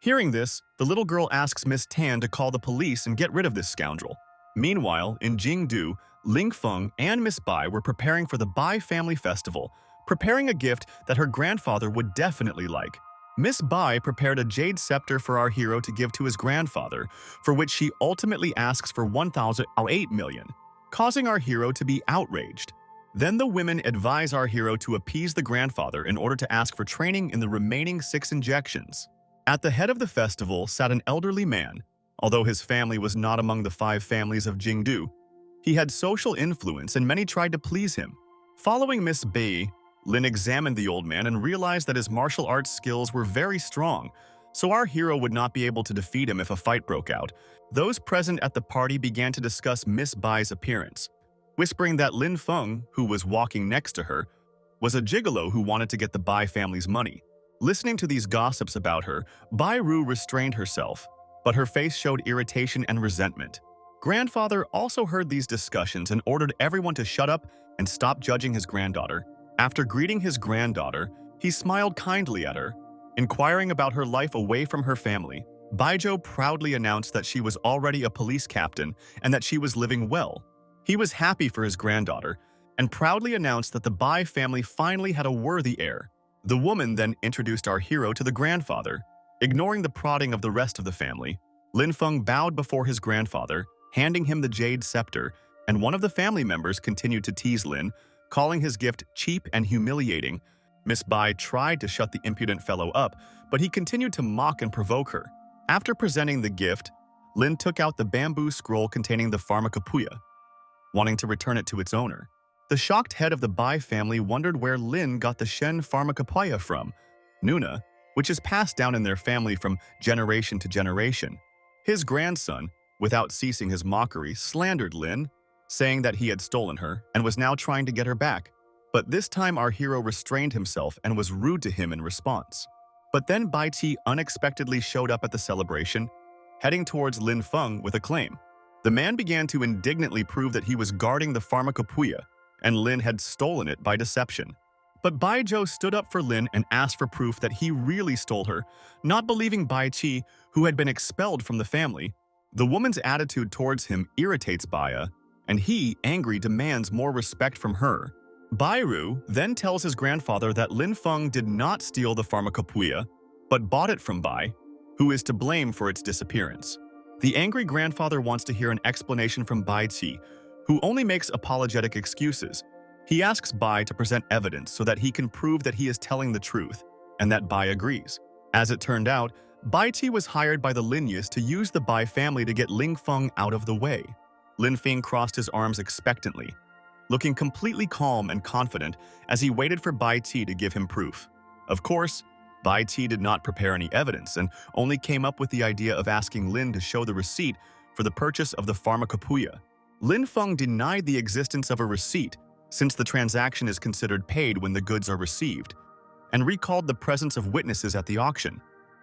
Hearing this, the little girl asks Miss Tan to call the police and get rid of this scoundrel. Meanwhile, in Jingdu, Ling Feng and Miss Bai were preparing for the Bai family festival, preparing a gift that her grandfather would definitely like. Miss Bai prepared a jade scepter for our hero to give to his grandfather, for which she ultimately asks for 1,008 million, causing our hero to be outraged. Then the women advise our hero to appease the grandfather in order to ask for training in the remaining 6 injections. At the head of the festival sat an elderly man. Although his family was not among the 5 families of Jingdu, he had social influence and many tried to please him. Following Miss Bai, Lin examined the old man and realized that his martial arts skills were very strong, so our hero would not be able to defeat him if a fight broke out. Those present at the party began to discuss Miss Bai's appearance, whispering that Lin Feng, who was walking next to her, was a gigolo who wanted to get the Bai family's money. Listening to these gossips about her, Bai Ru restrained herself, but her face showed irritation and resentment. Grandfather also heard these discussions and ordered everyone to shut up and stop judging his granddaughter. After greeting his granddaughter, he smiled kindly at her, inquiring about her life away from her family. Baijiu proudly announced that she was already a police captain and that she was living well. He was happy for his granddaughter and proudly announced that the Bai family finally had a worthy heir. The woman then introduced our hero to the grandfather. Ignoring the prodding of the rest of the family, Lin Feng bowed before his grandfather, handing him the jade scepter, and one of the family members continued to tease Lin, calling his gift cheap and humiliating. Miss Bai tried to shut the impudent fellow up, but he continued to mock and provoke her. After presenting the gift, Lin took out the bamboo scroll containing the pharmacopeia, wanting to return it to its owner. The shocked head of the Bai family wondered where Lin got the Shen pharmacopeia from, Nuna, which is passed down in their family from generation to generation. His grandson, without ceasing his mockery, slandered Lin, saying that he had stolen her and was now trying to get her back. But this time our hero restrained himself and was rude to him in response. But then Bai Qi unexpectedly showed up at the celebration, heading towards Lin Feng with a claim. The man began to indignantly prove that he was guarding the pharmacopeia, and Lin had stolen it by deception. But Baijiu stood up for Lin and asked for proof that he really stole her, not believing Bai Qi, who had been expelled from the family. The woman's attitude towards him irritates Baiya, and he, angry, demands more respect from her. Bairu then tells his grandfather that Lin Feng did not steal the pharmacopeia, but bought it from Bai, who is to blame for its disappearance. The angry grandfather wants to hear an explanation from Bai Qi, who only makes apologetic excuses. He asks Bai to present evidence so that he can prove that he is telling the truth, and that Bai agrees. As it turned out, Bai Qi was hired by the Linyas to use the Bai family to get Ling Feng out of the way. Lin Feng crossed his arms expectantly, looking completely calm and confident as he waited for Bai Qi to give him proof. Of course, Bai Qi did not prepare any evidence and only came up with the idea of asking Lin to show the receipt for the purchase of the pharmacopeia. Lin Feng denied the existence of a receipt, since the transaction is considered paid when the goods are received, and recalled the presence of witnesses at the auction.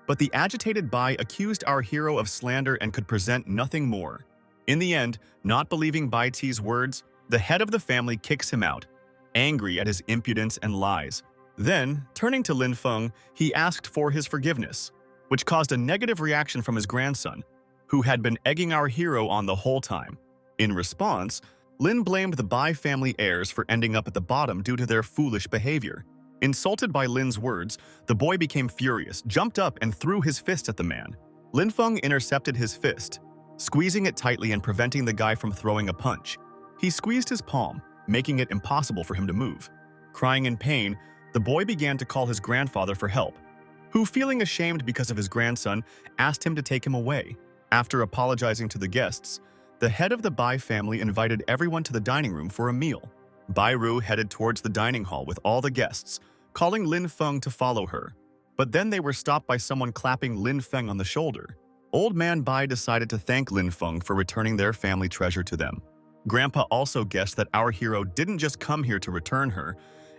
But the agitated Bai accused our hero of slander and could present nothing more. In the end, not believing Bai Qi's words, the head of the family kicks him out, angry at his impudence and lies. Then, turning to Lin Feng, he asked for his forgiveness, which caused a negative reaction from his grandson, who had been egging our hero on the whole time. In response, Lin blamed the Bai family heirs for ending up at the bottom due to their foolish behavior. Insulted by Lin's words, the boy became furious, jumped up, and threw his fist at the man. Lin Feng intercepted his fist, squeezing it tightly and preventing the guy from throwing a punch. He squeezed his palm, making it impossible for him to move. Crying in pain, the boy began to call his grandfather for help, who, feeling ashamed because of his grandson, asked him to take him away. After apologizing to the guests, the head of the Bai family invited everyone to the dining room for a meal. Bai Ru headed towards the dining hall with all the guests, calling Lin Feng to follow her. But then they were stopped by someone clapping Lin Feng on the shoulder. Old man Bai decided to thank Lin Feng for returning their family treasure to them. Grandpa also guessed that our hero didn't just come here to return her,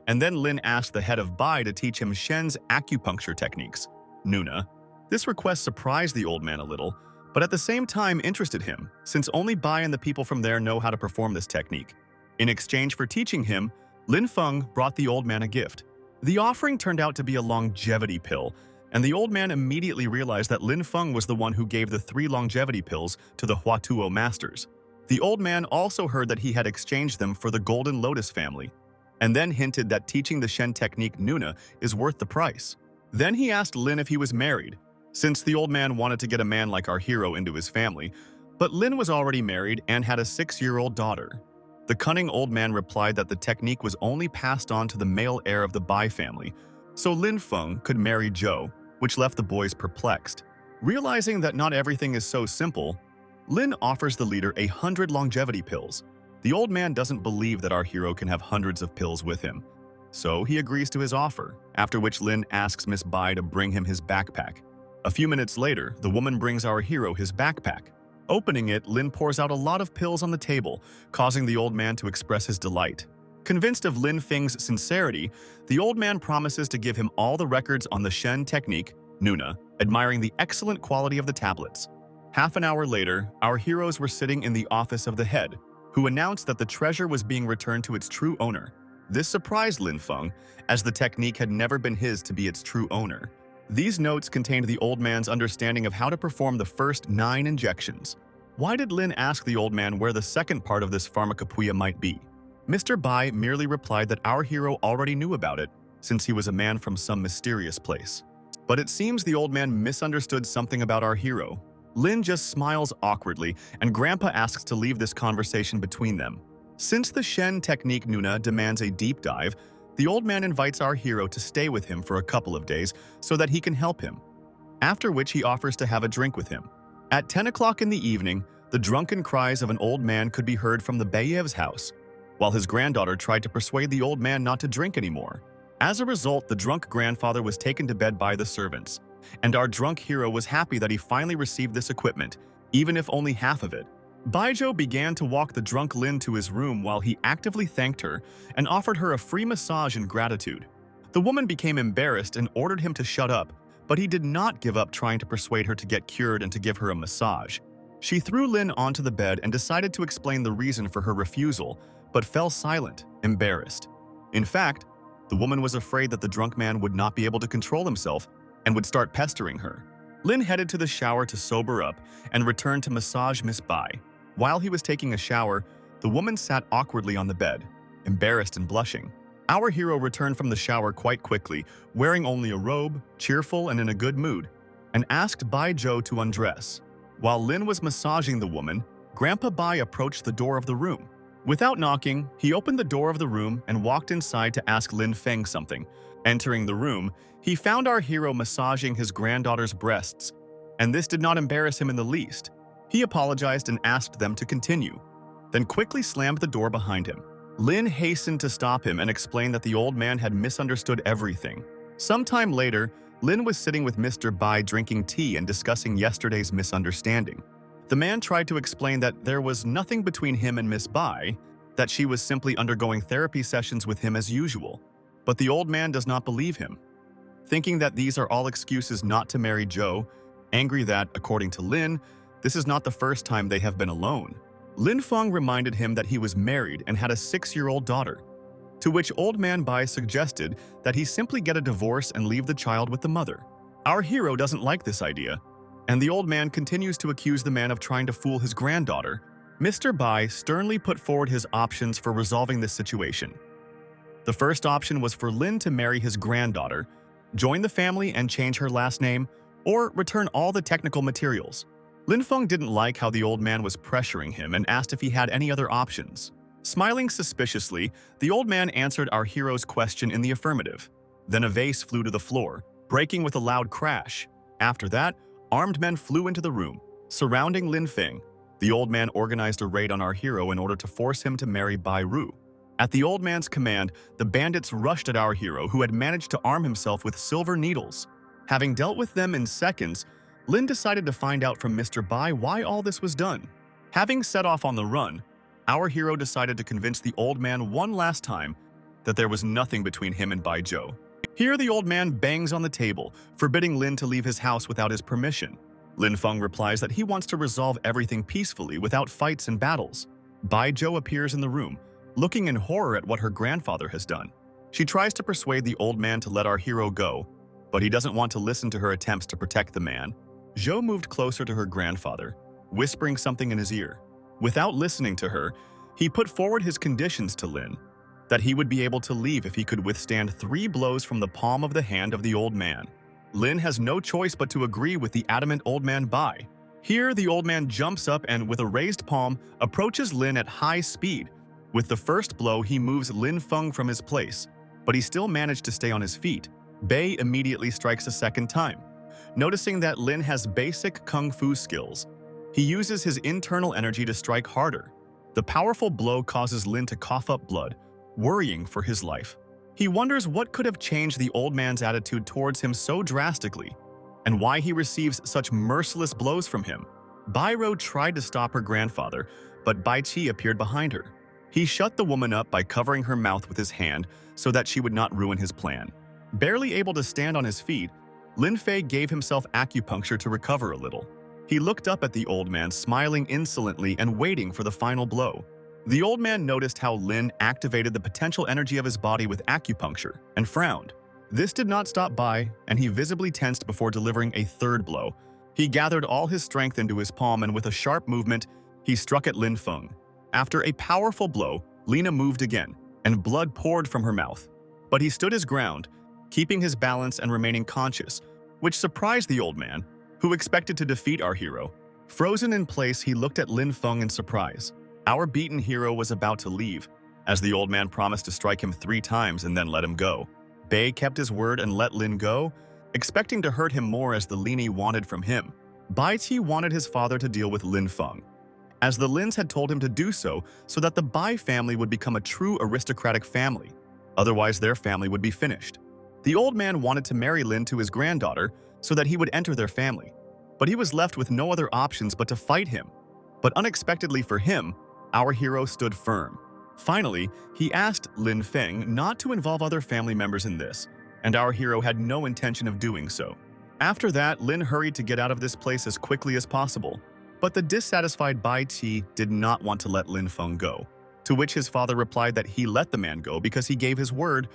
and then Lin asked the head of Bai to teach him Shen's acupuncture techniques, Nuna. This request surprised the old man a little, but at the same time interested him, since only Bai and the people from there know how to perform this technique. In exchange for teaching him, Lin Feng brought the old man a gift. The offering turned out to be a longevity pill, and the old man immediately realized that Lin Feng was the one who gave the 3 longevity pills to the Huatuo masters. The old man also heard that he had exchanged them for the Golden Lotus family, and then hinted that teaching the Shen technique Nuna is worth the price. Then he asked Lin if he was married, since the old man wanted to get a man like our hero into his family, but Lin was already married and had a 6-year-old daughter. The cunning old man replied that the technique was only passed on to the male heir of the Bai family, so Lin Feng could marry Zhou, which left the boys perplexed. Realizing that not everything is so simple, Lin offers the leader 100 longevity pills. The old man doesn't believe that our hero can have hundreds of pills with him, so he agrees to his offer, after which Lin asks Miss Bai to bring him his backpack. A few minutes later, the woman brings our hero his backpack. Opening it, Lin pours out a lot of pills on the table, causing the old man to express his delight. Convinced of Lin Feng's sincerity, the old man promises to give him all the records on the Shen technique, Nuna, admiring the excellent quality of the tablets. Half an hour later, our heroes were sitting in the office of the head, who announced that the treasure was being returned to its true owner. This surprised Lin Feng, as the technique had never been his to be its true owner. These notes contained the old man's understanding of how to perform the first 9 injections. Why did Lin ask the old man where the second part of this pharmacopeia might be? Mr. Bai merely replied that our hero already knew about it, since he was a man from some mysterious place. But it seems the old man misunderstood something about our hero. Lin just smiles awkwardly, and Grandpa asks to leave this conversation between them. Since the Shen technique Nuna demands a deep dive, the old man invites our hero to stay with him for a couple of days so that he can help him, after which he offers to have a drink with him. At 10 o'clock in the evening, the drunken cries of an old man could be heard from the Bayev's house, while his granddaughter tried to persuade the old man not to drink anymore. As a result, the drunk grandfather was taken to bed by the servants, and our drunk hero was happy that he finally received this equipment, even if only half of it. Baijo began to walk the drunk Lin to his room while he actively thanked her and offered her a free massage in gratitude. The woman became embarrassed and ordered him to shut up, but he did not give up trying to persuade her to get cured and to give her a massage. She threw Lin onto the bed and decided to explain the reason for her refusal, but fell silent, embarrassed. In fact, the woman was afraid that the drunk man would not be able to control himself and would start pestering her. Lin headed to the shower to sober up and returned to massage Miss Bai. While he was taking a shower, the woman sat awkwardly on the bed, embarrassed and blushing. Our hero returned from the shower quite quickly, wearing only a robe, cheerful and in a good mood, and asked Bai Zhou to undress. While Lin was massaging the woman, Grandpa Bai approached the door of the room. Without knocking, he opened the door of the room and walked inside to ask Lin Feng something. Entering the room, he found our hero massaging his granddaughter's breasts, and this did not embarrass him in the least. He apologized and asked them to continue, then quickly slammed the door behind him. Lin hastened to stop him and explain that the old man had misunderstood everything. Sometime later, Lin was sitting with Mr. Bai drinking tea and discussing yesterday's misunderstanding. The man tried to explain that there was nothing between him and Miss Bai, that she was simply undergoing therapy sessions with him as usual. But the old man does not believe him, thinking that these are all excuses not to marry Zhou, angry that, according to Lin, this is not the first time they have been alone. Lin Feng reminded him that he was married and had a 6-year-old daughter, to which old man Bai suggested that he simply get a divorce and leave the child with the mother. Our hero doesn't like this idea, and the old man continues to accuse the man of trying to fool his granddaughter. Mr. Bai sternly put forward his options for resolving this situation. The first option was for Lin to marry his granddaughter, join the family and change her last name, or return all the technical materials. Lin Feng didn't like how the old man was pressuring him and asked if he had any other options. Smiling suspiciously, the old man answered our hero's question in the affirmative. Then a vase flew to the floor, breaking with a loud crash. After that, armed men flew into the room, surrounding Lin Feng. The old man organized a raid on our hero in order to force him to marry Bai Ru. At the old man's command, the bandits rushed at our hero, who had managed to arm himself with silver needles. Having dealt with them in seconds, Lin decided to find out from Mr. Bai why all this was done. Having set off on the run, our hero decided to convince the old man one last time that there was nothing between him and Bai Zhou. Here the old man bangs on the table, forbidding Lin to leave his house without his permission. Lin Feng replies that he wants to resolve everything peacefully without fights and battles. Bai Zhou appears in the room, looking in horror at what her grandfather has done. She tries to persuade the old man to let our hero go, but he doesn't want to listen to her attempts to protect the man. Zhou moved closer to her grandfather, whispering something in his ear. Without listening to her, he put forward his conditions to Lin, that he would be able to leave if he could withstand 3 blows from the palm of the hand of the old man. Lin has no choice but to agree with the adamant old man Bai. Here, the old man jumps up and, with a raised palm, approaches Lin at high speed. With the first blow, he moves Lin Feng from his place, but he still managed to stay on his feet. Bai immediately strikes a second time. Noticing that Lin has basic kung fu skills, he uses his internal energy to strike harder. The powerful blow causes Lin to cough up blood, worrying for his life. He wonders what could have changed the old man's attitude towards him so drastically. and why he receives such merciless blows from him. Bairo tried to stop her grandfather, but Bai Qi appeared behind her. He shut the woman up by covering her mouth with his hand so that she would not ruin his plan. Barely able to stand on his feet, Lin Fei gave himself acupuncture to recover a little. He looked up at the old man, smiling insolently and waiting for the final blow. The old man noticed how Lin activated the potential energy of his body with acupuncture and frowned. This did not stop Bai, and he visibly tensed before delivering a third blow. He gathered all his strength into his palm, and with a sharp movement, he struck at Lin Feng. After a powerful blow, Lina moved again, and blood poured from her mouth. But he stood his ground, keeping his balance and remaining conscious, which surprised the old man, who expected to defeat our hero. Frozen in place, he looked at Lin Feng in surprise. Our beaten hero was about to leave, as the old man promised to strike him 3 times and then let him go. Bei kept his word and let Lin go, expecting to hurt him more as the Lini wanted from him. Bai Qi wanted his father to deal with Lin Feng, as the Lins had told him to do so that the Bai family would become a true aristocratic family. Otherwise, their family would be finished. The old man wanted to marry Lin to his granddaughter so that he would enter their family, but he was left with no other options but to fight him. But unexpectedly for him, our hero stood firm. Finally, he asked Lin Feng not to involve other family members in this, and our hero had no intention of doing so. After that, Lin hurried to get out of this place as quickly as possible, but the dissatisfied Bai Qi did not want to let Lin Feng go, to which his father replied that he let the man go because he gave his word,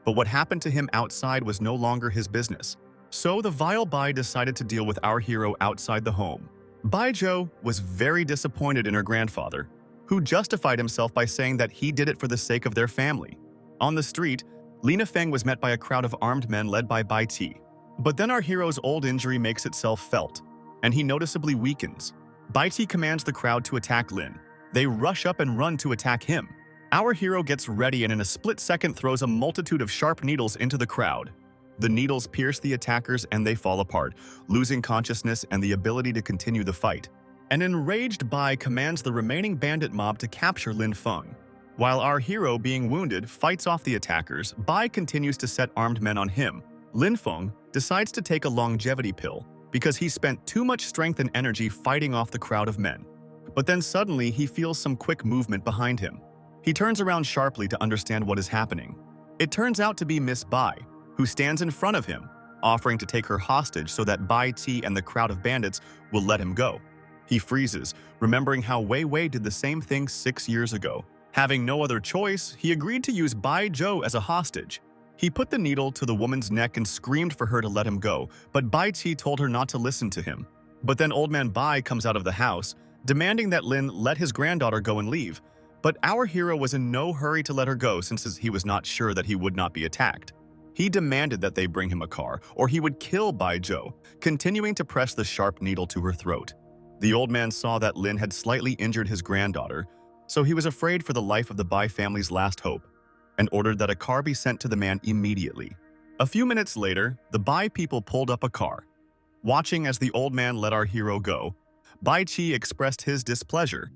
but what happened to him outside was no longer his business. So the vile Bai decided to deal with our hero outside the home. Bai Zhou was very disappointed in her grandfather, who justified himself by saying that he did it for the sake of their family. On the street, Lina Feng was met by a crowd of armed men led by Bai Ti. But then our hero's old injury makes itself felt, and he noticeably weakens. Bai Ti commands the crowd to attack Lin. They rush up and run to attack him. Our hero gets ready and in a split second throws a multitude of sharp needles into the crowd. The needles pierce the attackers and they fall apart, losing consciousness and the ability to continue the fight. An enraged Bai commands the remaining bandit mob to capture Lin Feng. While our hero, being wounded, fights off the attackers, Bai continues to set armed men on him. Lin Feng decides to take a longevity pill because he spent too much strength and energy fighting off the crowd of men. But then suddenly he feels some quick movement behind him. He turns around sharply to understand what is happening. It turns out to be Miss Bai, who stands in front of him, offering to take her hostage so that Bai Ti and the crowd of bandits will let him go. He freezes, remembering how Wei Wei did the same thing 6 years ago. Having no other choice, he agreed to use Bai Zhou as a hostage. He put the needle to the woman's neck and screamed for her to let him go, but Bai Ti told her not to listen to him. But then Old Man Bai comes out of the house, demanding that Lin let his granddaughter go and leave. But our hero was in no hurry to let her go since he was not sure that he would not be attacked. He demanded that they bring him a car, or he would kill Bai Zhou, continuing to press the sharp needle to her throat. The old man saw that Lin had slightly injured his granddaughter, so he was afraid for the life of the Bai family's last hope, and ordered that a car be sent to the man immediately. A few minutes later, the Bai people pulled up a car. Watching as the old man let our hero go, Bai Qi expressed his displeasure,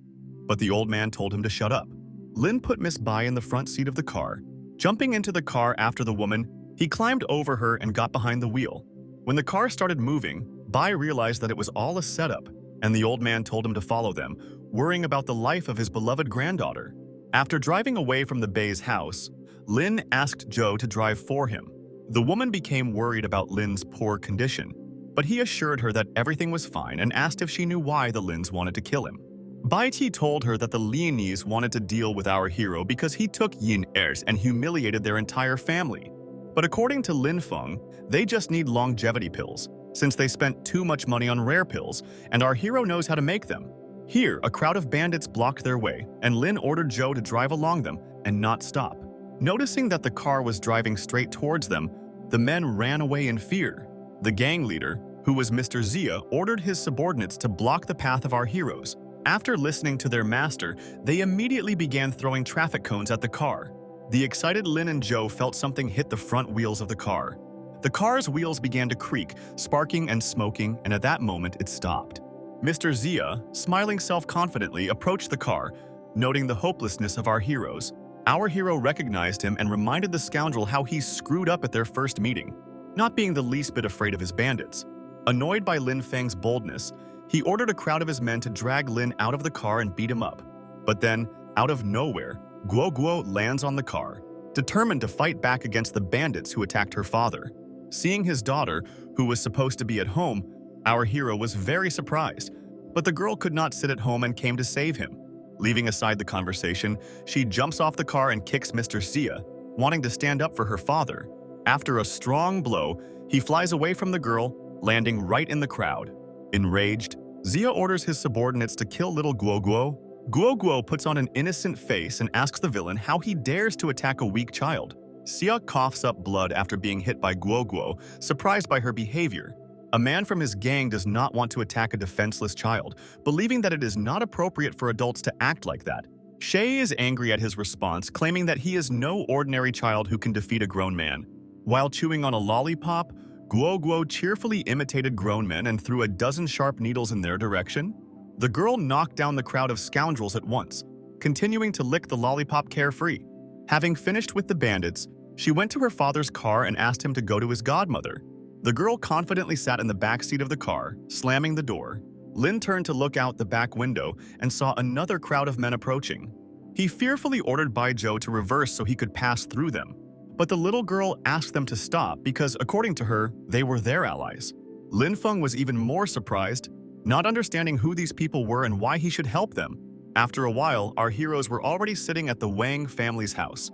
but the old man told him to shut up. Lin put Miss Bai in the front seat of the car. Jumping into the car after the woman, he climbed over her and got behind the wheel. When the car started moving, Bai realized that it was all a setup, and the old man told him to follow them, worrying about the life of his beloved granddaughter. After driving away from the Bai's house, Lin asked Zhou to drive for him. The woman became worried about Lin's poor condition, but he assured her that everything was fine and asked if she knew why the Lins wanted to kill him. Bai Ti told her that the Lianese wanted to deal with our hero because he took Yin heirs and humiliated their entire family. But according to Lin Feng, they just need longevity pills, since they spent too much money on rare pills, and our hero knows how to make them. Here, a crowd of bandits blocked their way, and Lin ordered Zhou to drive along them and not stop. Noticing that the car was driving straight towards them, the men ran away in fear. The gang leader, who was Mr. Zia, ordered his subordinates to block the path of our heroes. After listening to their master, they immediately began throwing traffic cones at the car. The excited Lin and Zhou felt something hit the front wheels of the car. The car's wheels began to creak, sparking and smoking, and at that moment it stopped. Mr. Zia, smiling self-confidently, approached the car, noting the hopelessness of our heroes. Our hero recognized him and reminded the scoundrel how he screwed up at their first meeting, not being the least bit afraid of his bandits. Annoyed by Lin Feng's boldness, he ordered a crowd of his men to drag Lin out of the car and beat him up. But then, out of nowhere, Guo Guo lands on the car, determined to fight back against the bandits who attacked her father. Seeing his daughter, who was supposed to be at home, our hero was very surprised, but the girl could not sit at home and came to save him. Leaving aside the conversation, she jumps off the car and kicks Mr. Xia, wanting to stand up for her father. After a strong blow, he flies away from the girl, landing right in the crowd. Enraged, Xia orders his subordinates to kill little Guo Guo. Guo Guo puts on an innocent face and asks the villain how he dares to attack a weak child. Xia coughs up blood after being hit by Guo Guo, surprised by her behavior. A man from his gang does not want to attack a defenseless child, believing that it is not appropriate for adults to act like that. Shay is angry at his response, claiming that he is no ordinary child who can defeat a grown man. While chewing on a lollipop, Guo Guo cheerfully imitated grown men and threw a dozen sharp needles in their direction. The girl knocked down the crowd of scoundrels at once, continuing to lick the lollipop carefree. Having finished with the bandits, she went to her father's car and asked him to go to his godmother. The girl confidently sat in the back seat of the car, slamming the door. Lin turned to look out the back window and saw another crowd of men approaching. He fearfully ordered Bai Zhou to reverse so he could pass through them. But the little girl asked them to stop because, according to her, they were their allies. Lin Feng was even more surprised, not understanding who these people were and why he should help them. After a while, our heroes were already sitting at the Wang family's house.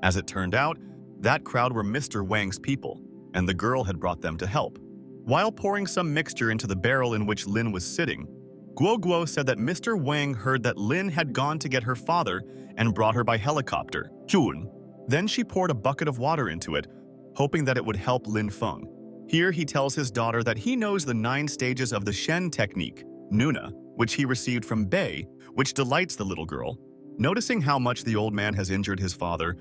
As it turned out, that crowd were Mr. Wang's people, and the girl had brought them to help. While pouring some mixture into the barrel in which Lin was sitting, Guo Guo said that Mr. Wang heard that Lin had gone to get her father and brought her by helicopter. Jun. Then she poured a bucket of water into it, hoping that it would help Lin Feng. Here he tells his daughter that he knows the 9 stages of the Shen technique, Nuna, which he received from Bei, which delights the little girl. Noticing how much the old man has injured his father,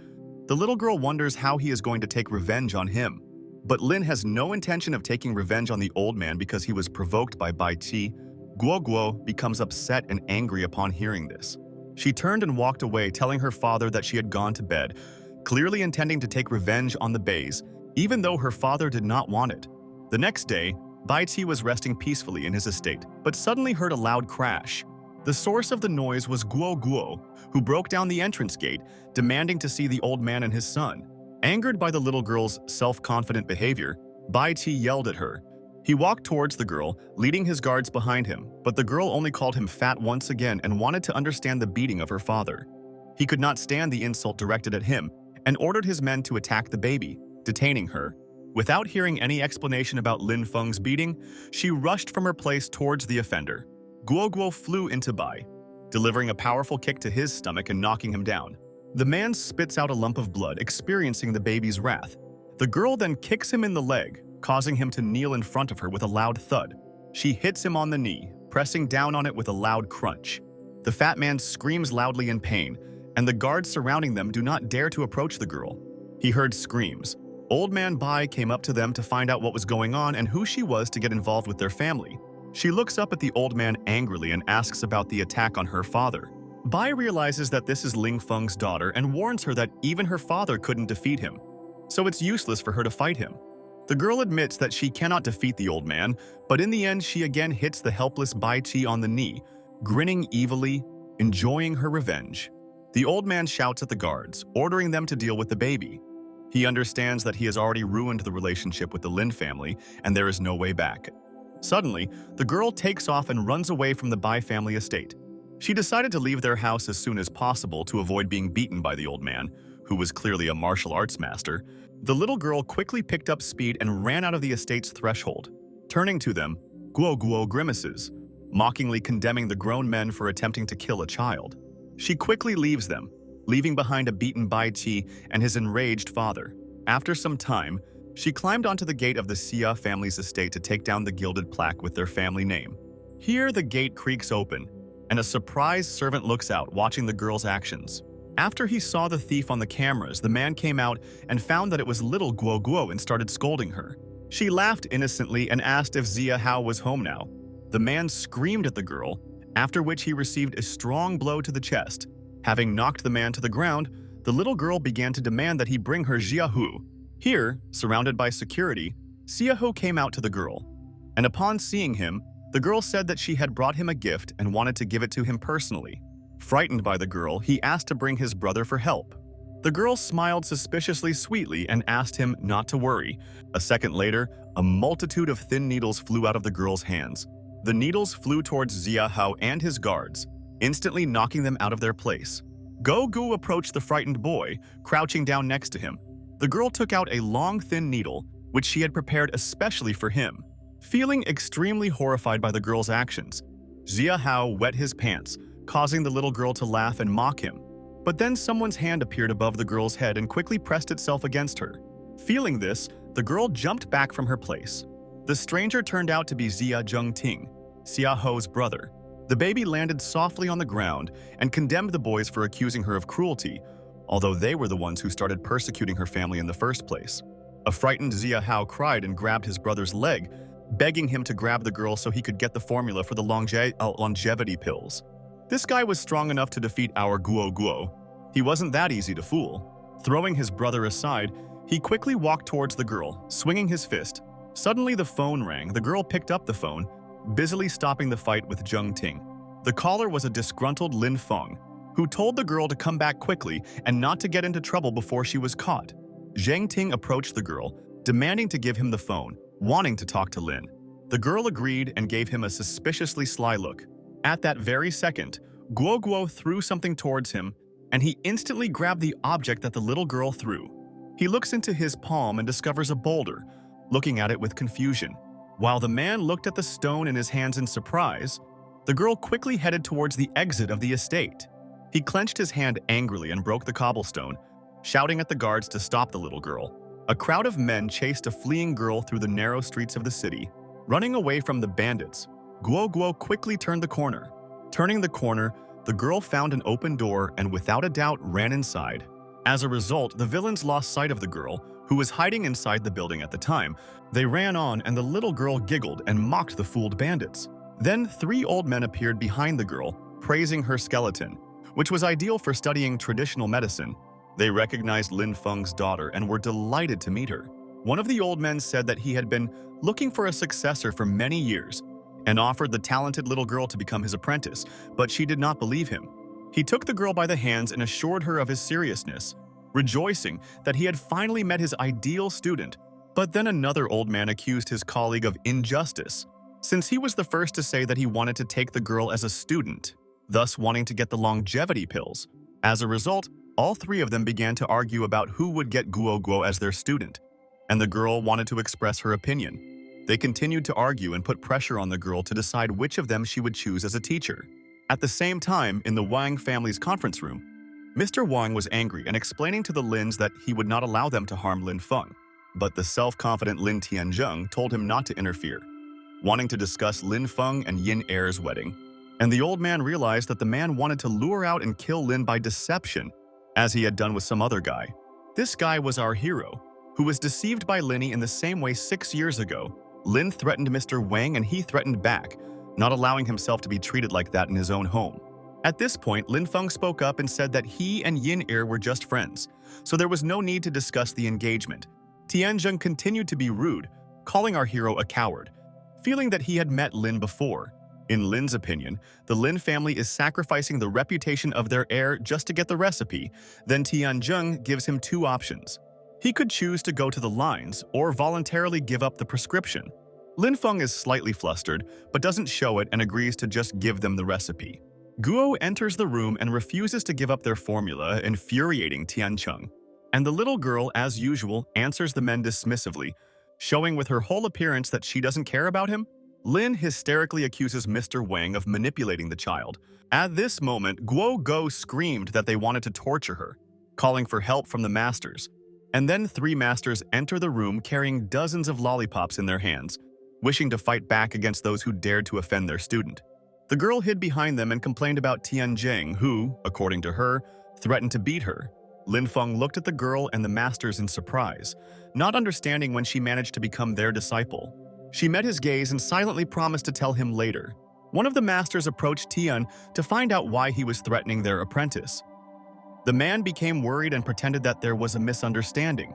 the little girl wonders how he is going to take revenge on him. But Lin has no intention of taking revenge on the old man because he was provoked by Bai Qi. Guo Guo becomes upset and angry upon hearing this. She turned and walked away, telling her father that she had gone to bed, clearly intending to take revenge on the Beis, even though her father did not want it. The next day, Bai Qi was resting peacefully in his estate, but suddenly heard a loud crash. The source of the noise was Guo Guo, who broke down the entrance gate, demanding to see the old man and his son. Angered by the little girl's self-confident behavior, Bai Qi yelled at her. He walked towards the girl, leading his guards behind him, but the girl only called him fat once again and wanted to understand the beating of her father. He could not stand the insult directed at him, and ordered his men to attack the baby, detaining her. Without hearing any explanation about Lin Feng's beating, she rushed from her place towards the offender. Guo Guo flew into Bai, delivering a powerful kick to his stomach and knocking him down. The man spits out a lump of blood, experiencing the baby's wrath. The girl then kicks him in the leg, causing him to kneel in front of her with a loud thud. She hits him on the knee, pressing down on it with a loud crunch. The fat man screams loudly in pain, and the guards surrounding them do not dare to approach the girl. He heard screams. Old man Bai came up to them to find out what was going on and who she was to get involved with their family. She looks up at the old man angrily and asks about the attack on her father. Bai realizes that this is Ling Feng's daughter and warns her that even her father couldn't defeat him, so it's useless for her to fight him. The girl admits that she cannot defeat the old man, but in the end she again hits the helpless Bai Qi on the knee, grinning evilly, enjoying her revenge. The old man shouts at the guards, ordering them to deal with the baby. He understands that he has already ruined the relationship with the Lin family, and there is no way back. Suddenly, the girl takes off and runs away from the Bai family estate. She decided to leave their house as soon as possible to avoid being beaten by the old man, who was clearly a martial arts master. The little girl quickly picked up speed and ran out of the estate's threshold. Turning to them, Guo Guo grimaces, mockingly condemning the grown men for attempting to kill a child. She quickly leaves them, leaving behind a beaten Bai Qi and his enraged father. After some time, she climbed onto the gate of the Xia family's estate to take down the gilded plaque with their family name. Here, the gate creaks open, and a surprised servant looks out, watching the girl's actions. After he saw the thief on the cameras, the man came out and found that it was little Guo Guo and started scolding her. She laughed innocently and asked if Xia Hao was home now. The man screamed at the girl, after which he received a strong blow to the chest. Having knocked the man to the ground, the little girl began to demand that he bring her Xiaohu. Here, surrounded by security, Xiaohu came out to the girl. and upon seeing him, the girl said that she had brought him a gift and wanted to give it to him personally. Frightened by the girl, he asked to bring his brother for help. The girl smiled suspiciously sweetly and asked him not to worry. A second later, a multitude of thin needles flew out of the girl's hands. The needles flew towards Xia Hao and his guards, instantly knocking them out of their place. Gu approached the frightened boy, crouching down next to him. The girl took out a long, thin needle, which she had prepared especially for him. Feeling extremely horrified by the girl's actions, Xia Hao wet his pants, causing the little girl to laugh and mock him. But then someone's hand appeared above the girl's head and quickly pressed itself against her. Feeling this, the girl jumped back from her place. The stranger turned out to be Xia Zhengting, Xia Ho's brother. The baby landed softly on the ground and condemned the boys for accusing her of cruelty, although they were the ones who started persecuting her family in the first place. A frightened Xia Hao cried and grabbed his brother's leg, begging him to grab the girl so he could get the formula for the longevity pills. This guy was strong enough to defeat our Guo. He wasn't that easy to fool. Throwing his brother aside, he quickly walked towards the girl, swinging his fist. Suddenly the phone rang. The girl picked up the phone, busily stopping the fight with Zheng Ting. The caller was a disgruntled Lin Feng, who told the girl to come back quickly and not to get into trouble before she was caught. Zheng Ting approached the girl, demanding to give him the phone, wanting to talk to Lin. The girl agreed and gave him a suspiciously sly look. At that very second, Guo threw something towards him, and he instantly grabbed the object that the little girl threw. He looks into his palm and discovers a boulder, looking at it with confusion. While the man looked at the stone in his hands in surprise, the girl quickly headed towards the exit of the estate. He clenched his hand angrily and broke the cobblestone, shouting at the guards to stop the little girl. A crowd of men chased a fleeing girl through the narrow streets of the city. Running away from the bandits, Guo quickly turned the corner. Turning the corner, the girl found an open door and without a doubt ran inside. As a result, the villains lost sight of the girl, who was hiding inside the building at the time. They ran on and the little girl giggled and mocked the fooled bandits. Then 3 old men appeared behind the girl, praising her skeleton, which was ideal for studying traditional medicine. They recognized Lin Feng's daughter and were delighted to meet her. One of the old men said that he had been looking for a successor for many years and offered the talented little girl to become his apprentice, but she did not believe him. He took the girl by the hands and assured her of his seriousness, rejoicing that he had finally met his ideal student. But then another old man accused his colleague of injustice, since he was the first to say that he wanted to take the girl as a student, thus wanting to get the longevity pills. As a result, all 3 of them began to argue about who would get Guo as their student, and the girl wanted to express her opinion. They continued to argue and put pressure on the girl to decide which of them she would choose as a teacher. At the same time, in the Wang family's conference room, Mr. Wang was angry and explaining to the Lins that he would not allow them to harm Lin Feng, but the self-confident Lin Tianzheng told him not to interfere, wanting to discuss Lin Feng and Yin Er's wedding. And the old man realized that the man wanted to lure out and kill Lin by deception, as he had done with some other guy. This guy was our hero, who was deceived by Linny in the same way 6 years ago. Lin threatened Mr. Wang and he threatened back, not allowing himself to be treated like that in his own home. At this point, Lin Feng spoke up and said that he and Yin Er were just friends, so there was no need to discuss the engagement. Tianzheng continued to be rude, calling our hero a coward, feeling that he had met Lin before. In Lin's opinion, the Lin family is sacrificing the reputation of their heir just to get the recipe. Then Tianzheng gives him 2 options. He could choose to go to the lines or voluntarily give up the prescription. Lin Feng is slightly flustered, but doesn't show it and agrees to just give them the recipe. Guo enters the room and refuses to give up their formula, infuriating Tianzheng. And the little girl, as usual, answers the men dismissively, showing with her whole appearance that she doesn't care about him. Lin hysterically accuses Mr. Wang of manipulating the child. At this moment, Guo screamed that they wanted to torture her, calling for help from the masters. And then 3 masters enter the room carrying dozens of lollipops in their hands, wishing to fight back against those who dared to offend their student. The girl hid behind them and complained about Tianzheng, who, according to her, threatened to beat her. Lin Feng looked at the girl and the masters in surprise, not understanding when she managed to become their disciple. She met his gaze and silently promised to tell him later. One of the masters approached Tian to find out why he was threatening their apprentice. The man became worried and pretended that there was a misunderstanding,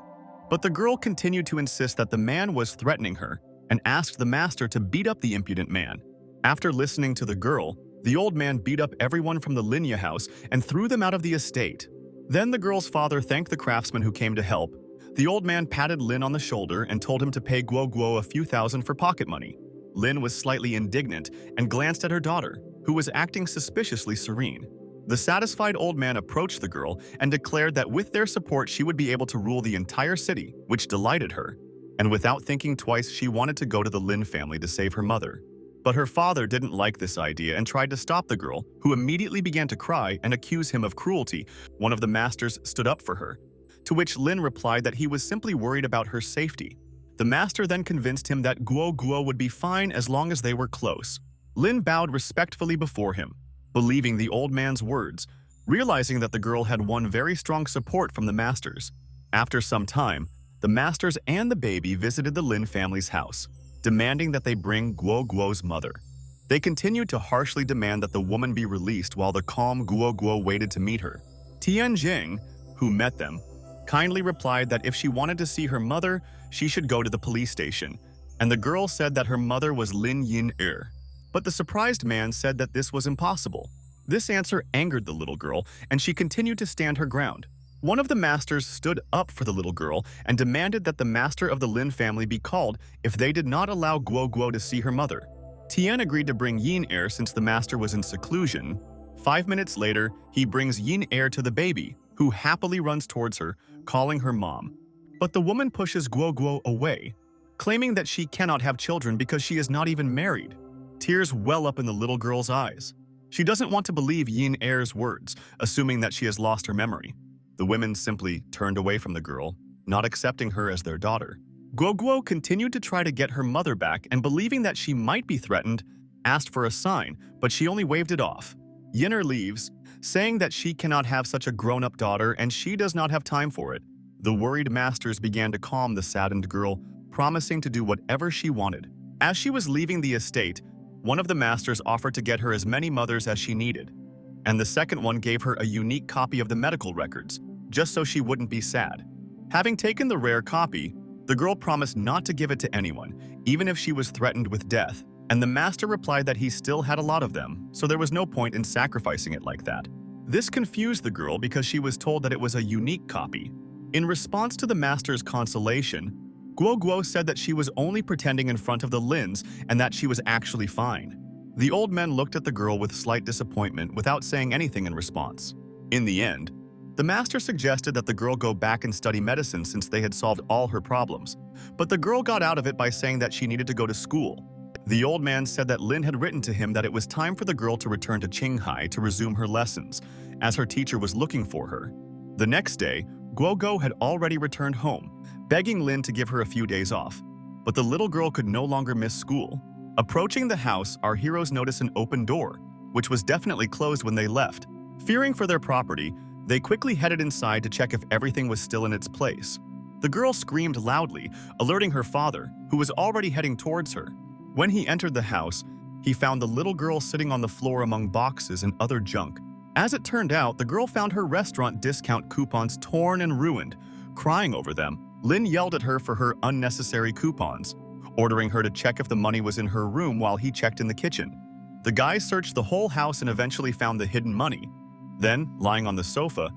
but the girl continued to insist that the man was threatening her, and asked the master to beat up the impudent man. After listening to the girl, the old man beat up everyone from the Linya house and threw them out of the estate. Then the girl's father thanked the craftsman who came to help. The old man patted Lin on the shoulder and told him to pay Guo Guo a few thousand for pocket money. Lin was slightly indignant and glanced at her daughter, who was acting suspiciously serene. The satisfied old man approached the girl and declared that with their support she would be able to rule the entire city, which delighted her. And without thinking twice, she wanted to go to the Lin family to save her mother. But her father didn't like this idea and tried to stop the girl, who immediately began to cry and accuse him of cruelty. One of the masters stood up for her, to which Lin replied that he was simply worried about her safety. The master then convinced him that Guo Guo would be fine as long as they were close. Lin bowed respectfully before him, believing the old man's words, realizing that the girl had won very strong support from the masters. After some time, the masters and the baby visited the Lin family's house, demanding that they bring Guo Guo's mother. They continued to harshly demand that the woman be released while the calm Guo Guo waited to meet her. Tian Jing, who met them, kindly replied that if she wanted to see her mother, she should go to the police station, and the girl said that her mother was Lin Yin-er. But the surprised man said that this was impossible. This answer angered the little girl, and she continued to stand her ground. One of the masters stood up for the little girl and demanded that the master of the Lin family be called if they did not allow Guo Guo to see her mother. Tian agreed to bring Yin-er since the master was in seclusion. 5 minutes later, he brings Yin-er to the baby, who happily runs towards her, calling her mom. But the woman pushes Guo Guo away, claiming that she cannot have children because she is not even married. Tears well up in the little girl's eyes. She doesn't want to believe Yin-er's words, assuming that she has lost her memory. The women simply turned away from the girl, not accepting her as their daughter. Guo Guo continued to try to get her mother back and, believing that she might be threatened, asked for a sign, but she only waved it off. Yin-er leaves, saying that she cannot have such a grown-up daughter and she does not have time for it. The worried masters began to calm the saddened girl, promising to do whatever she wanted. As she was leaving the estate, one of the masters offered to get her as many mothers as she needed, and the second one gave her a unique copy of the medical records, just so she wouldn't be sad. Having taken the rare copy, the girl promised not to give it to anyone, even if she was threatened with death, and the master replied that he still had a lot of them, so there was no point in sacrificing it like that. This confused the girl because she was told that it was a unique copy. In response to the master's consolation, Guo Guo said that she was only pretending in front of the Lins and that she was actually fine. The old men looked at the girl with slight disappointment without saying anything in response. In the end, the master suggested that the girl go back and study medicine since they had solved all her problems, but the girl got out of it by saying that she needed to go to school. The old man said that Lin had written to him that it was time for the girl to return to Qinghai to resume her lessons, as her teacher was looking for her. The next day, Guo Guo had already returned home, begging Lin to give her a few days off. But the little girl could no longer miss school. Approaching the house, our heroes notice an open door, which was definitely closed when they left. Fearing for their property, they quickly headed inside to check if everything was still in its place. The girl screamed loudly, alerting her father, who was already heading towards her. When he entered the house, he found the little girl sitting on the floor among boxes and other junk. As it turned out, the girl found her restaurant discount coupons torn and ruined. Crying over them, Lin yelled at her for her unnecessary coupons, ordering her to check if the money was in her room while he checked in the kitchen. The guys searched the whole house and eventually found the hidden money. Then, lying on the sofa,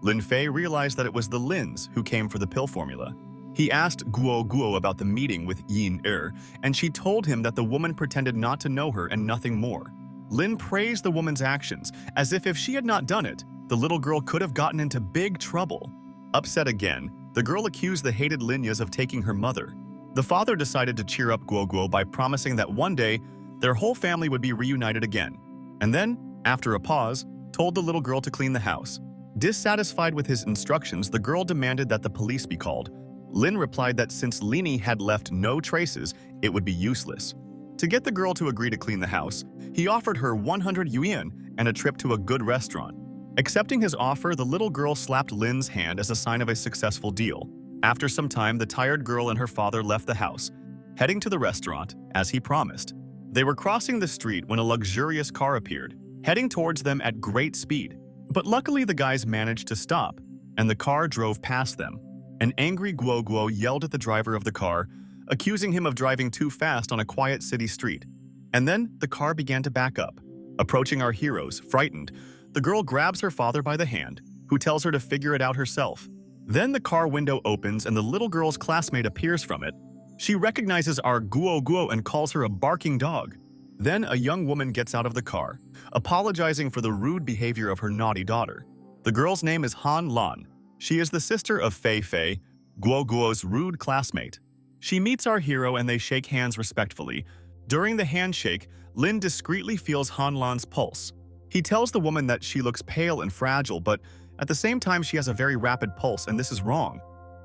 Lin Fei realized that it was the Lins who came for the pill formula. He asked Guo Guo about the meeting with Yin-er, and she told him that the woman pretended not to know her and nothing more. Lin praised the woman's actions, as if she had not done it, the little girl could have gotten into big trouble. Upset again, the girl accused the hated Linyas of taking her mother. The father decided to cheer up Guo Guo by promising that one day, their whole family would be reunited again. And then, after a pause, told the little girl to clean the house. Dissatisfied with his instructions, the girl demanded that the police be called. Lin replied that since Lini had left no traces, it would be useless. To get the girl to agree to clean the house, he offered her 100 yuan and a trip to a good restaurant. Accepting his offer, the little girl slapped Lin's hand as a sign of a successful deal. After some time, the tired girl and her father left the house, heading to the restaurant, as he promised. They were crossing the street when a luxurious car appeared, heading towards them at great speed. But luckily the guys managed to stop, and the car drove past them. An angry Guo Guo yelled at the driver of the car, accusing him of driving too fast on a quiet city street. And then the car began to back up. Approaching our heroes, frightened, the girl grabs her father by the hand, who tells her to figure it out herself. Then the car window opens and the little girl's classmate appears from it. She recognizes our Guo Guo and calls her a barking dog. Then a young woman gets out of the car, apologizing for the rude behavior of her naughty daughter. The girl's name is Han Lan. She is the sister of Fei Fei, Guo Guo's rude classmate. She meets our hero and they shake hands respectfully. During the handshake, Lin discreetly feels Han Lan's pulse. He tells the woman that she looks pale and fragile, but at the same time she has a very rapid pulse and this is wrong.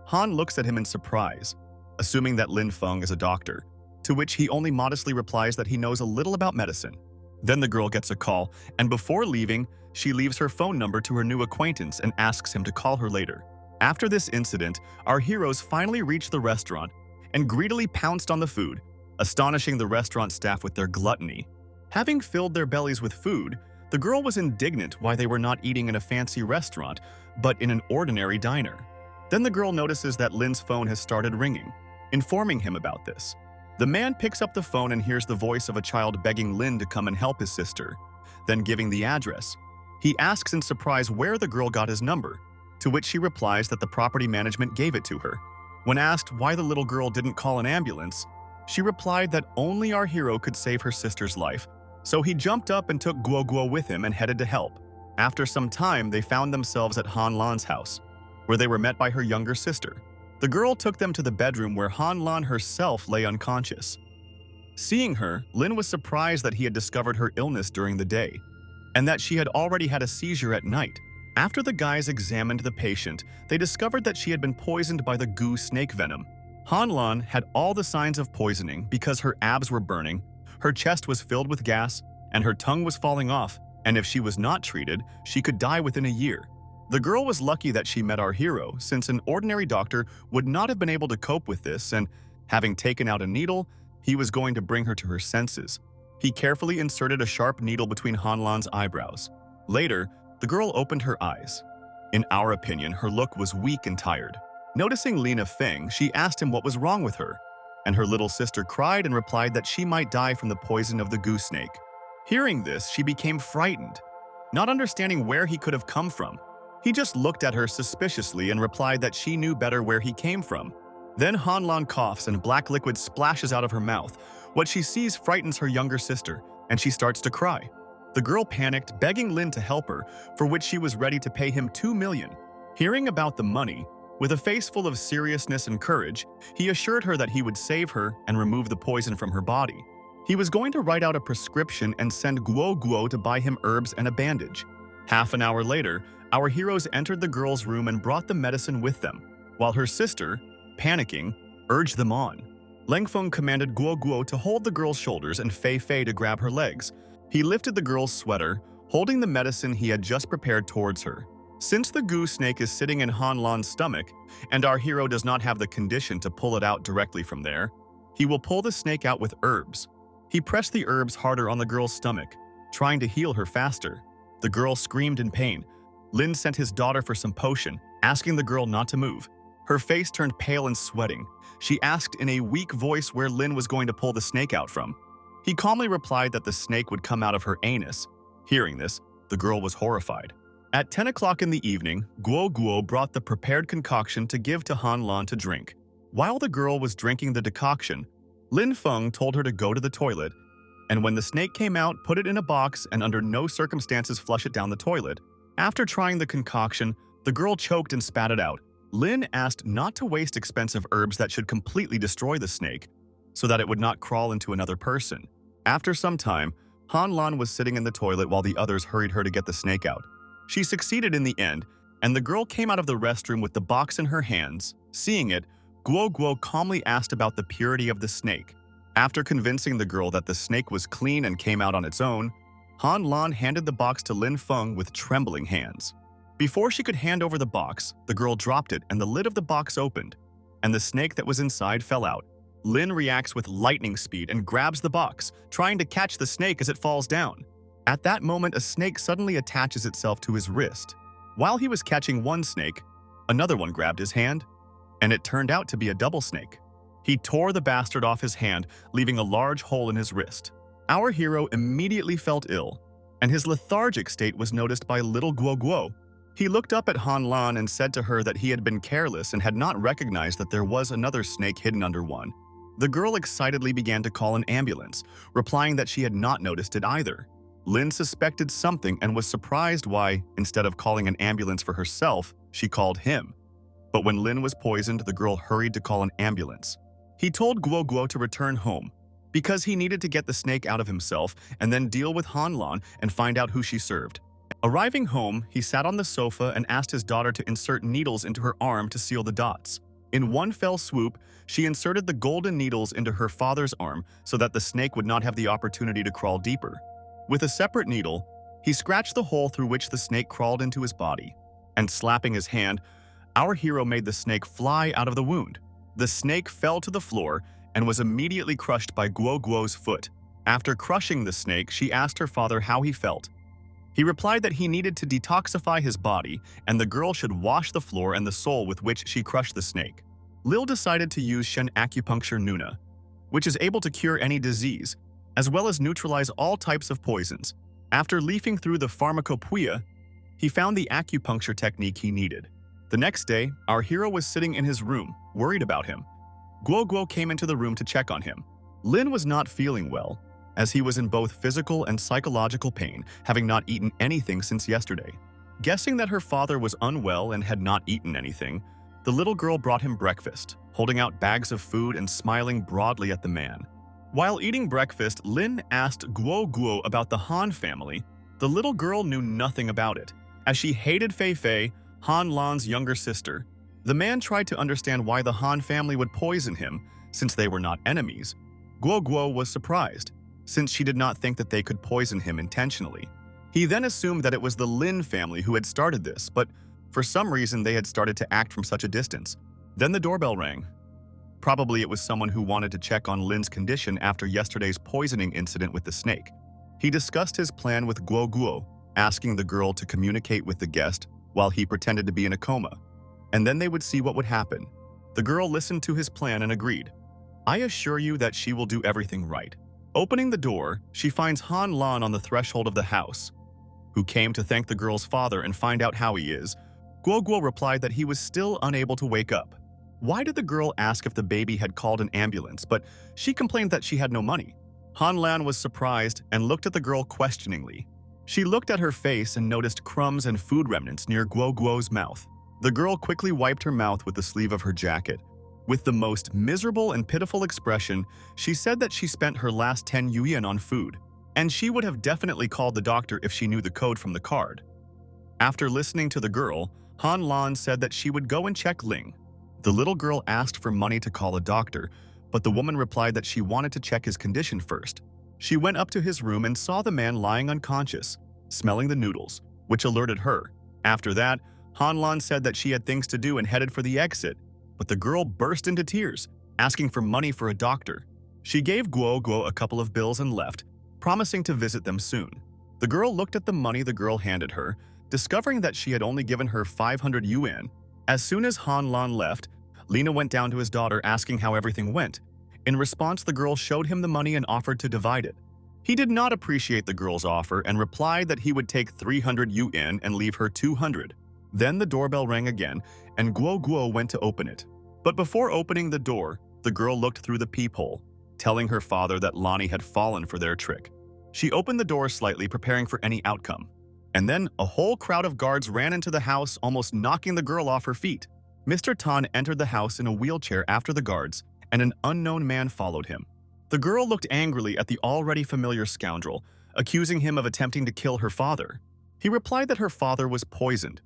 Han looks at him in surprise, assuming that Lin Feng is a doctor, to which he only modestly replies that he knows a little about medicine. Then the girl gets a call, and before leaving, she leaves her phone number to her new acquaintance and asks him to call her later. After this incident, our heroes finally reach the restaurant and greedily pounced on the food, astonishing the restaurant staff with their gluttony. Having filled their bellies with food, the girl was indignant why they were not eating in a fancy restaurant, but in an ordinary diner. Then the girl notices that Lin's phone has started ringing, informing him about this. The man picks up the phone and hears the voice of a child begging Lin to come and help his sister, then giving the address. He asks in surprise where the girl got his number, to which she replies that the property management gave it to her. When asked why the little girl didn't call an ambulance, she replied that only our hero could save her sister's life, so he jumped up and took Guo Guo with him and headed to help. After some time, they found themselves at Han Lan's house, where they were met by her younger sister. The girl took them to the bedroom where Han Lan herself lay unconscious. Seeing her, Lin was surprised that he had discovered her illness during the day, and that she had already had a seizure at night. After the guys examined the patient, they discovered that she had been poisoned by the goo snake venom. Han Lan had all the signs of poisoning because her abs were burning, her chest was filled with gas, and her tongue was falling off, and if she was not treated, she could die within a year. The girl was lucky that she met our hero, since an ordinary doctor would not have been able to cope with this, and having taken out a needle, he was going to bring her to her senses. He carefully inserted a sharp needle between Han Lan's eyebrows. Later, the girl opened her eyes. In our opinion, her look was weak and tired. Noticing Lina Feng, she asked him what was wrong with her, and her little sister cried and replied that she might die from the poison of the goose snake. Hearing this, she became frightened, not understanding where he could have come from. He just looked at her suspiciously and replied that she knew better where he came from. Then Han Lan coughs and black liquid splashes out of her mouth. What she sees frightens her younger sister, and she starts to cry. The girl panicked, begging Lin to help her, for which she was ready to pay him 2 million. Hearing about the money, with a face full of seriousness and courage, he assured her that he would save her and remove the poison from her body. He was going to write out a prescription and send Guo Guo to buy him herbs and a bandage. Half an hour later, our heroes entered the girl's room and brought the medicine with them, while her sister, panicking, urged them on. Leng Feng commanded Guo Guo to hold the girl's shoulders and Fei Fei to grab her legs. He lifted the girl's sweater, holding the medicine he had just prepared towards her. Since the goo snake is sitting in Han Lan's stomach, and our hero does not have the condition to pull it out directly from there, he will pull the snake out with herbs. He pressed the herbs harder on the girl's stomach, trying to heal her faster. The girl screamed in pain. Lin sent his daughter for some potion, asking the girl not to move. Her face turned pale and sweating. She asked in a weak voice where Lin was going to pull the snake out from. He calmly replied that the snake would come out of her anus. Hearing this, the girl was horrified. At 10 o'clock in the evening, Guo Guo brought the prepared concoction to give to Han Lan to drink. While the girl was drinking the decoction, Lin Feng told her to go to the toilet, and when the snake came out, put it in a box and under no circumstances flush it down the toilet. After trying the concoction, the girl choked and spat it out. Lin asked not to waste expensive herbs that should completely destroy the snake, so that it would not crawl into another person. After some time, Han Lan was sitting in the toilet while the others hurried her to get the snake out. She succeeded in the end, and the girl came out of the restroom with the box in her hands. Seeing it, Guo Guo calmly asked about the purity of the snake. After convincing the girl that the snake was clean and came out on its own, Han Lan handed the box to Lin Feng with trembling hands. Before she could hand over the box, the girl dropped it and the lid of the box opened, and the snake that was inside fell out. Lin reacts with lightning speed and grabs the box, trying to catch the snake as it falls down. At that moment, a snake suddenly attaches itself to his wrist. While he was catching one snake, another one grabbed his hand, and it turned out to be a double snake. He tore the bastard off his hand, leaving a large hole in his wrist. Our hero immediately felt ill, and his lethargic state was noticed by little Guo Guo. He looked up at Han Lan and said to her that he had been careless and had not recognized that there was another snake hidden under one. The girl excitedly began to call an ambulance, replying that she had not noticed it either. Lin suspected something and was surprised why, instead of calling an ambulance for herself, she called him. But when Lin was poisoned, the girl hurried to call an ambulance. He told Guo Guo to return home, because he needed to get the snake out of himself and then deal with Han Lan and find out who she served. Arriving home, he sat on the sofa and asked his daughter to insert needles into her arm to seal the dots. In one fell swoop, she inserted the golden needles into her father's arm so that the snake would not have the opportunity to crawl deeper. With a separate needle, he scratched the hole through which the snake crawled into his body, and slapping his hand, our hero made the snake fly out of the wound. The snake fell to the floor and was immediately crushed by Guo Guo's foot. After crushing the snake, she asked her father how he felt. He replied that he needed to detoxify his body and the girl should wash the floor and the sole with which she crushed the snake. Lil decided to use Shen acupuncture Nuna, which is able to cure any disease, as well as neutralize all types of poisons. After leafing through the pharmacopeia, he found the acupuncture technique he needed. The next day, our hero was sitting in his room, worried about him. Guo Guo came into the room to check on him. Lin was not feeling well, as he was in both physical and psychological pain, having not eaten anything since yesterday. Guessing that her father was unwell and had not eaten anything, the little girl brought him breakfast, holding out bags of food and smiling broadly at the man. While eating breakfast, Lin asked Guo Guo about the Han family. The little girl knew nothing about it, as she hated Fei Fei, Han Lan's younger sister. The man tried to understand why the Han family would poison him, since they were not enemies. Guo Guo was surprised, since she did not think that they could poison him intentionally. He then assumed that it was the Lin family who had started this, but for some reason they had started to act from such a distance. Then the doorbell rang. Probably it was someone who wanted to check on Lin's condition after yesterday's poisoning incident with the snake. He discussed his plan with Guo Guo, asking the girl to communicate with the guest while he pretended to be in a coma, and then they would see what would happen. The girl listened to his plan and agreed. I assure you that she will do everything right. Opening the door, she finds Han Lan on the threshold of the house, who came to thank the girl's father and find out how he is. Guo Guo replied that he was still unable to wake up. Why did the girl ask if the baby had called an ambulance, but she complained that she had no money? Han Lan was surprised and looked at the girl questioningly. She looked at her face and noticed crumbs and food remnants near Guo Guo's mouth. The girl quickly wiped her mouth with the sleeve of her jacket. With the most miserable and pitiful expression, she said that she spent her last 10 yuan on food, and she would have definitely called the doctor if she knew the code from the card. After listening to the girl, Han Lan said that she would go and check Ling. The little girl asked for money to call a doctor, but the woman replied that she wanted to check his condition first. She went up to his room and saw the man lying unconscious, smelling the noodles, which alerted her. After that, Han Lan said that she had things to do and headed for the exit, but the girl burst into tears, asking for money for a doctor. She gave Guo Guo a couple of bills and left, promising to visit them soon. The girl looked at the money the girl handed her, discovering that she had only given her 500 yuan. As soon as Han Lan left, Lina went down to his daughter asking how everything went. In response, the girl showed him the money and offered to divide it. He did not appreciate the girl's offer and replied that he would take 300 yuan and leave her 200. Then the doorbell rang again, and Guo Guo went to open it. But before opening the door, the girl looked through the peephole, telling her father that Lonnie had fallen for their trick. She opened the door slightly, preparing for any outcome. And then a whole crowd of guards ran into the house, almost knocking the girl off her feet. Mr. Tan entered the house in a wheelchair after the guards, and an unknown man followed him. The girl looked angrily at the already familiar scoundrel, accusing him of attempting to kill her father. He replied that her father was poisoned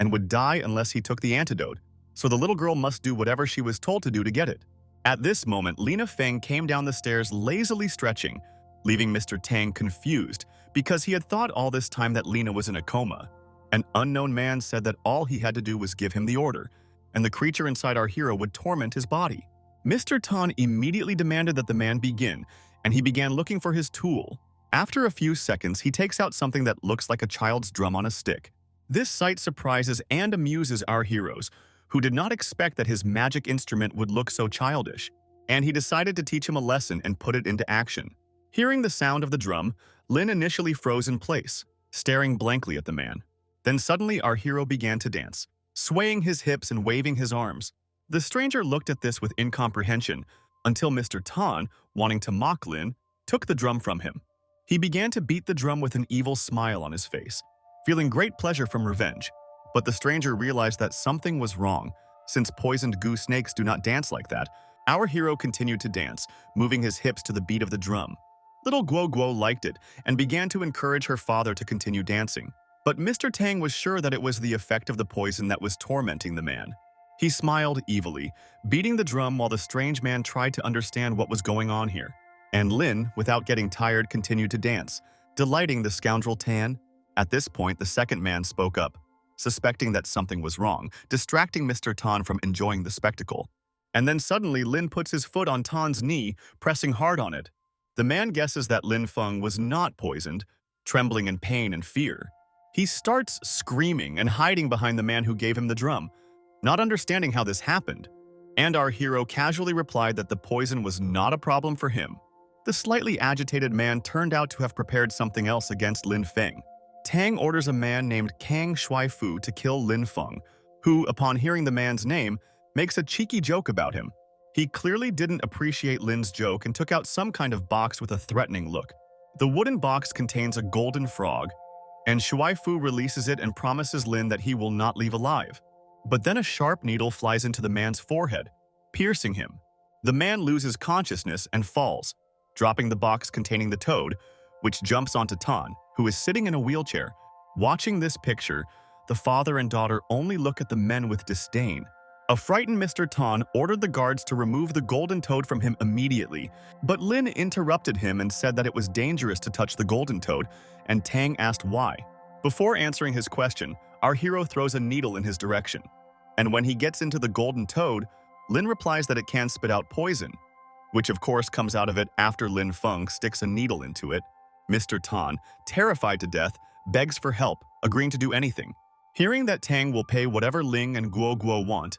and would die unless he took the antidote, so the little girl must do whatever she was told to do to get it. At this moment, Lina Feng came down the stairs lazily stretching, leaving Mr. Tang confused because he had thought all this time that Lina was in a coma. An unknown man said that all he had to do was give him the order, and the creature inside our hero would torment his body. Mr. Tan immediately demanded that the man begin, and he began looking for his tool. After a few seconds, he takes out something that looks like a child's drum on a stick. This sight surprises and amuses our heroes, who did not expect that his magic instrument would look so childish. and he decided to teach him a lesson and put it into action. Hearing the sound of the drum, Lin initially froze in place, staring blankly at the man. Then suddenly our hero began to dance, swaying his hips and waving his arms. The stranger looked at this with incomprehension until Mr. Tan, wanting to mock Lin, took the drum from him. He began to beat the drum with an evil smile on his face, feeling great pleasure from revenge. But the stranger realized that something was wrong, since poisoned goo snakes do not dance like that. Our hero continued to dance, moving his hips to the beat of the drum. Little Guo Guo liked it and began to encourage her father to continue dancing. But Mr. Tang was sure that it was the effect of the poison that was tormenting the man. He smiled evilly, beating the drum while the strange man tried to understand what was going on here. And Lin, without getting tired, continued to dance, delighting the scoundrel Tan. At this point, the second man spoke up, suspecting that something was wrong, distracting Mr. Tan from enjoying the spectacle. And then suddenly, Lin puts his foot on Tan's knee, pressing hard on it. The man guesses that Lin Feng was not poisoned, trembling in pain and fear. He starts screaming and hiding behind the man who gave him the drum, not understanding how this happened. And our hero casually replied that the poison was not a problem for him. The slightly agitated man turned out to have prepared something else against Lin Feng. Tang orders a man named Kang Shuifu to kill Lin Feng, who, upon hearing the man's name, makes a cheeky joke about him. He clearly didn't appreciate Lin's joke and took out some kind of box with a threatening look. The wooden box contains a golden frog, and Shuifu releases it and promises Lin that he will not leave alive. But then a sharp needle flies into the man's forehead, piercing him. The man loses consciousness and falls, dropping the box containing the toad, which jumps onto Tan, who is sitting in a wheelchair. Watching this picture, the father and daughter only look at the men with disdain. A frightened Mr. Tan ordered the guards to remove the golden toad from him immediately, but Lin interrupted him and said that it was dangerous to touch the golden toad, and Tang asked why. Before answering his question, our hero throws a needle in his direction. And when he gets into the golden toad, Lin replies that it can spit out poison, which of course comes out of it after Lin Feng sticks a needle into it. Mr. Tan, terrified to death, begs for help, agreeing to do anything. Hearing that Tang will pay whatever Ling and Guo Guo want,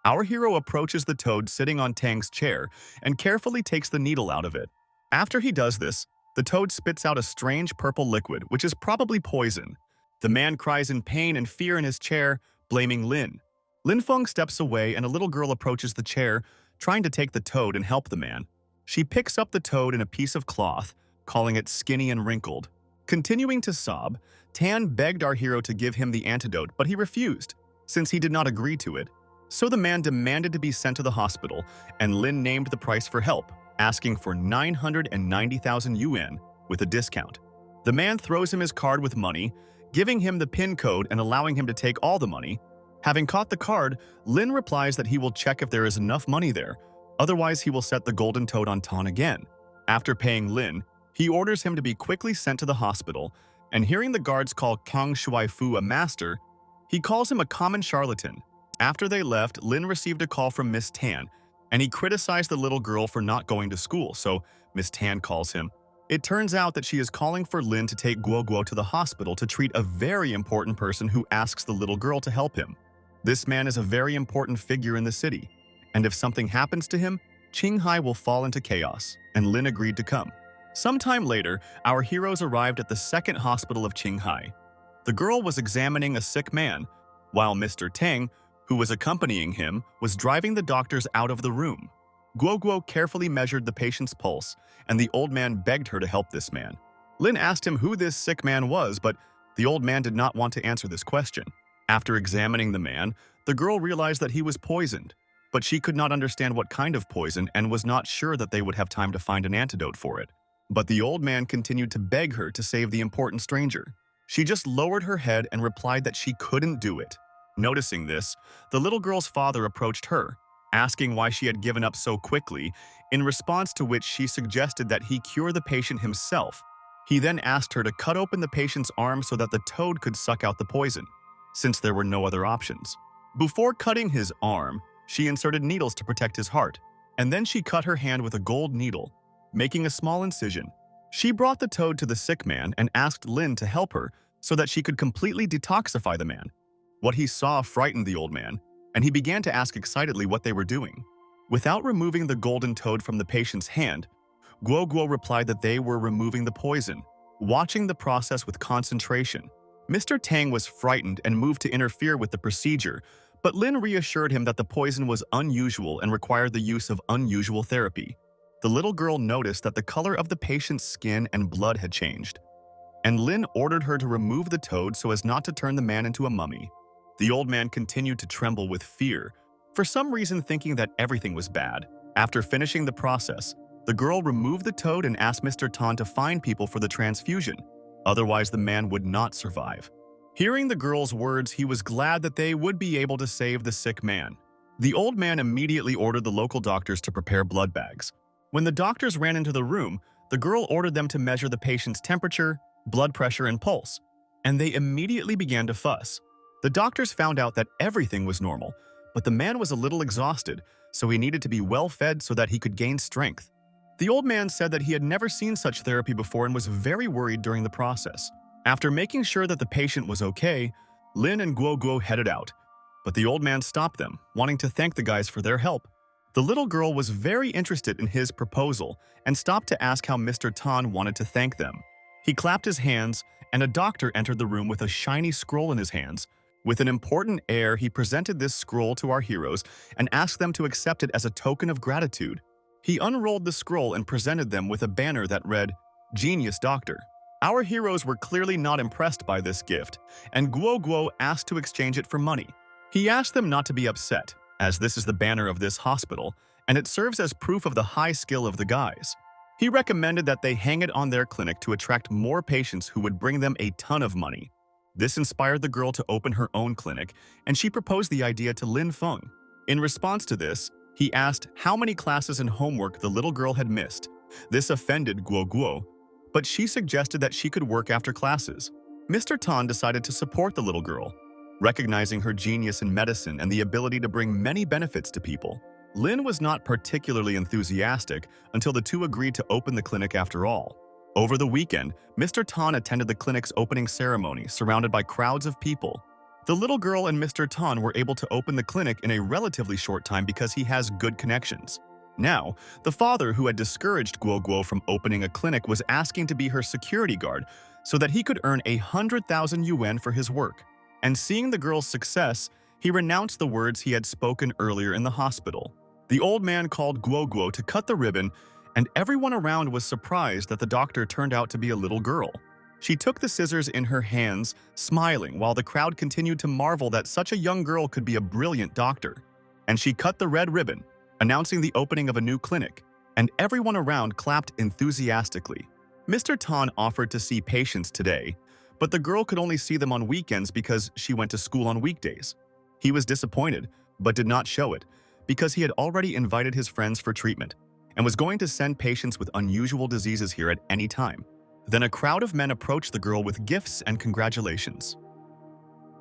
our hero approaches the toad sitting on Tang's chair and carefully takes the needle out of it. After he does this, the toad spits out a strange purple liquid, which is probably poison. The man cries in pain and fear in his chair, blaming Lin. Lin Feng steps away and a little girl approaches the chair, trying to take the toad and help the man. She picks up the toad in a piece of cloth, calling it skinny and wrinkled. Continuing to sob, Tan begged our hero to give him the antidote, but he refused, since he did not agree to it. So the man demanded to be sent to the hospital, and Lin named the price for help, asking for 990,000 yuan with a discount. The man throws him his card with money, giving him the PIN code and allowing him to take all the money. Having caught the card, Lin replies that he will check if there is enough money there, otherwise he will set the golden toad on Tan again. After paying Lin, he orders him to be quickly sent to the hospital, and hearing the guards call Kang Shuifu a master, he calls him a common charlatan. After they left, Lin received a call from Miss Tan, and he criticized the little girl for not going to school, so Miss Tan calls him. It turns out that she is calling for Lin to take Guo Guo to the hospital to treat a very important person who asks the little girl to help him. This man is a very important figure in the city, and if something happens to him, Qinghai will fall into chaos, and Lin agreed to come. Sometime later, our heroes arrived at the second hospital of Qinghai. The girl was examining a sick man, while Mr. Tang, who was accompanying him, was driving the doctors out of the room. Guo Guo carefully measured the patient's pulse, and the old man begged her to help this man. Lin asked him who this sick man was, but the old man did not want to answer this question. After examining the man, the girl realized that he was poisoned, but she could not understand what kind of poison and was not sure that they would have time to find an antidote for it. But the old man continued to beg her to save the important stranger. She just lowered her head and replied that she couldn't do it. Noticing this, the little girl's father approached her, asking why she had given up so quickly, in response to which she suggested that he cure the patient himself. He then asked her to cut open the patient's arm so that the toad could suck out the poison, since there were no other options. Before cutting his arm, she inserted needles to protect his heart, and then she cut her hand with a gold needle, making a small incision. She brought the toad to the sick man and asked Lin to help her so that she could completely detoxify the man. What he saw frightened the old man, and he began to ask excitedly what they were doing. Without removing the golden toad from the patient's hand, Guo Guo replied that they were removing the poison, watching the process with concentration. Mr. Tang was frightened and moved to interfere with the procedure, but Lin reassured him that the poison was unusual and required the use of unusual therapy. The little girl noticed that the color of the patient's skin and blood had changed, and Lin ordered her to remove the toad so as not to turn the man into a mummy. The old man continued to tremble with fear, for some reason thinking that everything was bad. After finishing the process, the girl removed the toad and asked Mr. Tan to find people for the transfusion, otherwise the man would not survive. Hearing the girl's words, he was glad that they would be able to save the sick man. The old man immediately ordered the local doctors to prepare blood bags. When the doctors ran into the room, the girl ordered them to measure the patient's temperature, blood pressure, and pulse, and they immediately began to fuss. The doctors found out that everything was normal, but the man was a little exhausted, so he needed to be well fed so that he could gain strength. The old man said that he had never seen such therapy before and was very worried during the process. After making sure that the patient was okay, Lin and Guo Guo headed out, but the old man stopped them, wanting to thank the guys for their help. The little girl was very interested in his proposal and stopped to ask how Mr. Tan wanted to thank them. He clapped his hands, and a doctor entered the room with a shiny scroll in his hands. With an important air, he presented this scroll to our heroes and asked them to accept it as a token of gratitude. He unrolled the scroll and presented them with a banner that read, "Genius Doctor." Our heroes were clearly not impressed by this gift, and Guo Guo asked to exchange it for money. He asked them not to be upset, as this is the banner of this hospital, and it serves as proof of the high skill of the guys. He recommended that they hang it on their clinic to attract more patients who would bring them a ton of money. This inspired the girl to open her own clinic, and she proposed the idea to Lin Feng. In response to this, he asked how many classes and homework the little girl had missed. This offended Guo Guo, but she suggested that she could work after classes. Mr. Tan decided to support the little girl, recognizing her genius in medicine and the ability to bring many benefits to people. Lin was not particularly enthusiastic until the two agreed to open the clinic after all. Over the weekend, Mr. Tan attended the clinic's opening ceremony, surrounded by crowds of people. The little girl and Mr. Tan were able to open the clinic in a relatively short time because he has good connections. Now, the father who had discouraged Guo Guo from opening a clinic was asking to be her security guard so that he could earn 100,000 yuan for his work. And seeing the girl's success, he renounced the words he had spoken earlier in the hospital. The old man called Guo Guo to cut the ribbon, and everyone around was surprised that the doctor turned out to be a little girl. She took the scissors in her hands, smiling, while the crowd continued to marvel that such a young girl could be a brilliant doctor. And she cut the red ribbon, announcing the opening of a new clinic, and everyone around clapped enthusiastically. Mr. Tan offered to see patients today, but the girl could only see them on weekends because she went to school on weekdays. He was disappointed, but did not show it, because he had already invited his friends for treatment and was going to send patients with unusual diseases here at any time. Then a crowd of men approached the girl with gifts and congratulations.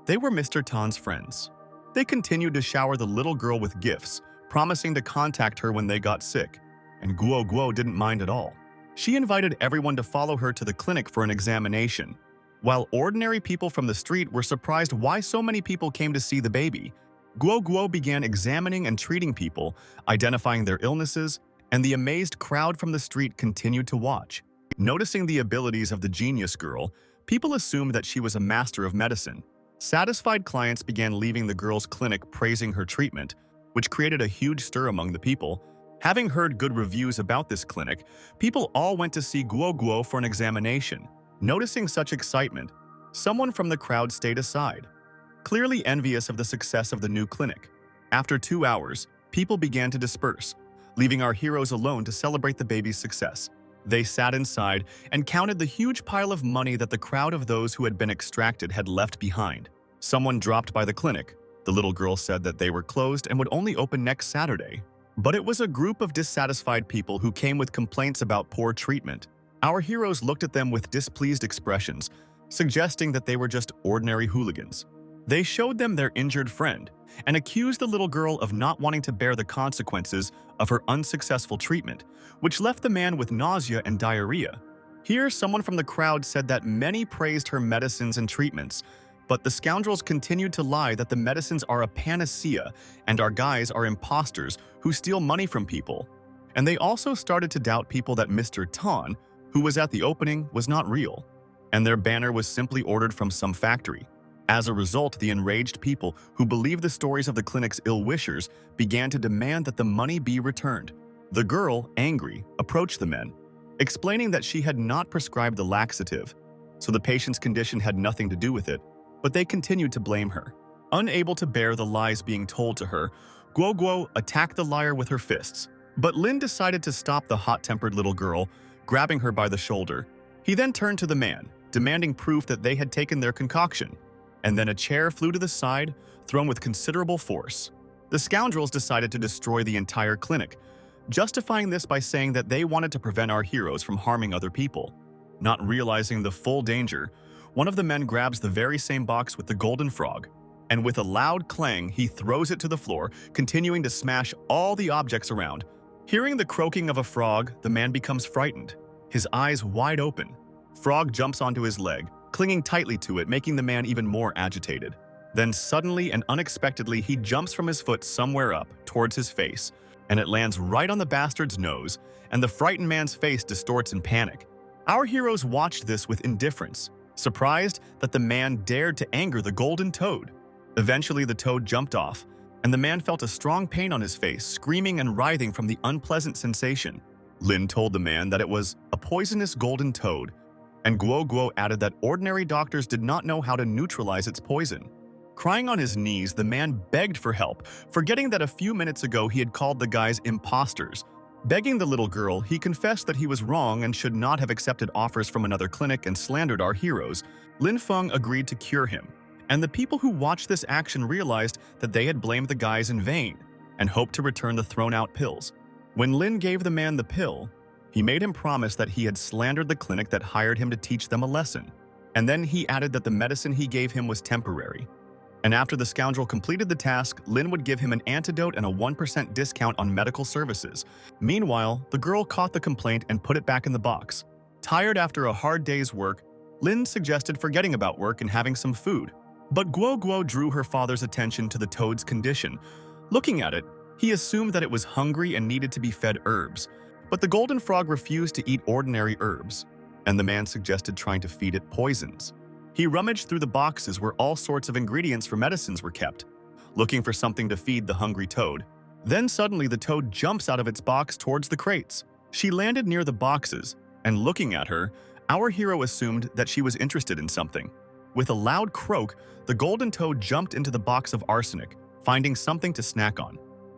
They were Mr. Tan's friends. They continued to shower the little girl with gifts, promising to contact her when they got sick, and Guo Guo didn't mind at all. She invited everyone to follow her to the clinic for an examination. While ordinary people from the street were surprised why so many people came to see the baby, Guo Guo began examining and treating people, identifying their illnesses, and the amazed crowd from the street continued to watch. Noticing the abilities of the genius girl, people assumed that she was a master of medicine. Satisfied clients began leaving the girl's clinic praising her treatment, which created a huge stir among the people. Having heard good reviews about this clinic, people all went to see Guo Guo for an examination. Noticing such excitement, someone from the crowd stayed aside, clearly envious of the success of the new clinic. After 2 hours, people began to disperse, leaving our heroes alone to celebrate the baby's success. They sat inside and counted the huge pile of money that the crowd of those who had been extracted had left behind. Someone dropped by the clinic. The little girl said that they were closed and would only open next Saturday. But it was a group of dissatisfied people who came with complaints about poor treatment. Our heroes looked at them with displeased expressions, suggesting that they were just ordinary hooligans. They showed them their injured friend and accused the little girl of not wanting to bear the consequences of her unsuccessful treatment, which left the man with nausea and diarrhea. Here, someone from the crowd said that many praised her medicines and treatments, But the scoundrels continued to lie that the medicines are a panacea and our guys are imposters who steal money from people. And they also started to doubt people that Mr. Tan, who was at the opening, was not real, and their banner was simply ordered from some factory. As a result, the enraged people who believed the stories of the clinic's ill-wishers began to demand that the money be returned. The girl, angry, approached the men, explaining that she had not prescribed the laxative, so the patient's condition had nothing to do with it, but they continued to blame her. Unable to bear the lies being told to her, Guo Guo attacked the liar with her fists, but Lin decided to stop the hot-tempered little girl, grabbing her by the shoulder. He then turned to the man, demanding proof that they had taken their concoction, and then a chair flew to the side, thrown with considerable force. The scoundrels decided to destroy the entire clinic, justifying this by saying that they wanted to prevent our heroes from harming other people. Not realizing the full danger, one of the men grabs the very same box with the golden frog, and with a loud clang, he throws it to the floor, continuing to smash all the objects around. Hearing the croaking of a frog, the man becomes frightened, his eyes wide open. Frog jumps onto his leg, clinging tightly to it, making the man even more agitated. Then suddenly and unexpectedly, he jumps from his foot somewhere up, towards his face, and it lands right on the bastard's nose, and the frightened man's face distorts in panic. Our heroes watched this with indifference, surprised that the man dared to anger the golden toad. Eventually, the toad jumped off, and the man felt a strong pain on his face, screaming and writhing from the unpleasant sensation. Lin told the man that it was a poisonous golden toad, and Guo Guo added that ordinary doctors did not know how to neutralize its poison. Crying on his knees, the man begged for help, forgetting that a few minutes ago he had called the guys imposters. Begging the little girl, he confessed that he was wrong and should not have accepted offers from another clinic and slandered our heroes. Lin Feng agreed to cure him, and the people who watched this action realized that they had blamed the guys in vain and hoped to return the thrown-out pills. When Lin gave the man the pill, he made him promise that he had slandered the clinic that hired him to teach them a lesson, and then he added that the medicine he gave him was temporary. And after the scoundrel completed the task, Lin would give him an antidote and a 1% discount on medical services. Meanwhile, the girl caught the complaint and put it back in the box. Tired after a hard day's work, Lin suggested forgetting about work and having some food. But Guo Guo drew her father's attention to the toad's condition. Looking at it, he assumed that it was hungry and needed to be fed herbs. But the golden frog refused to eat ordinary herbs, and the man suggested trying to feed it poisons. He rummaged through the boxes where all sorts of ingredients for medicines were kept, looking for something to feed the hungry toad. Then suddenly the toad jumps out of its box towards the crates. She landed near the boxes, and looking at her, our hero assumed that she was interested in something. With a loud croak, the golden toad jumped into the box of arsenic, finding something to snack on.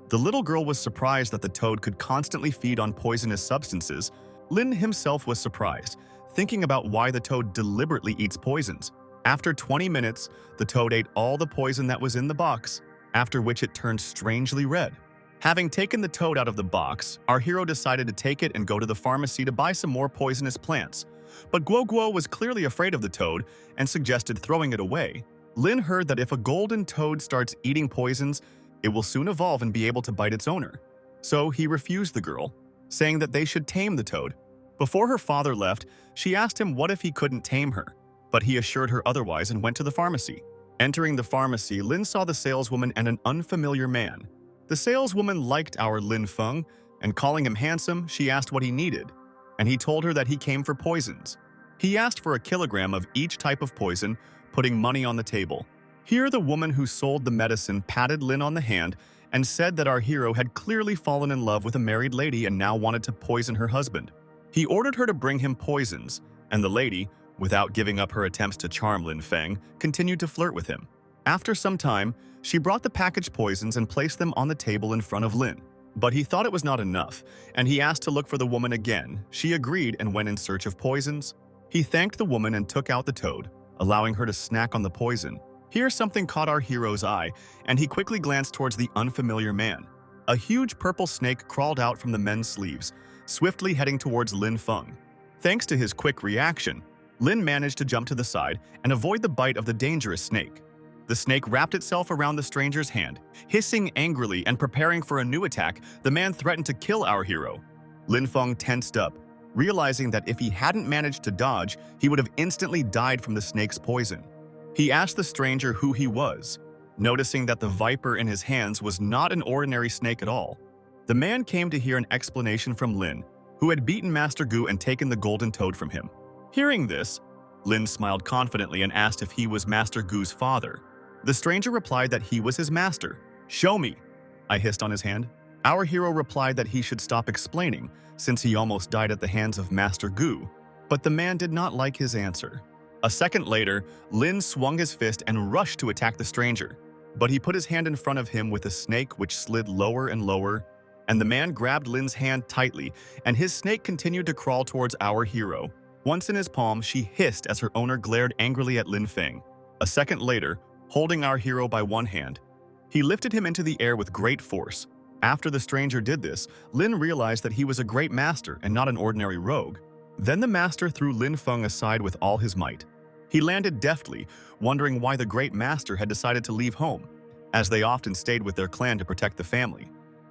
The little girl was surprised that the toad could constantly feed on poisonous substances. Lin himself was surprised, thinking about why the toad deliberately eats poisons. After 20 minutes, the toad ate all the poison that was in the box, after which it turned strangely red. Having taken the toad out of the box, our hero decided to take it and go to the pharmacy to buy some more poisonous plants. But Guo Guo was clearly afraid of the toad and suggested throwing it away. Lin heard that if a golden toad starts eating poisons, it will soon evolve and be able to bite its owner. So he refused the girl, saying that they should tame the toad. Before her father left, she asked him what if he couldn't tame her, but he assured her otherwise and went to the pharmacy. Entering the pharmacy, Lin saw the saleswoman and an unfamiliar man. The saleswoman liked our Lin Feng, and calling him handsome, she asked what he needed, and he told her that he came for poisons. He asked for a kilogram of each type of poison, putting money on the table. Here, the woman who sold the medicine patted Lin on the hand and said that our hero had clearly fallen in love with a married lady and now wanted to poison her husband. He ordered her to bring him poisons, and the lady, without giving up her attempts to charm Lin Feng, continued to flirt with him. After some time, she brought the packaged poisons and placed them on the table in front of Lin. But he thought it was not enough, and he asked to look for the woman again. She agreed and went in search of poisons. He thanked the woman and took out the toad, allowing her to snack on the poison. Here something caught our hero's eye, and he quickly glanced towards the unfamiliar man. A huge purple snake crawled out from the men's sleeves, swiftly heading towards Lin Feng. Thanks to his quick reaction, Lin managed to jump to the side and avoid the bite of the dangerous snake. The snake wrapped itself around the stranger's hand. Hissing angrily and preparing for a new attack, the man threatened to kill our hero. Lin Feng tensed up, realizing that if he hadn't managed to dodge, he would have instantly died from the snake's poison. He asked the stranger who he was, noticing that the viper in his hands was not an ordinary snake at all. The man came to hear an explanation from Lin, who had beaten Master Gu and taken the golden toad from him. Hearing this, Lin smiled confidently and asked if he was Master Gu's father. The stranger replied that he was his master. "Show me," I hissed on his hand. Our hero replied that he should stop explaining, since he almost died at the hands of Master Gu, but the man did not like his answer. A second later, Lin swung his fist and rushed to attack the stranger, but he put his hand in front of him with a snake which slid lower and lower, and the man grabbed Lin's hand tightly, and his snake continued to crawl towards our hero. Once in his palm, she hissed as her owner glared angrily at Lin Feng. A second later, holding our hero by one hand, he lifted him into the air with great force. After the stranger did this, Lin realized that he was a great master and not an ordinary rogue. Then the master threw Lin Feng aside with all his might. He landed deftly, wondering why the great master had decided to leave home, as they often stayed with their clan to protect the family.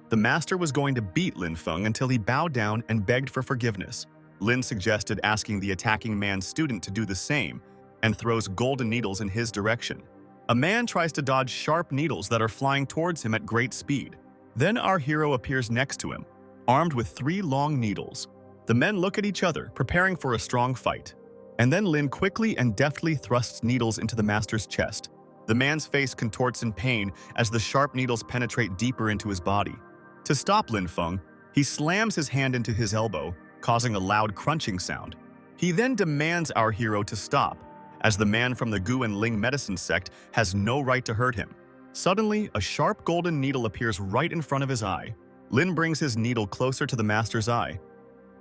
The master was going to beat Lin Feng until he bowed down and begged for forgiveness. Lin suggested asking the attacking man's student to do the same, and throws golden needles in his direction. A man tries to dodge sharp needles that are flying towards him at great speed. Then our hero appears next to him, armed with 3 long needles. The men look at each other, preparing for a strong fight. And then Lin quickly and deftly thrusts needles into the master's chest. The man's face contorts in pain as the sharp needles penetrate deeper into his body. To stop Lin Feng, he slams his hand into his elbow, causing a loud crunching sound. He then demands our hero to stop, as the man from the Gu and Ling medicine sect has no right to hurt him. Suddenly, a sharp golden needle appears right in front of his eye. Lin brings his needle closer to the master's eye,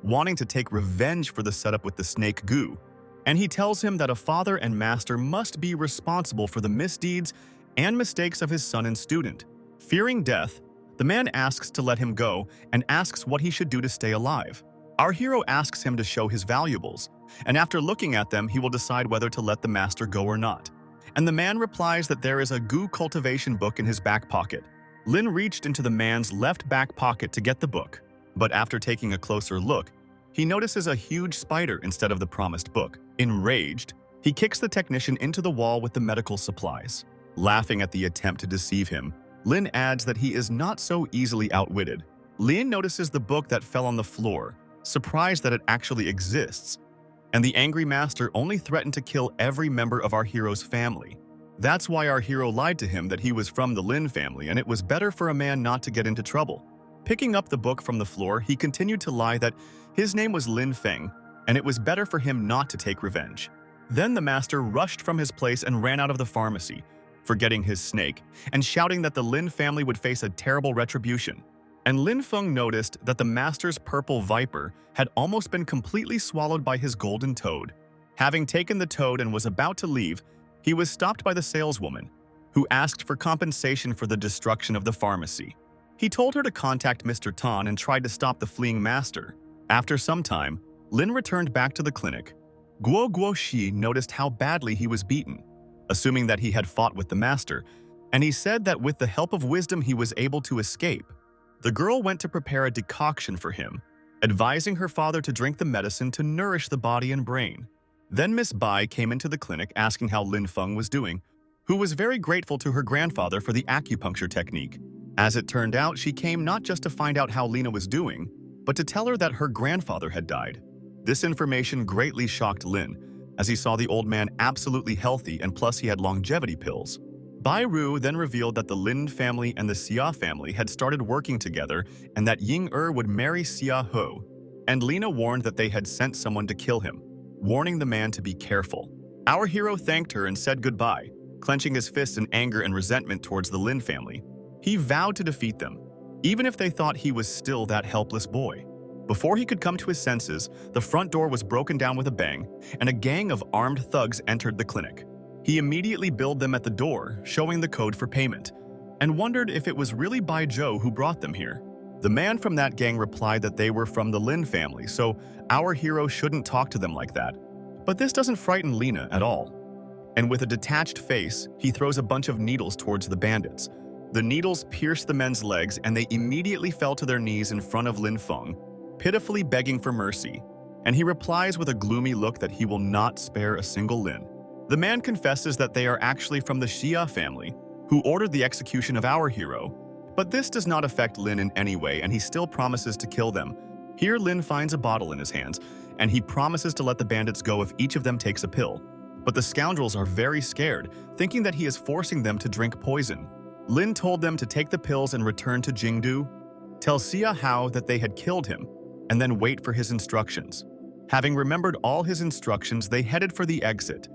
wanting to take revenge for the setup with the snake Gu, and he tells him that a father and master must be responsible for the misdeeds and mistakes of his son and student. Fearing death, the man asks to let him go and asks what he should do to stay alive. Our hero asks him to show his valuables, and after looking at them, he will decide whether to let the master go or not. And the man replies that there is a Gu cultivation book in his back pocket. Lin reached into the man's left back pocket to get the book, but after taking a closer look, he notices a huge spider instead of the promised book. Enraged, he kicks the technician into the wall with the medical supplies. Laughing at the attempt to deceive him, Lin adds that he is not so easily outwitted. Lin notices the book that fell on the floor, surprised that it actually exists, and the angry master only threatened to kill every member of our hero's family. That's why our hero lied to him that he was from the Lin family and it was better for a man not to get into trouble. Picking up the book from the floor, he continued to lie that his name was Lin Feng, and it was better for him not to take revenge. Then the master rushed from his place and ran out of the pharmacy, forgetting his snake, and shouting that the Lin family would face a terrible retribution. And Lin Feng noticed that the master's purple viper had almost been completely swallowed by his golden toad. Having taken the toad and was about to leave, he was stopped by the saleswoman, who asked for compensation for the destruction of the pharmacy. He told her to contact Mr. Tan and tried to stop the fleeing master. After some time, Lin returned back to the clinic. Guo Guoxi noticed how badly he was beaten, assuming that he had fought with the master, and he said that with the help of wisdom he was able to escape. The girl went to prepare a decoction for him, advising her father to drink the medicine to nourish the body and brain. Then Miss Bai came into the clinic asking how Lin Feng was doing, who was very grateful to her grandfather for the acupuncture technique. As it turned out, she came not just to find out how Lina was doing, but to tell her that her grandfather had died. This information greatly shocked Lin, as he saw the old man absolutely healthy and plus he had longevity pills. Bai Ru then revealed that the Lin family and the Xia family had started working together and that Ying would marry Xia He, and Lina warned that they had sent someone to kill him, warning the man to be careful. Our hero thanked her and said goodbye, clenching his fists in anger and resentment towards the Lin family. He vowed to defeat them, even if they thought he was still that helpless boy. Before he could come to his senses, the front door was broken down with a bang, and a gang of armed thugs entered the clinic. He immediately billed them at the door, showing the code for payment, and wondered if it was really Bai Zhou who brought them here. The man from that gang replied that they were from the Lin family, so our hero shouldn't talk to them like that. But this doesn't frighten Lina at all. And with a detached face, he throws a bunch of needles towards the bandits. The needles pierced the men's legs and they immediately fell to their knees in front of Lin Feng, pitifully begging for mercy. And he replies with a gloomy look that he will not spare a single Lin. The man confesses that they are actually from the Xia family, who ordered the execution of our hero. But this does not affect Lin in any way, and he still promises to kill them. Here, Lin finds a bottle in his hands, and he promises to let the bandits go if each of them takes a pill. But the scoundrels are very scared, thinking that he is forcing them to drink poison. Lin told them to take the pills and return to Jingdu, tell Xia Hao that they had killed him, and then wait for his instructions. Having remembered all his instructions, they headed for the exit.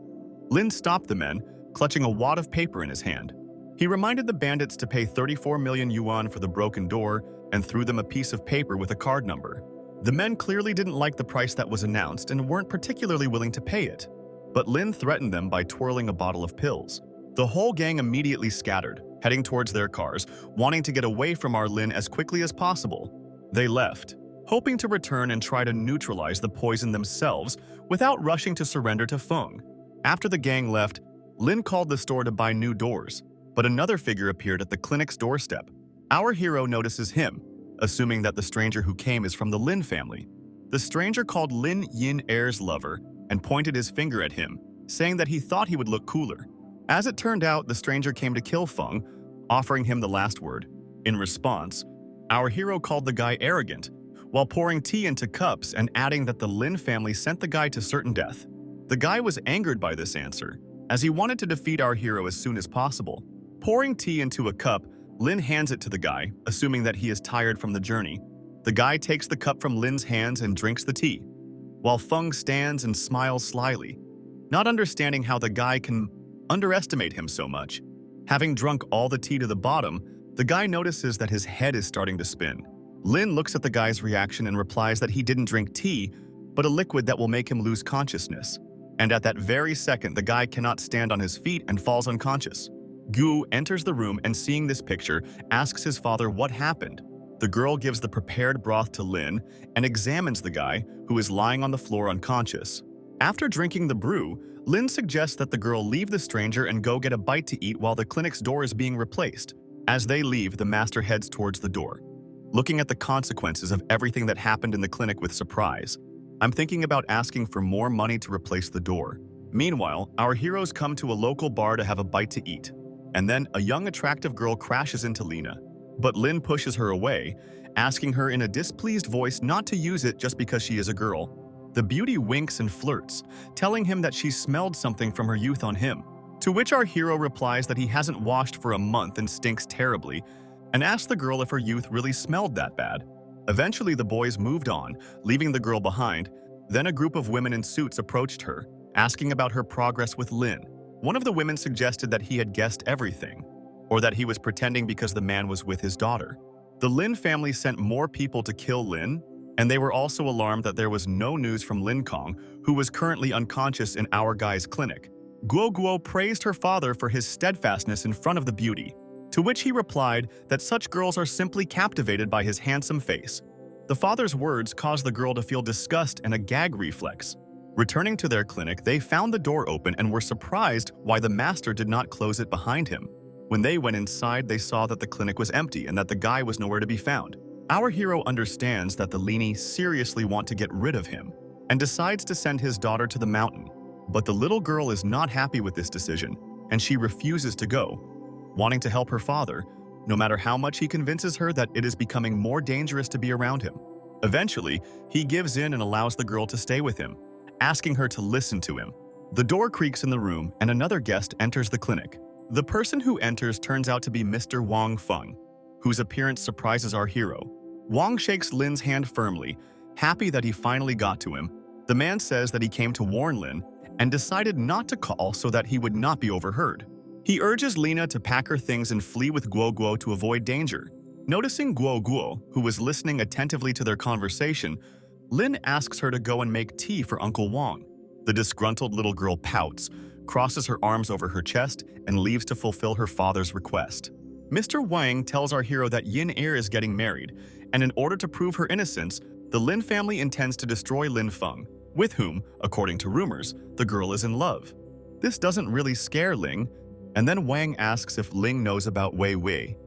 Lin stopped the men, clutching a wad of paper in his hand. He reminded the bandits to pay 34 million yuan for the broken door and threw them a piece of paper with a card number. The men clearly didn't like the price that was announced and weren't particularly willing to pay it. But Lin threatened them by twirling a bottle of pills. The whole gang immediately scattered, heading towards their cars, wanting to get away from our Lin as quickly as possible. They left, hoping to return and try to neutralize the poison themselves without rushing to surrender to Feng. After the gang left, Lin called the store to buy new doors, but another figure appeared at the clinic's doorstep. Our hero notices him, assuming that the stranger who came is from the Lin family. The stranger called Lin Yin Air's lover and pointed his finger at him, saying that he thought he would look cooler. As it turned out, the stranger came to kill Feng, offering him the last word. In response, our hero called the guy arrogant, while pouring tea into cups and adding that the Lin family sent the guy to certain death. The guy was angered by this answer, as he wanted to defeat our hero as soon as possible. Pouring tea into a cup, Lin hands it to the guy, assuming that he is tired from the journey. The guy takes the cup from Lin's hands and drinks the tea, while Feng stands and smiles slyly, not understanding how the guy can underestimate him so much. Having drunk all the tea to the bottom, the guy notices that his head is starting to spin. Lin looks at the guy's reaction and replies that he didn't drink tea, but a liquid that will make him lose consciousness. And at that very second, the guy cannot stand on his feet and falls unconscious. Gu enters the room and, seeing this picture, asks his father what happened. The girl gives the prepared broth to Lin and examines the guy, who is lying on the floor unconscious. After drinking the brew, Lin suggests that the girl leave the stranger and go get a bite to eat while the clinic's door is being replaced. As they leave, the master heads towards the door, looking at the consequences of everything that happened in the clinic with surprise. I'm thinking about asking for more money to replace the door. Meanwhile, our heroes come to a local bar to have a bite to eat. And then a young attractive girl crashes into Lina. But Lin pushes her away, asking her in a displeased voice not to use it just because she is a girl. The beauty winks and flirts, telling him that she smelled something from her youth on him. To which our hero replies that he hasn't washed for a month and stinks terribly, and asks the girl if her youth really smelled that bad. Eventually, the boys moved on, leaving the girl behind. Then a group of women in suits approached her, asking about her progress with Lin. One of the women suggested that he had guessed everything, or that he was pretending because the man was with his daughter. The Lin family sent more people to kill Lin, and they were also alarmed that there was no news from Lin Kong, who was currently unconscious in our guy's clinic. Guo Guo praised her father for his steadfastness in front of the beauty, to which he replied that such girls are simply captivated by his handsome face. The father's words caused the girl to feel disgust and a gag reflex. Returning to their clinic, they found the door open and were surprised why the master did not close it behind him. When they went inside, they saw that the clinic was empty and that the guy was nowhere to be found. Our hero understands that the Lini seriously want to get rid of him and decides to send his daughter to the mountain. But the little girl is not happy with this decision, and she refuses to go, wanting to help her father, no matter how much he convinces her that it is becoming more dangerous to be around him. Eventually, he gives in and allows the girl to stay with him, asking her to listen to him. The door creaks in the room and another guest enters the clinic. The person who enters turns out to be Mr. Wang Feng, whose appearance surprises our hero. Wang shakes Lin's hand firmly, happy that he finally got to him. The man says that he came to warn Lin and decided not to call so that he would not be overheard. He urges Lina to pack her things and flee with Guo Guo to avoid danger. Noticing Guo Guo, who was listening attentively to their conversation, Lin asks her to go and make tea for Uncle Wang. The disgruntled little girl pouts, crosses her arms over her chest, and leaves to fulfill her father's request. Mr. Wang tells our hero that Yin Er is getting married, and in order to prove her innocence, the Lin family intends to destroy Lin Feng, with whom, according to rumors, the girl is in love. This doesn't really scare Ling, and then Wang asks if Ling knows about Wei Wei,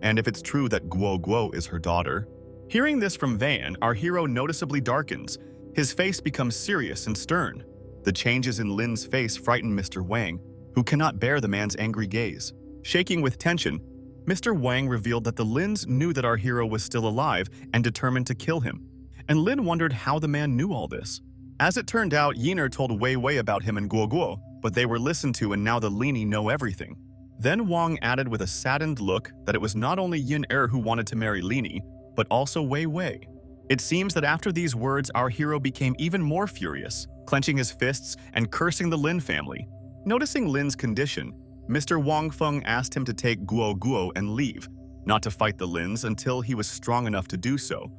and if it's true that Guo Guo is her daughter. Hearing this from Van, our hero noticeably darkens. His face becomes serious and stern. The changes in Lin's face frightened Mr. Wang, who cannot bear the man's angry gaze. Shaking with tension, Mr. Wang revealed that the Lins knew that our hero was still alive and determined to kill him. And Lin wondered how the man knew all this. As it turned out, Yiner told Wei Wei about him and Guo Guo, but they were listened to and now the Lini know everything. Then Wang added with a saddened look that it was not only Yin Er who wanted to marry Lini, but also Wei Wei. It seems that after these words, our hero became even more furious, clenching his fists and cursing the Lin family. Noticing Lin's condition, Mr. Wang Feng asked him to take Guo Guo and leave, not to fight the Lins until he was strong enough to do so.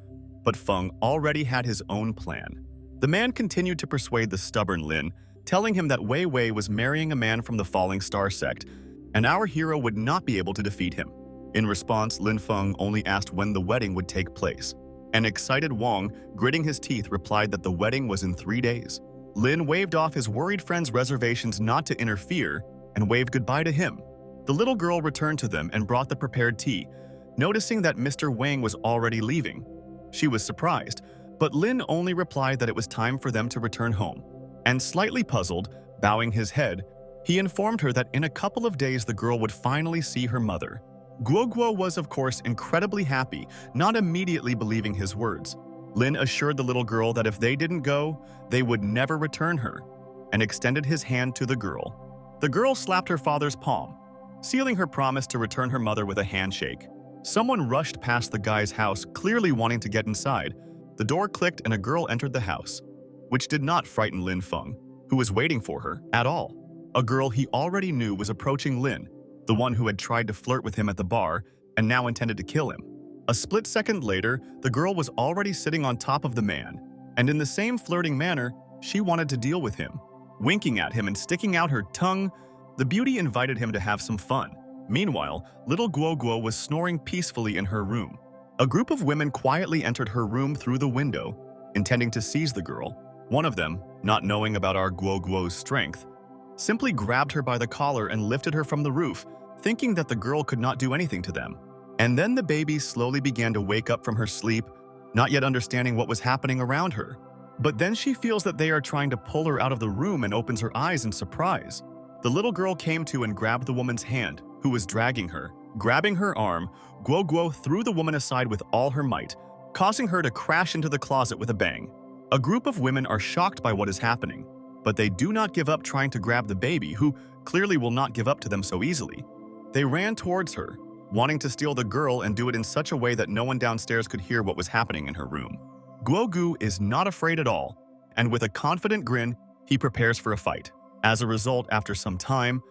But Feng already had his own plan. The man continued to persuade the stubborn Lin, telling him that Wei Wei was marrying a man from the Falling Star sect, and our hero would not be able to defeat him. In response, Lin Feng only asked when the wedding would take place. An excited Wang, gritting his teeth, replied that the wedding was in 3 days. Lin waved off his worried friend's reservations not to interfere and waved goodbye to him. The little girl returned to them and brought the prepared tea, noticing that Mr. Wang was already leaving. She was surprised, but Lin only replied that it was time for them to return home. And slightly puzzled, bowing his head, he informed her that in a couple of days the girl would finally see her mother. Guo Guo was of course incredibly happy, not immediately believing his words. Lin assured the little girl that if they didn't go, they would never return her, and extended his hand to the girl. The girl slapped her father's palm, sealing her promise to return her mother with a handshake. Someone rushed past the guy's house, clearly wanting to get inside. The door clicked and a girl entered the house, which did not frighten Lin Feng, who was waiting for her, at all. A girl he already knew was approaching Lin, the one who had tried to flirt with him at the bar and now intended to kill him. A split second later, the girl was already sitting on top of the man, and in the same flirting manner, she wanted to deal with him. Winking at him and sticking out her tongue, the beauty invited him to have some fun. Meanwhile, little Guo Guo was snoring peacefully in her room. A group of women quietly entered her room through the window, intending to seize the girl. One of them, not knowing about our Guo Guo's strength, simply grabbed her by the collar and lifted her from the roof, thinking that the girl could not do anything to them. And then the baby slowly began to wake up from her sleep, not yet understanding what was happening around her. But then she feels that they are trying to pull her out of the room and opens her eyes in surprise. The little girl came to and grabbed the woman's hand, who was dragging her. Grabbing her arm, Guo Guo threw the woman aside with all her might, causing her to crash into the closet with a bang. A group of women are shocked by what is happening, but they do not give up trying to grab the baby, who clearly will not give up to them so easily. They ran towards her, wanting to steal the girl and do it in such a way that no one downstairs could hear what was happening in her room. Guo Gu is not afraid at all, and with a confident grin, he prepares for a fight. As a result, after some time,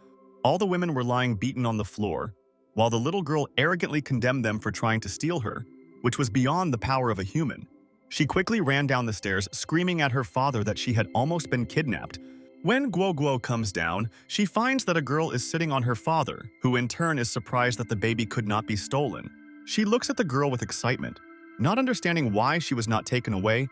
all the women were lying beaten on the floor, while the little girl arrogantly condemned them for trying to steal her, which was beyond the power of a human. She quickly ran down the stairs, screaming at her father that she had almost been kidnapped. When Guo Guo comes down, she finds that a girl is sitting on her father, who in turn is surprised that the baby could not be stolen. She looks at the girl with excitement, not understanding why she was not taken away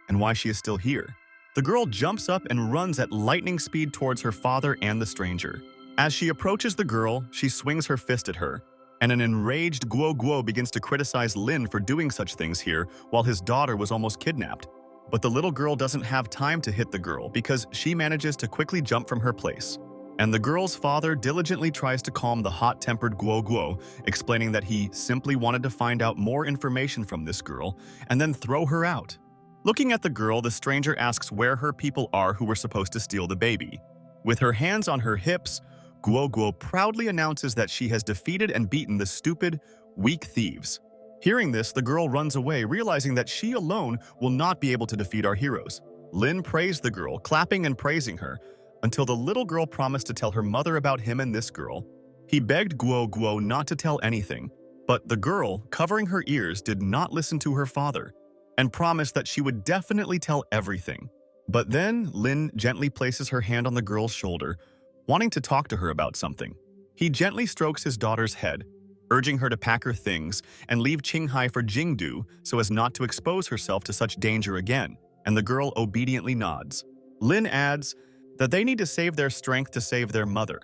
and why she is still here. The girl jumps up and runs at lightning speed towards her father and the stranger. As she approaches the girl, she swings her fist at her, and an enraged Guo Guo begins to criticize Lin for doing such things here while his daughter was almost kidnapped. But the little girl doesn't have time to hit the girl because she manages to quickly jump from her place. And the girl's father diligently tries to calm the hot-tempered Guo Guo, explaining that he simply wanted to find out more information from this girl and then throw her out. Looking at the girl, the stranger asks where her people are who were supposed to steal the baby. With her hands on her hips, Guo Guo proudly announces that she has defeated and beaten the stupid, weak thieves. Hearing this, the girl runs away, realizing that she alone will not be able to defeat our heroes. Lin praised the girl, clapping and praising her, until the little girl promised to tell her mother about him and this girl. He begged Guo Guo not to tell anything, but the girl, covering her ears, did not listen to her father, and promised that she would definitely tell everything. But then, Lin gently places her hand on the girl's shoulder, wanting to talk to her about something. He gently strokes his daughter's head, urging her to pack her things and leave Qinghai for Jingdu so as not to expose herself to such danger again, and the girl obediently nods. Lin adds that they need to save their strength to save their mother,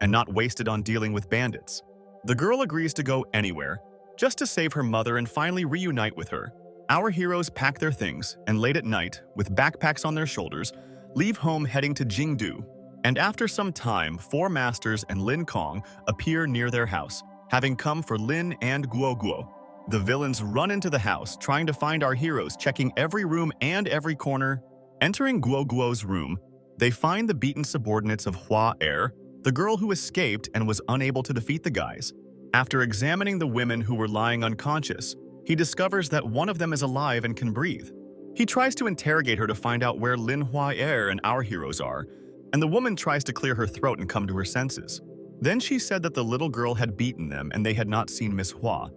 and not waste it on dealing with bandits. The girl agrees to go anywhere, just to save her mother and finally reunite with her. Our heroes pack their things, and late at night, with backpacks on their shoulders, leave home heading to Jingdu, and after some time, 4 masters and Lin Kong appear near their house, having come for Lin and Guo Guo. The villains run into the house, trying to find our heroes, checking every room and every corner. Entering Guo Guo's room, they find the beaten subordinates of Hua Er, the girl who escaped and was unable to defeat the guys. After examining the women who were lying unconscious, he discovers that one of them is alive and can breathe. He tries to interrogate her to find out where Lin Hua Er and our heroes are, and the woman tries to clear her throat and come to her senses. Then she said that the little girl had beaten them and they had not seen Miss Hua,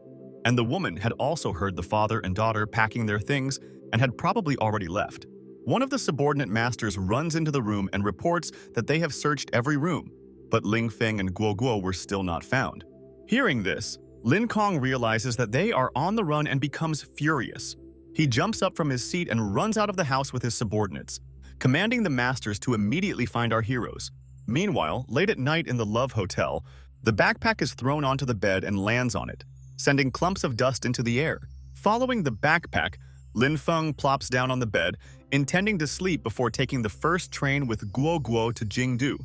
and the woman had also heard the father and daughter packing their things and had probably already left. One of the subordinate masters runs into the room and reports that they have searched every room, but Ling Feng and Guo Guo were still not found. Hearing this, Lin Kong realizes that they are on the run and becomes furious. He jumps up from his seat and runs out of the house with his subordinates, commanding the masters to immediately find our heroes. Meanwhile, late at night in the Love Hotel, the backpack is thrown onto the bed and lands on it, sending clumps of dust into the air. Following the backpack, Lin Feng plops down on the bed, intending to sleep before taking the first train with Guo Guo to Jingdu.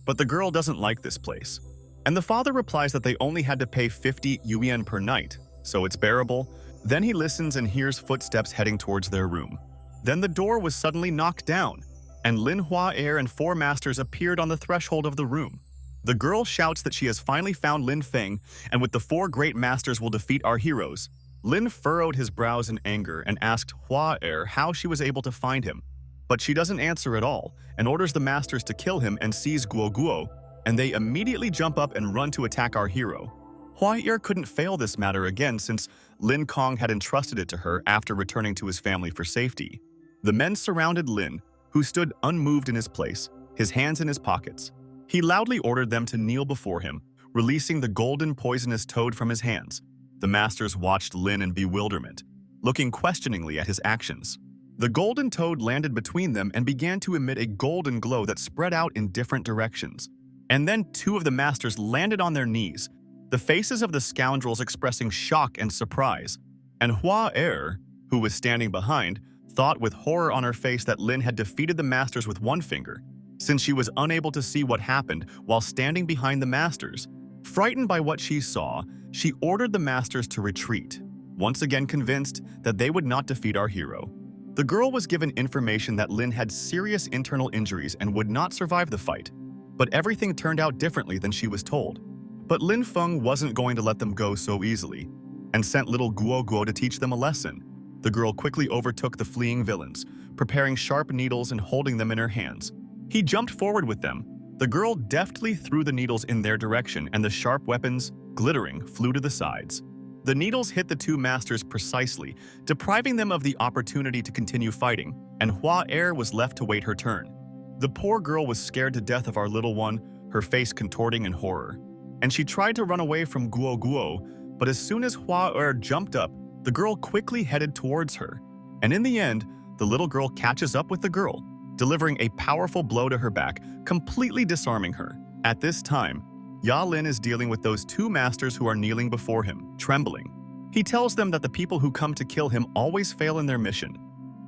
But the girl doesn't like this place, and the father replies that they only had to pay 50 yuan per night, so it's bearable. Then he listens and hears footsteps heading towards their room. Then the door was suddenly knocked down, and Lin Hua Er and 4 masters appeared on the threshold of the room. The girl shouts that she has finally found Lin Feng, and with the 4 great masters will defeat our heroes. Lin furrowed his brows in anger and asked Hua Er how she was able to find him. But she doesn't answer at all, and orders the masters to kill him and seize Guo Guo, and they immediately jump up and run to attack our hero. Hua Er couldn't fail this matter again since Lin Kong had entrusted it to her after returning to his family for safety. The men surrounded Lin, who stood unmoved in his place, his hands in his pockets. He loudly ordered them to kneel before him, releasing the golden poisonous toad from his hands. The masters watched Lin in bewilderment, looking questioningly at his actions. The golden toad landed between them and began to emit a golden glow that spread out in different directions. And then 2 of the masters landed on their knees, the faces of the scoundrels expressing shock and surprise. And Hua Er, who was standing behind, thought with horror on her face that Lin had defeated the masters with 1 finger, since she was unable to see what happened while standing behind the masters. Frightened by what she saw, she ordered the masters to retreat, once again convinced that they would not defeat our hero. The girl was given information that Lin had serious internal injuries and would not survive the fight, but everything turned out differently than she was told. But Lin Feng wasn't going to let them go so easily, and sent little Guo Guo to teach them a lesson. The girl quickly overtook the fleeing villains, preparing sharp needles and holding them in her hands. He jumped forward with them. The girl deftly threw the needles in their direction, and the sharp weapons, glittering, flew to the sides. The needles hit the 2 masters precisely, depriving them of the opportunity to continue fighting, and Hua Er was left to wait her turn. The poor girl was scared to death of our little one, her face contorting in horror. And she tried to run away from Guo Guo, but as soon as Hua Er jumped up, the girl quickly headed towards her. And in the end, the little girl catches up with the girl, delivering a powerful blow to her back, completely disarming her. At this time, Ya Lin is dealing with those 2 masters who are kneeling before him, trembling. He tells them that the people who come to kill him always fail in their mission.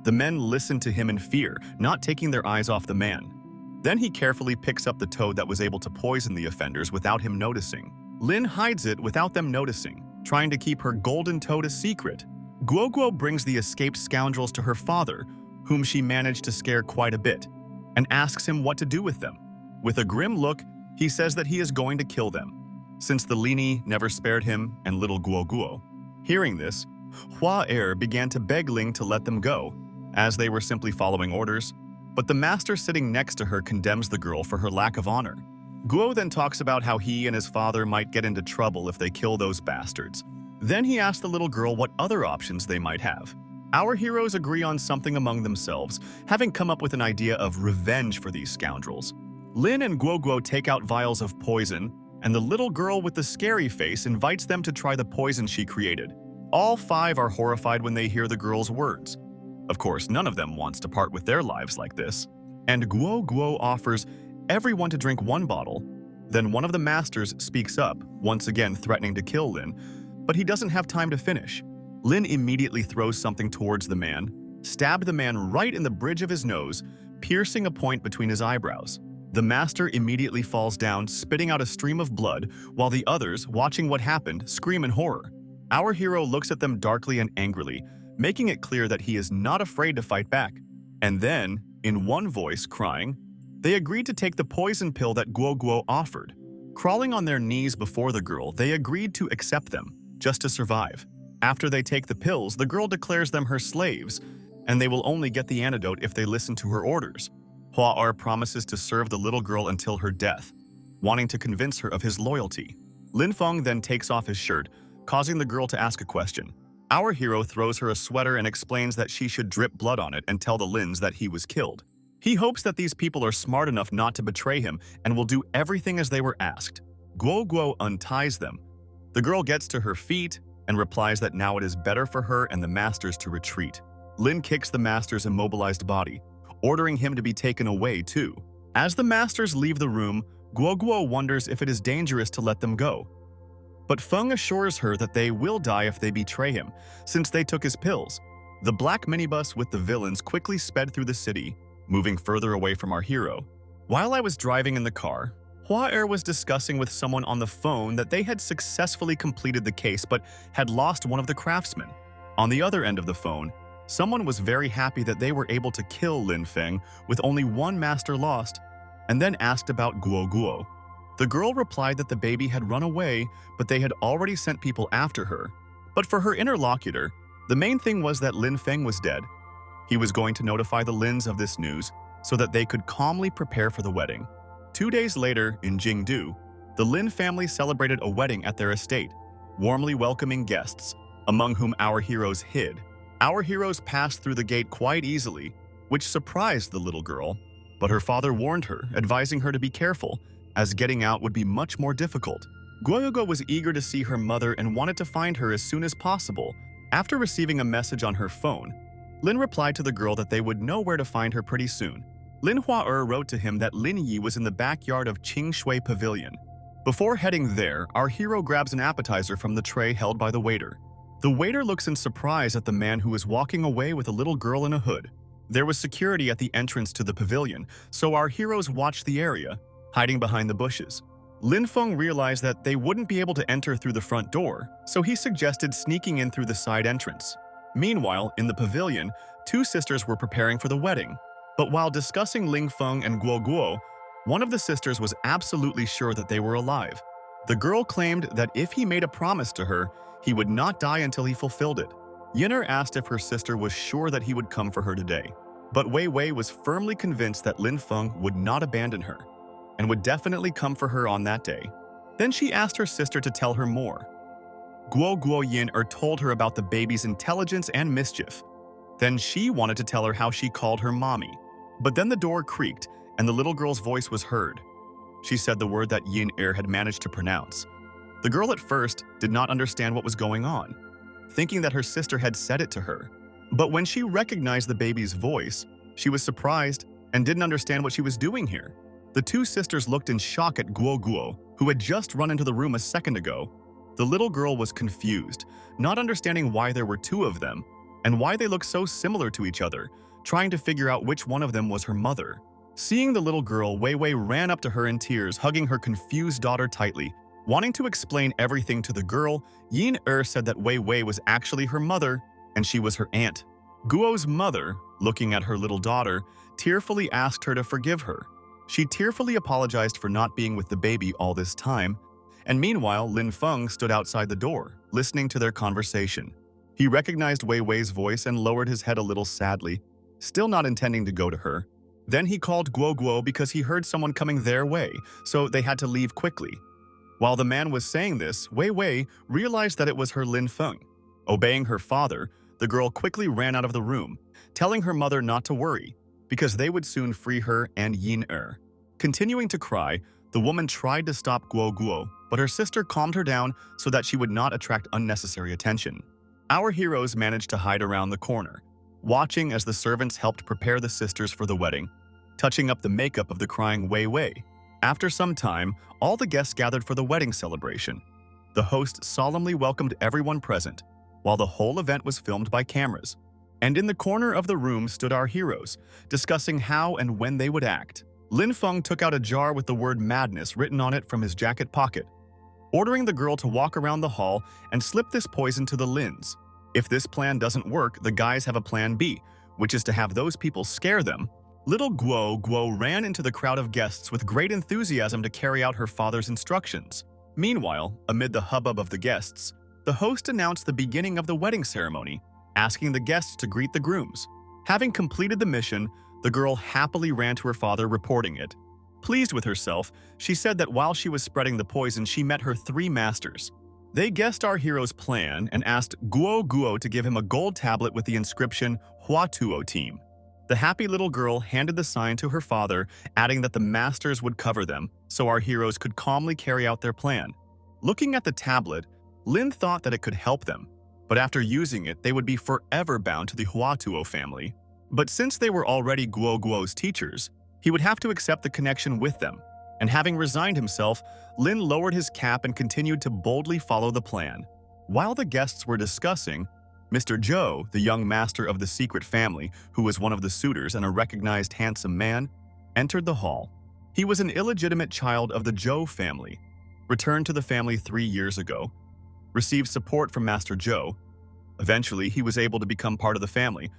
The men listen to him in fear, not taking their eyes off the man. Then he carefully picks up the toad that was able to poison the offenders without him noticing. Lin hides it without them noticing, trying to keep her golden toad a secret. Guo Guo brings the escaped scoundrels to her father, whom she managed to scare quite a bit, and asks him what to do with them. With a grim look, he says that he is going to kill them, since the Lini never spared him and little Guo Guo. Hearing this, Hua Er began to beg Ling to let them go, as they were simply following orders, but the master sitting next to her condemns the girl for her lack of honor. Guo then talks about how he and his father might get into trouble if they kill those bastards. Then he asks the little girl what other options they might have. Our heroes agree on something among themselves, having come up with an idea of revenge for these scoundrels. Lin and Guo Guo take out vials of poison, and the little girl with the scary face invites them to try the poison she created. All 5 are horrified when they hear the girl's words. Of course, none of them wants to part with their lives like this. And Guo Guo offers everyone to drink 1 bottle. Then one of the masters speaks up, once again threatening to kill Lin, but he doesn't have time to finish. Lin immediately throws something towards the man, stabbed the man right in the bridge of his nose, piercing a point between his eyebrows. The master immediately falls down, spitting out a stream of blood, while the others, watching what happened, scream in horror. Our hero looks at them darkly and angrily, making it clear that he is not afraid to fight back. And then, in one voice, crying, they agreed to take the poison pill that Guo Guo offered. Crawling on their knees before the girl, they agreed to accept them, just to survive. After they take the pills, the girl declares them her slaves, and they will only get the antidote if they listen to her orders. Hua promises to serve the little girl until her death, wanting to convince her of his loyalty. Lin Feng then takes off his shirt, causing the girl to ask a question. Our hero throws her a sweater and explains that she should drip blood on it and tell the Lins that he was killed. He hopes that these people are smart enough not to betray him and will do everything as they were asked. Guo Guo unties them. The girl gets to her feet and replies that now it is better for her and the masters to retreat. Lin kicks the master's immobilized body, ordering him to be taken away too. As the masters leave the room, Guo Guo wonders if it is dangerous to let them go. But Feng assures her that they will die if they betray him, since they took his pills. The black minibus with the villains quickly sped through the city, moving further away from our hero. While I was driving in the car, Hua was discussing with someone on the phone that they had successfully completed the case but had lost one of the craftsmen. On the other end of the phone, someone was very happy that they were able to kill Lin Feng with only one master lost, and then asked about Guo Guo. The girl replied that the baby had run away, but they had already sent people after her. But for her interlocutor, the main thing was that Lin Feng was dead. He was going to notify the Lins of this news so that they could calmly prepare for the wedding. 2 days later, in Jingdu, the Lin family celebrated a wedding at their estate, warmly welcoming guests, among whom our heroes hid. Our heroes passed through the gate quite easily, which surprised the little girl, but her father warned her, advising her to be careful, as getting out would be much more difficult. Guoyogo was eager to see her mother and wanted to find her as soon as possible. After receiving a message on her phone, Lin replied to the girl that they would know where to find her pretty soon. Lin Hua wrote to him that Lin Yi was in the backyard of Qing Shui Pavilion. Before heading there, our hero grabs an appetizer from the tray held by the waiter. The waiter looks in surprise at the man who is walking away with a little girl in a hood. There was security at the entrance to the pavilion, so our heroes watched the area, hiding behind the bushes. Lin Feng realized that they wouldn't be able to enter through the front door, so he suggested sneaking in through the side entrance. Meanwhile, in the pavilion, 2 sisters were preparing for the wedding. But while discussing Ling Feng and Guo Guo, one of the sisters was absolutely sure that they were alive. The girl claimed that if he made a promise to her, he would not die until he fulfilled it. Yin'er asked if her sister was sure that he would come for her today. But Wei Wei was firmly convinced that Lin Feng would not abandon her, and would definitely come for her on that day. Then she asked her sister to tell her more. Guo Guo Yin'er told her about the baby's intelligence and mischief. Then she wanted to tell her how she called her mommy. But then the door creaked, and the little girl's voice was heard. She said the word that Yin'er had managed to pronounce. The girl at first did not understand what was going on, thinking that her sister had said it to her. But when she recognized the baby's voice, she was surprised and didn't understand what she was doing here. The 2 sisters looked in shock at Guo Guo, who had just run into the room a second ago. The little girl was confused, not understanding why there were 2 of them, and why they looked so similar to each other, trying to figure out which one of them was her mother. Seeing the little girl, Wei Wei ran up to her in tears, hugging her confused daughter tightly. Wanting to explain everything to the girl, Yin'er said that Wei Wei was actually her mother, and she was her aunt. Guo's mother, looking at her little daughter, tearfully asked her to forgive her. She tearfully apologized for not being with the baby all this time, and meanwhile, Lin Feng stood outside the door, listening to their conversation. He recognized Wei Wei's voice and lowered his head a little sadly, still not intending to go to her. Then he called Guo Guo because he heard someone coming their way, so they had to leave quickly. While the man was saying this, Wei Wei realized that it was her Lin Feng. Obeying her father, the girl quickly ran out of the room, telling her mother not to worry, because they would soon free her and Yin'er. Continuing to cry, the woman tried to stop Guo Guo, but her sister calmed her down so that she would not attract unnecessary attention. Our heroes managed to hide around the corner, watching as the servants helped prepare the sisters for the wedding, touching up the makeup of the crying Wei Wei. After some time, all the guests gathered for the wedding celebration. The host solemnly welcomed everyone present, while the whole event was filmed by cameras. and in the corner of the room stood our heroes, discussing how and when they would act. Lin Feng took out a jar with the word madness written on it from his jacket pocket, ordering the girl to walk around the hall and slip this poison to the Lins. If this plan doesn't work, the guys have a plan B, which is to have those people scare them. Little Guo ran into the crowd of guests with great enthusiasm to carry out her father's instructions. Meanwhile, amid the hubbub of the guests, the host announced the beginning of the wedding ceremony, asking the guests to greet the grooms. Having completed the mission, the girl happily ran to her father, reporting it. Pleased with herself, she said that while she was spreading the poison, she met her 3 masters. They guessed our hero's plan and asked Guo to give him a gold tablet with the inscription Huatuo Team. The happy little girl handed the sign to her father, adding that the masters would cover them, so our heroes could calmly carry out their plan. Looking at the tablet, Lin thought that it could help them, but after using it, they would be forever bound to the Huatuo family. But since they were already Guo's teachers, he would have to accept the connection with them, and having resigned himself, Lin lowered his cap and continued to boldly follow the plan. While the guests were discussing, Mr. Zhou, the young master of the secret family, who was one of the suitors and a recognized handsome man, entered the hall. He was an illegitimate child of the Zhou family, returned to the family 3 years ago, received support from Master Zhou. Eventually, he was able to become part of the family,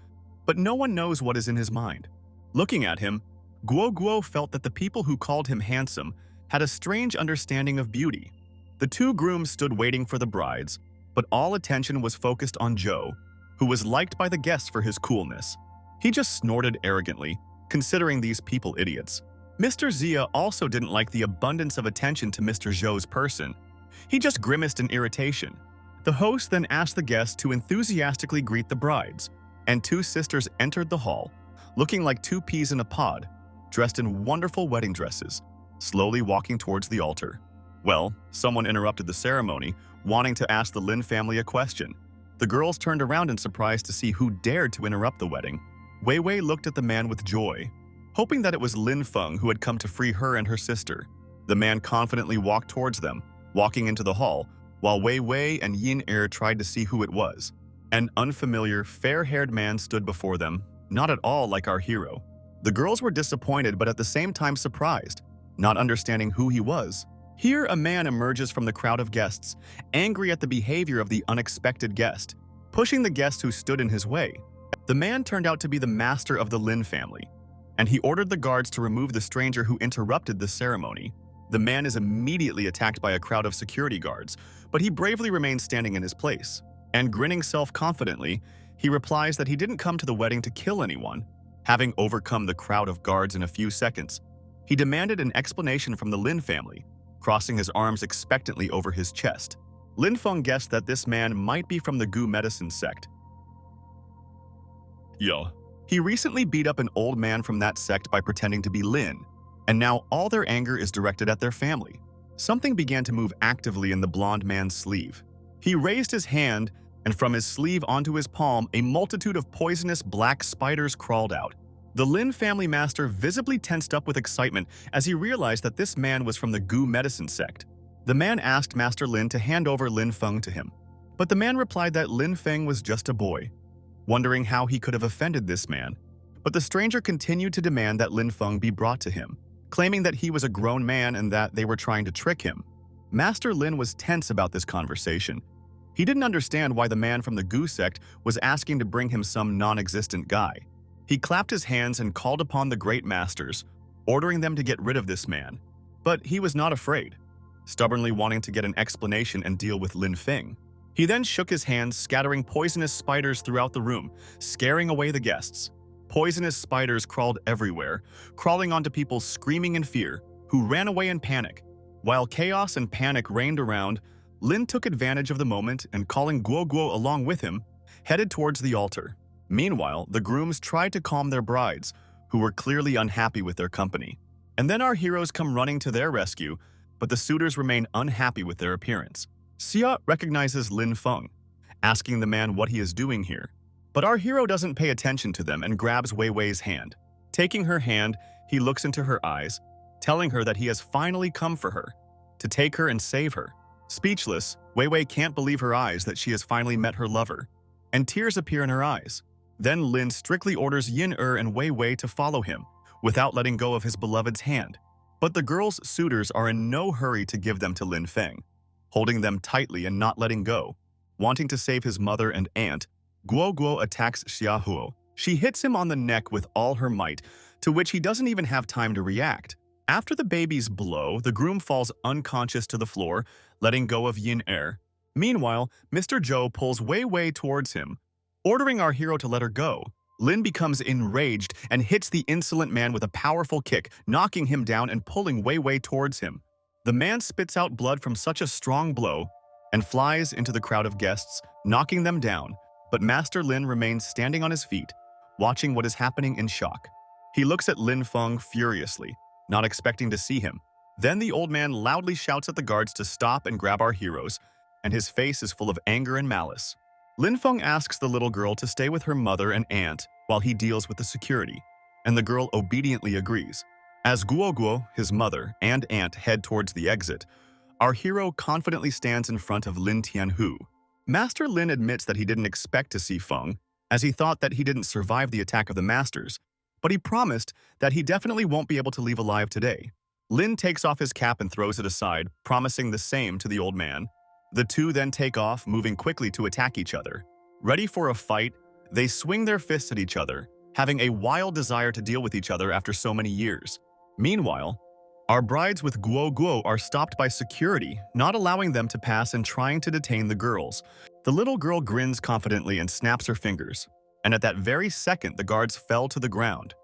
but no one knows what is in his mind. Looking at him, Guo felt that the people who called him handsome had a strange understanding of beauty. The 2 grooms stood waiting for the brides, but all attention was focused on Zhou, who was liked by the guests for his coolness. He just snorted arrogantly, considering these people idiots. Mr. Zia also didn't like the abundance of attention to Mr. Zhou's person. He just grimaced in irritation. The host then asked the guests to enthusiastically greet the brides, and 2 sisters entered the hall, looking like 2 peas in a pod, dressed in wonderful wedding dresses, slowly walking towards the altar. Well, someone interrupted the ceremony, wanting to ask the Lin family a question. The girls turned around in surprise to see who dared to interrupt the wedding. Wei looked at the man with joy, hoping that it was Lin Feng who had come to free her and her sister. The man confidently walked towards them, walking into the hall, while Wei and Yin Er tried to see who it was. An unfamiliar, fair-haired man stood before them, not at all like our hero. The girls were disappointed but at the same time surprised, not understanding who he was. Here, a man emerges from the crowd of guests, angry at the behavior of the unexpected guest, pushing the guest who stood in his way. The man turned out to be the master of the Lin family, and he ordered the guards to remove the stranger who interrupted the ceremony. The man is immediately attacked by a crowd of security guards, but he bravely remains standing in his place. And grinning self-confidently, he replies that he didn't come to the wedding to kill anyone. Having overcome the crowd of guards in a few seconds, he demanded an explanation from the Lin family, crossing his arms expectantly over his chest. Lin Feng guessed that this man might be from the Gu medicine sect. He recently beat up an old man from that sect by pretending to be Lin, and now all their anger is directed at their family. Something began to move actively in the blonde man's sleeve. He raised his hand, and from his sleeve onto his palm, a multitude of poisonous black spiders crawled out. The Lin family master visibly tensed up with excitement as he realized that this man was from the Gu medicine sect. The man asked Master Lin to hand over Lin Feng to him, but the man replied that Lin Feng was just a boy, wondering how he could have offended this man. But the stranger continued to demand that Lin Feng be brought to him, claiming that he was a grown man and that they were trying to trick him. Master Lin was tense about this conversation. He didn't understand why the man from the Gu sect was asking to bring him some non-existent guy. He clapped his hands and called upon the great masters, ordering them to get rid of this man. But he was not afraid, stubbornly wanting to get an explanation and deal with Lin Feng. He then shook his hands, scattering poisonous spiders throughout the room, scaring away the guests. Poisonous spiders crawled everywhere, crawling onto people screaming in fear, who ran away in panic. While chaos and panic reigned around, Lin took advantage of the moment and, calling Guo along with him, headed towards the altar. Meanwhile, the grooms tried to calm their brides, who were clearly unhappy with their company. And then our heroes come running to their rescue, but the suitors remain unhappy with their appearance. Xia recognizes Lin Feng, asking the man what he is doing here. But our hero doesn't pay attention to them and grabs Wei's hand. Taking her hand, he looks into her eyes, telling her that he has finally come for her, to take her and save her. Speechless, Wei can't believe her eyes that she has finally met her lover, and tears appear in her eyes. Then Lin strictly orders Yin-Er and Wei Wei to follow him, without letting go of his beloved's hand. But the girl's suitors are in no hurry to give them to Lin Feng, holding them tightly and not letting go. Wanting to save his mother and aunt, Guo Guo attacks Xiaohuo. She hits him on the neck with all her might, to which he doesn't even have time to react. After the baby's blow, the groom falls unconscious to the floor, letting go of Yin-Er. Meanwhile, Mr. Zhou pulls Wei Wei towards him, ordering our hero to let her go. Lin becomes enraged and hits the insolent man with a powerful kick, knocking him down and pulling Wei Wei towards him. The man spits out blood from such a strong blow and flies into the crowd of guests, knocking them down, but Master Lin remains standing on his feet, watching what is happening in shock. He looks at Lin Feng furiously, not expecting to see him. Then the old man loudly shouts at the guards to stop and grab our heroes, and his face is full of anger and malice. Lin Feng asks the little girl to stay with her mother and aunt while he deals with the security, and the girl obediently agrees. As Guo Guo, his mother, and aunt head towards the exit, our hero confidently stands in front of Lin Tianhu. Master Lin admits that he didn't expect to see Feng, as he thought that he didn't survive the attack of the masters, but he promised that he definitely won't be able to leave alive today. Lin takes off his cap and throws it aside, promising the same to the old man. The two then take off, moving quickly to attack each other. Ready for a fight, they swing their fists at each other, having a wild desire to deal with each other after so many years. Meanwhile, our brides with Guo Guo are stopped by security, not allowing them to pass and trying to detain the girls. The little girl grins confidently and snaps her fingers, and at that very second the guards fell to the ground.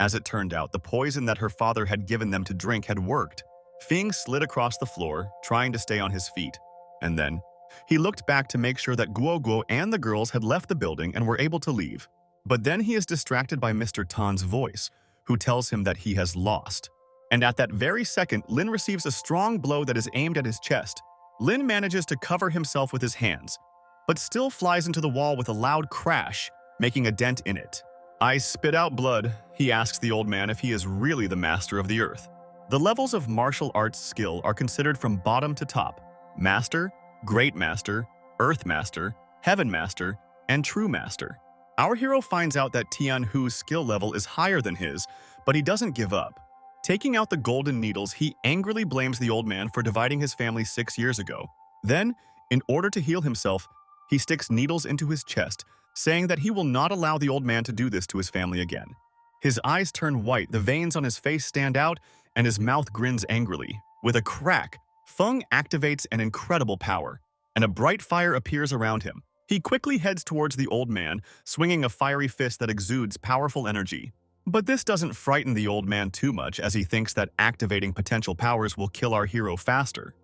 As it turned out, the poison that her father had given them to drink had worked. Fing slid across the floor, trying to stay on his feet. And then, he looked back to make sure that Guo Guo and the girls had left the building and were able to leave. But then he is distracted by Mr. Tan's voice, who tells him that he has lost. And at that very second, Lin receives a strong blow that is aimed at his chest. Lin manages to cover himself with his hands, but still flies into the wall with a loud crash, making a dent in it. "I spit out blood," he asks the old man if he is really the master of the earth. The levels of martial arts skill are considered from bottom to top: Master, Great Master, Earth Master, Heaven Master, and True Master. Our hero finds out that Tianhu's skill level is higher than his, but he doesn't give up. Taking out the golden needles, he angrily blames the old man for dividing his family 6 years ago. Then, in order to heal himself, he sticks needles into his chest, saying that he will not allow the old man to do this to his family again. His eyes turn white, the veins on his face stand out, and his mouth grins angrily. With a crack, Feng activates an incredible power, and a bright fire appears around him. He quickly heads towards the old man, swinging a fiery fist that exudes powerful energy. But this doesn't frighten the old man too much, as he thinks that activating potential powers will kill our hero faster.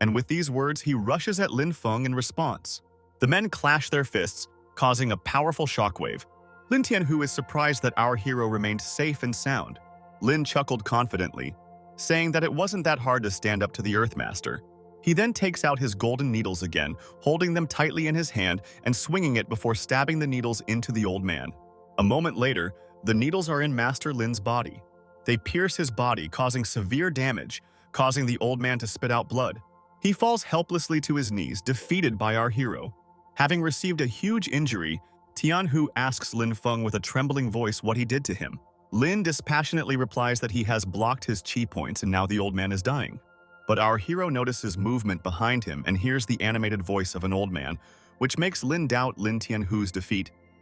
And with these words, he rushes at Lin Feng in response. The men clash their fists, causing a powerful shockwave. Lin Tianhu is surprised that our hero remained safe and sound. Lin chuckled confidently, saying that it wasn't that hard to stand up to the Earthmaster. He then takes out his golden needles again, holding them tightly in his hand and swinging it before stabbing the needles into the old man. A moment later, the needles are in Master Lin's body. They pierce his body, causing severe damage, causing the old man to spit out blood. He falls helplessly to his knees, defeated by our hero. Having received a huge injury, Tianhu asks Lin Feng with a trembling voice what he did to him. Lin dispassionately replies that he has blocked his chi points and now the old man is dying. But our hero notices movement behind him and hears the animated voice of an old man, which makes Lin doubt Lin Tianhu's defeat.